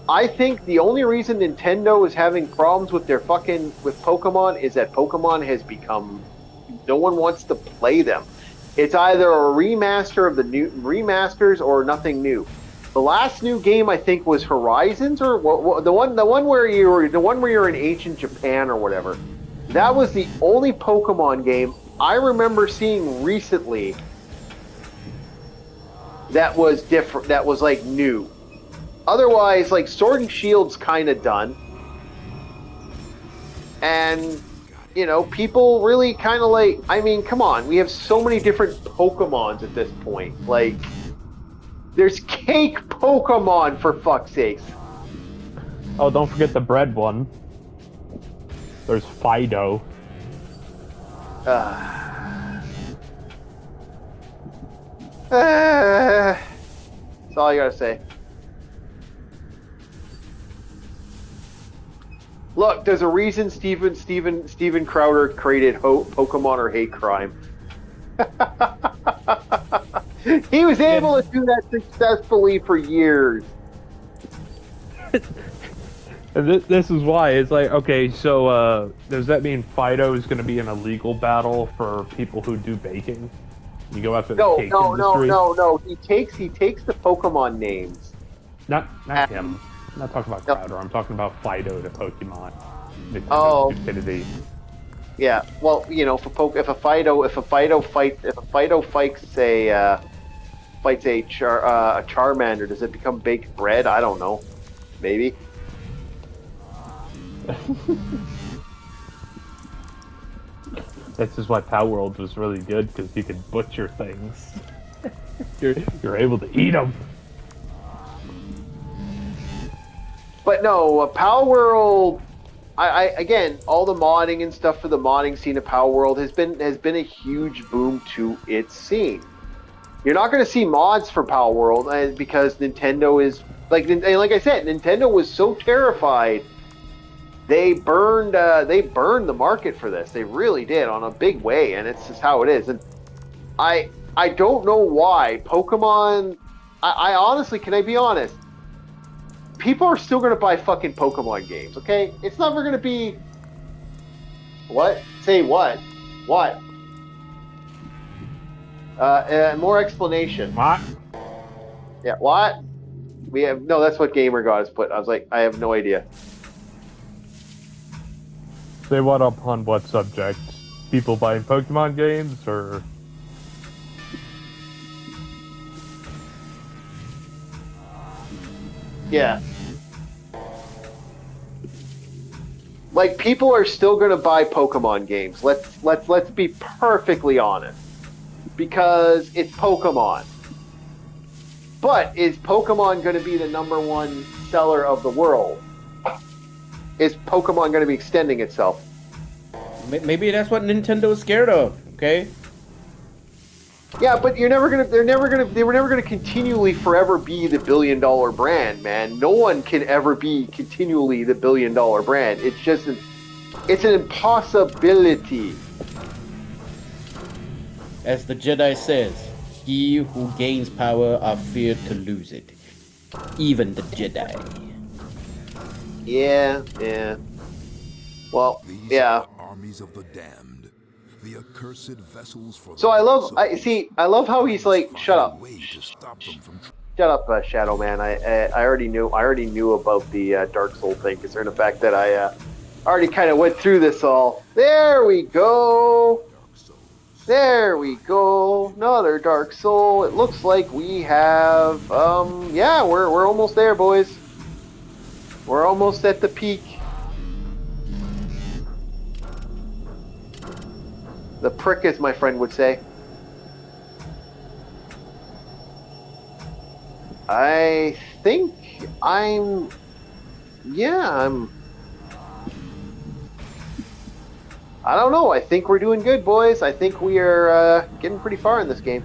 S1: I think the only reason Nintendo is having problems with their with Pokemon is that Pokemon has become. No one wants to play them. It's either a remaster of the new remasters or nothing new. The last new game I think was Horizons, or the one where you're in ancient Japan or whatever. That was the only Pokemon game I remember seeing recently that was different. That was like new. Otherwise, like Sword and Shield's kind of done, and you know, people really kind of like. I mean, come on, we have so many different Pokemons at this point. Like, there's Cake Pokemon for fuck's sakes.
S3: Oh, don't forget the bread one. There's Fido.
S1: That's all I gotta say. Look, there's a reason Steven Crowder created Pokemon or Hate Crime. He was able to do that successfully for years.
S3: And this is why it's like, okay, so does that mean Fido is going to be in a legal battle for people who do baking? You go after the cake industry?
S1: No. He takes the Pokemon names.
S3: Not him. I'm not talking about Crowder. I'm talking about Fido, the Pokemon.
S1: Oh.
S3: Stupidity.
S1: Yeah. Well, you know, if a Fido fights a Charmander, does it become baked bread? I don't know. Maybe.
S3: This is why Power World was really good, because you could butcher things. You're able to eat them.
S1: But no, Power World. I again, all the modding and stuff for the modding scene of Power World has been a huge boom to its scene. You're not going to see mods for Power World because Nintendo is like I said, Nintendo was so terrified. They burned the market for this. They really did on a big way, and it's just how it is. And I don't know why Pokemon. I honestly, can I be honest? People are still going to buy fucking Pokemon games. Okay, it's never going to be. What? Say what? What? More explanation.
S3: What?
S1: Yeah. What? We have no. That's what Gamer God has put. I was like, I have no idea.
S3: Say what upon what subject? People buying Pokemon games, or...
S1: Yeah. Like, people are still going to buy Pokemon games. Let's be perfectly honest, because it's Pokemon. But is Pokemon going to be the #1 seller of the world? Is Pokemon going to be extending itself?
S2: Maybe that's what Nintendo is scared of. Okay.
S1: Yeah, but they were never gonna continually forever be the $1 billion brand, man. No one can ever be continually the $1 billion brand. It's an impossibility.
S2: As the Jedi says, he who gains power are feared to lose it. Even the Jedi.
S1: Yeah. Well,
S4: These
S1: yeah.
S4: are armies of the damned, the accursed vessels for.
S1: So I love how he's like, shut up. Shut up, Shadow Man. I already knew about the Dark Soul thing, considering the fact that I already kind of went through this all. There we go. There we go. Another Dark Soul. It looks like we have yeah, we're almost there, boys. We're almost at the peak. The prick, as my friend would say. I think I'm I don't know. I think we're doing good, boys. I think we are getting pretty far in this game.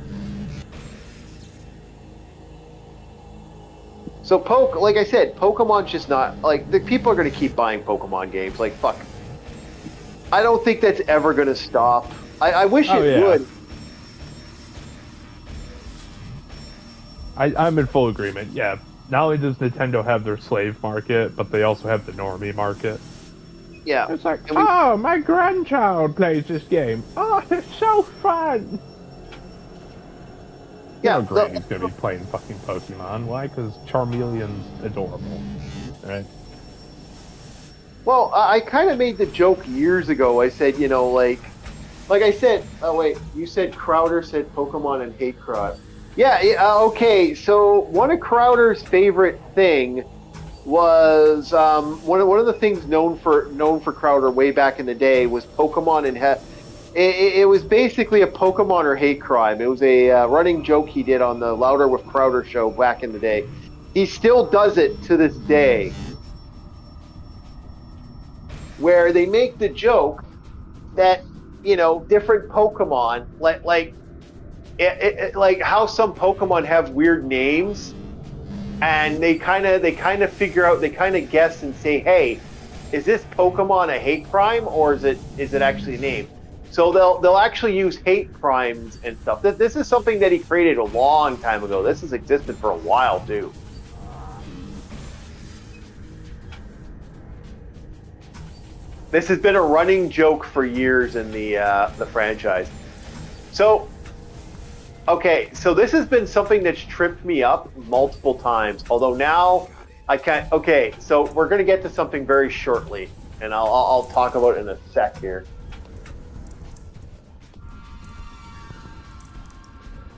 S1: So like I said, Pokemon's just not, like, the people are going to keep buying Pokemon games. Like, fuck. I don't think that's ever going to stop. I wish it would.
S3: I'm in full agreement. Yeah. Not only does Nintendo have their slave market, but they also have the normie market.
S1: Yeah.
S3: It's like, oh, my grandchild plays this game. Oh, it's so fun.
S1: Yeah.
S3: You know Granny's gonna be playing fucking Pokemon. Why? Because Charmeleon's adorable. Right?
S1: Well, I kind of made the joke years ago. I said, you know, like I said, oh wait, you said Crowder said Pokemon and hate Crowd. Yeah, okay, so one of Crowder's favorite thing was one of the things known for Crowder way back in the day was Pokemon and it was basically a Pokemon or hate crime. It was a running joke he did on the Louder with Crowder show back in the day. He still does it to this day, where they make the joke that, you know, different Pokemon, like how some Pokemon have weird names, and they kind of figure out, they kind of guess and say, hey, is this Pokemon a hate crime or is it actually a name? So they'll actually use hate crimes and stuff. This is something that he created a long time ago. This has existed for a while too. This has been a running joke for years in the franchise. So, okay, so this has been something that's tripped me up multiple times. Although now I can't. Okay, so we're gonna get to something very shortly, and I'll talk about it in a sec here.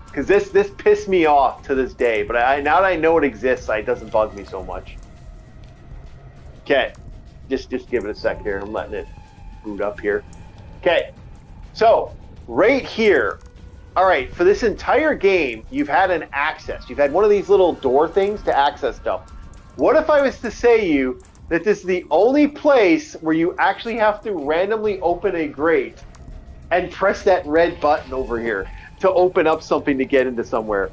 S1: Because this pissed me off to this day, but now that I know it exists, it doesn't bug me so much. Okay. Just give it a sec here. I'm letting it boot up here. Okay, so right here. All right, for this entire game, you've had an access. You've had one of these little door things to access stuff. What if I was to say to you that this is the only place where you actually have to randomly open a grate and press that red button over here to open up something to get into somewhere?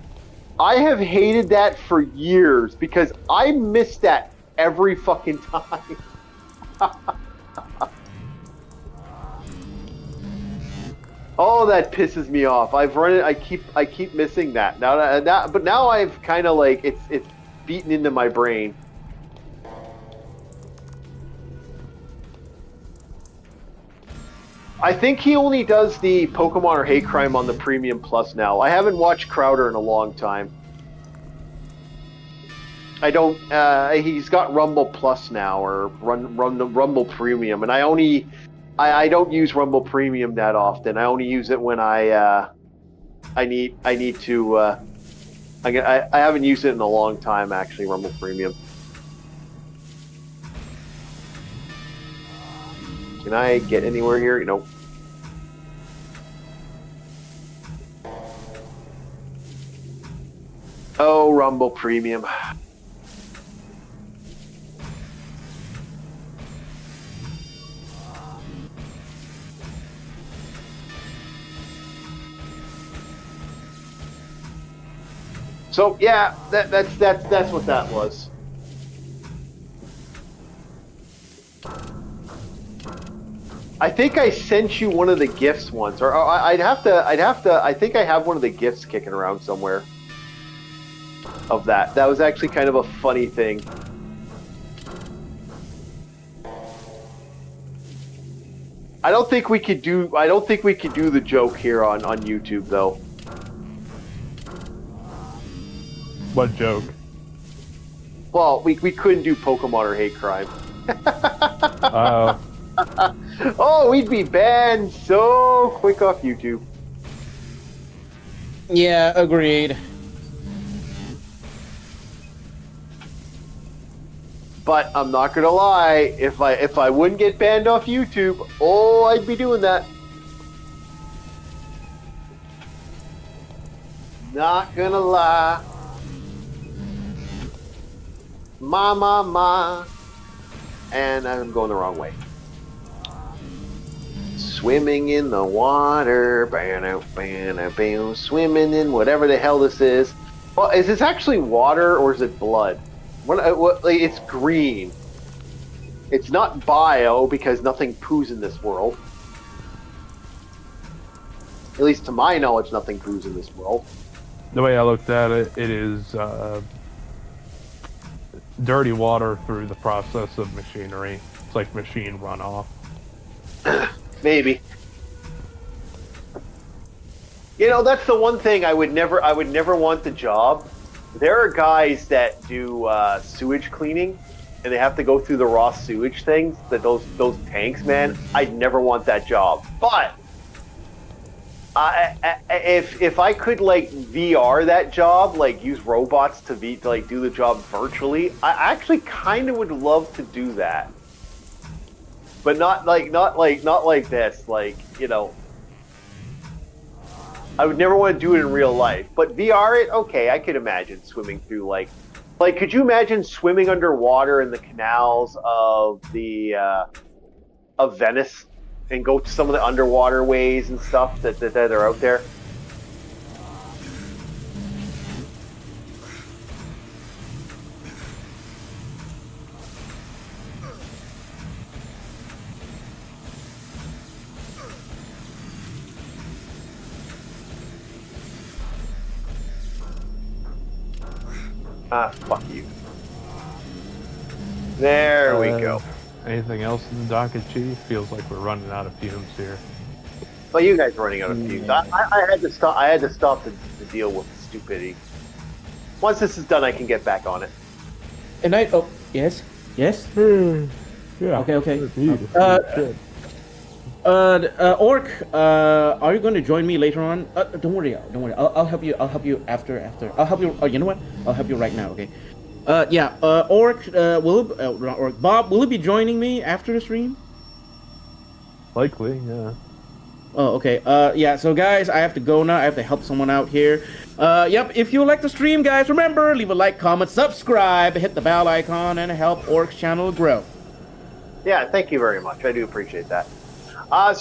S1: I have hated that for years because I miss that every fucking time. Oh, that pisses me off. I've run it. I keep missing that. But now I've kind of like it's beaten into my brain. I think he only does the Pokemon or hate crime on the Premium Plus now. I haven't watched Crowder in a long time. I don't. He's got Rumble Plus now, or Rumble Premium, and I don't use Rumble Premium that often. I only use it when I need to. I haven't used it in a long time, actually. Rumble Premium. Can I get anywhere here? Nope. Oh, Rumble Premium. So yeah, that's what that was. I think I sent you one of the gifts once, or I'd have to. I think I have one of the gifts kicking around somewhere. Of that. That was actually kind of a funny thing. I don't think we could do the joke here on YouTube though.
S3: What joke?
S1: Well, we couldn't do Pokemon or hate crime. Oh, we'd be banned so quick off YouTube.
S2: Yeah, agreed.
S1: But I'm not gonna lie, if I wouldn't get banned off YouTube, oh, I'd be doing that. Not gonna lie. Ma. And I'm going the wrong way. Swimming in the water, swimming in whatever the hell this is. Well, is this actually water or is it blood? It's green. It's not bio because nothing poos in this world. At least to my knowledge, nothing poos in this world.
S3: The way I looked at it, it is dirty water through the process of machinery. It's like machine runoff.
S1: Maybe. You know, that's the one thing I would never want the job. There are guys that do sewage cleaning, and they have to go through the raw sewage things. Those tanks, man. I'd never want that job. But if I could like VR that job, like use robots to do the job virtually, I actually kind of would love to do that. But not like this, like, you know. I would never want to do it in real life, but VR it, okay, I could imagine swimming through like could you imagine swimming underwater in the canals of of Venice and go to some of the underwater ways and stuff that are out there? Ah, fuck you. There we go.
S3: Anything else in the docket, Chief? Feels like we're running out of fumes here.
S1: Well, you guys are running out of fumes. I had to stop. I had to stop to deal with stupidity. Once this is done, I can get back on it.
S2: And oh, yes.
S3: Yeah.
S2: Okay. Orc, are you going to join me later on? Don't worry. I'll help you. I'll help you after. I'll help you. Oh, you know what? I'll help you right now. Okay. Orc, Bob, will you be joining me after the stream?
S3: Likely, yeah.
S2: Oh, okay. Yeah. So, guys, I have to go now. I have to help someone out here. Yep. If you like the stream, guys, remember leave a like, comment, subscribe, hit the bell icon, and help Orc's channel grow.
S1: Yeah. Thank you very much. I do appreciate that. Now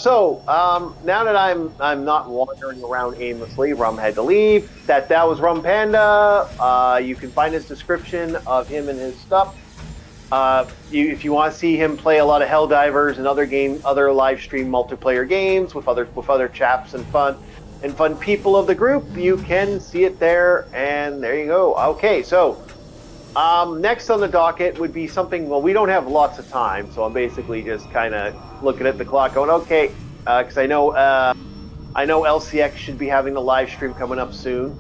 S1: that I'm not wandering around aimlessly, Rum had to leave. That was Rum Panda. You can find his description of him and his stuff. If you want to see him play a lot of Helldivers and other live stream multiplayer games with other chaps and fun people of the group, you can see it there. And there you go. Okay, so. Next on the docket would be something, well, we don't have lots of time, so I'm basically just kind of looking at the clock going, okay, because I know LCX should be having the live stream coming up soon.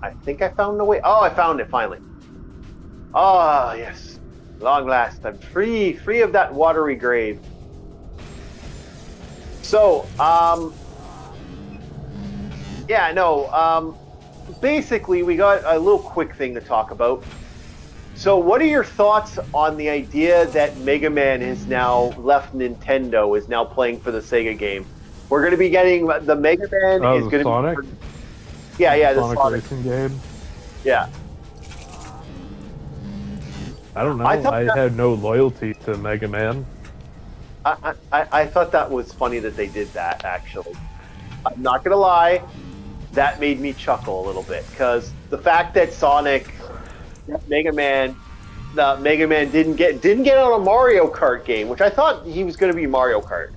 S1: I think I found the way. Oh, I found it, finally. Oh, yes. Long last, I'm free of that watery grave. So, basically, we got a little quick thing to talk about. So, what are your thoughts on the idea that Mega Man is now left Nintendo, is now playing for the Sega game? We're going to be getting the Mega Man
S3: Oh,
S1: is
S3: the
S1: going to
S3: Sonic?
S1: be. Yeah, the
S3: Sonic
S1: Sonic.
S3: racing game?
S1: Yeah.
S3: I don't know.
S1: I thought
S3: I
S1: that-
S3: had no loyalty to Mega Man.
S1: I thought that was funny that they did that, actually. I'm not going to lie. That made me chuckle a little bit because the fact that Mega Man, the Mega Man didn't get on a Mario Kart game, which I thought he was going to be Mario Kart.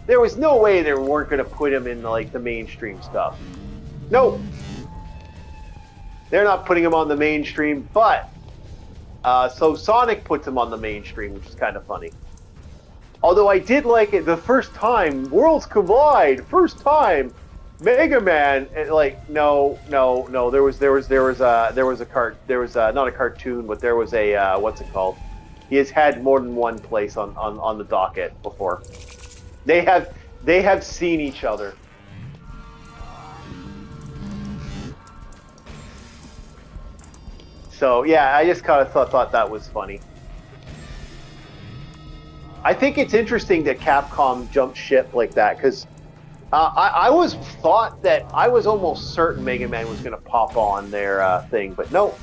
S1: There was no way they weren't going to put him in like the mainstream stuff. Nope, they're not putting him on the mainstream. But so Sonic puts him on the mainstream, which is kind of funny. Although I did like it the first time, Worlds Collide, first time. Mega Man, like no. There was not a cartoon, but there was a what's it called? He has had more than one place on the docket before. They have seen each other. So yeah, I just kind of thought that was funny. I think it's interesting that Capcom jumped ship like that because. I was almost certain Mega Man was going to pop on their thing, but no.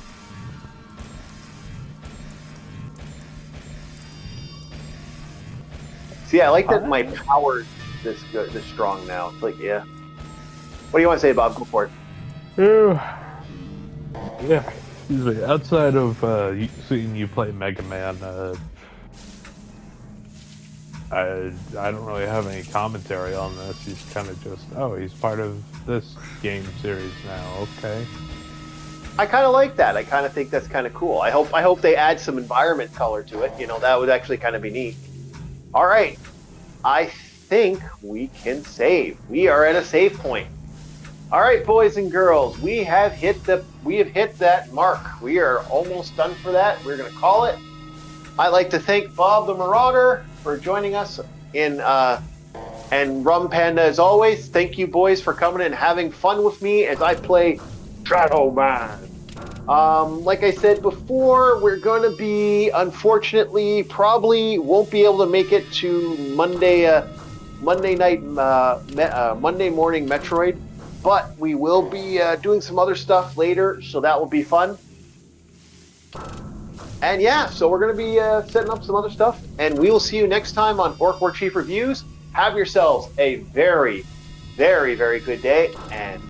S1: See, I like that my power's this good, this strong now. It's like, yeah. What do you want to say, Bob? Go for it.
S3: Yeah, excuse me. Outside of seeing you play Mega Man, I don't really have any commentary on this. He's kind of just, he's part of this game series now. Okay.
S1: I kind of like that. I kind of think that's kind of cool. I hope they add some environment color to it. You know, that would actually kind of be neat. All right, I think we can save. We are at a save point. All right, boys and girls, we have hit that mark. We are almost done for that. We're gonna call it. I'd like to thank Bob the Marauder for joining us and Rum Panda as always. Thank you, boys, for coming and having fun with me as I play Shadow Man. Like I said before, we're going to be, unfortunately, probably won't be able to make it to Monday morning Metroid, but we will be doing some other stuff later, so that will be fun. And yeah, so we're going to be setting up some other stuff, and we will see you next time on Orc War Chief Reviews. Have yourselves a very, very, very good day, and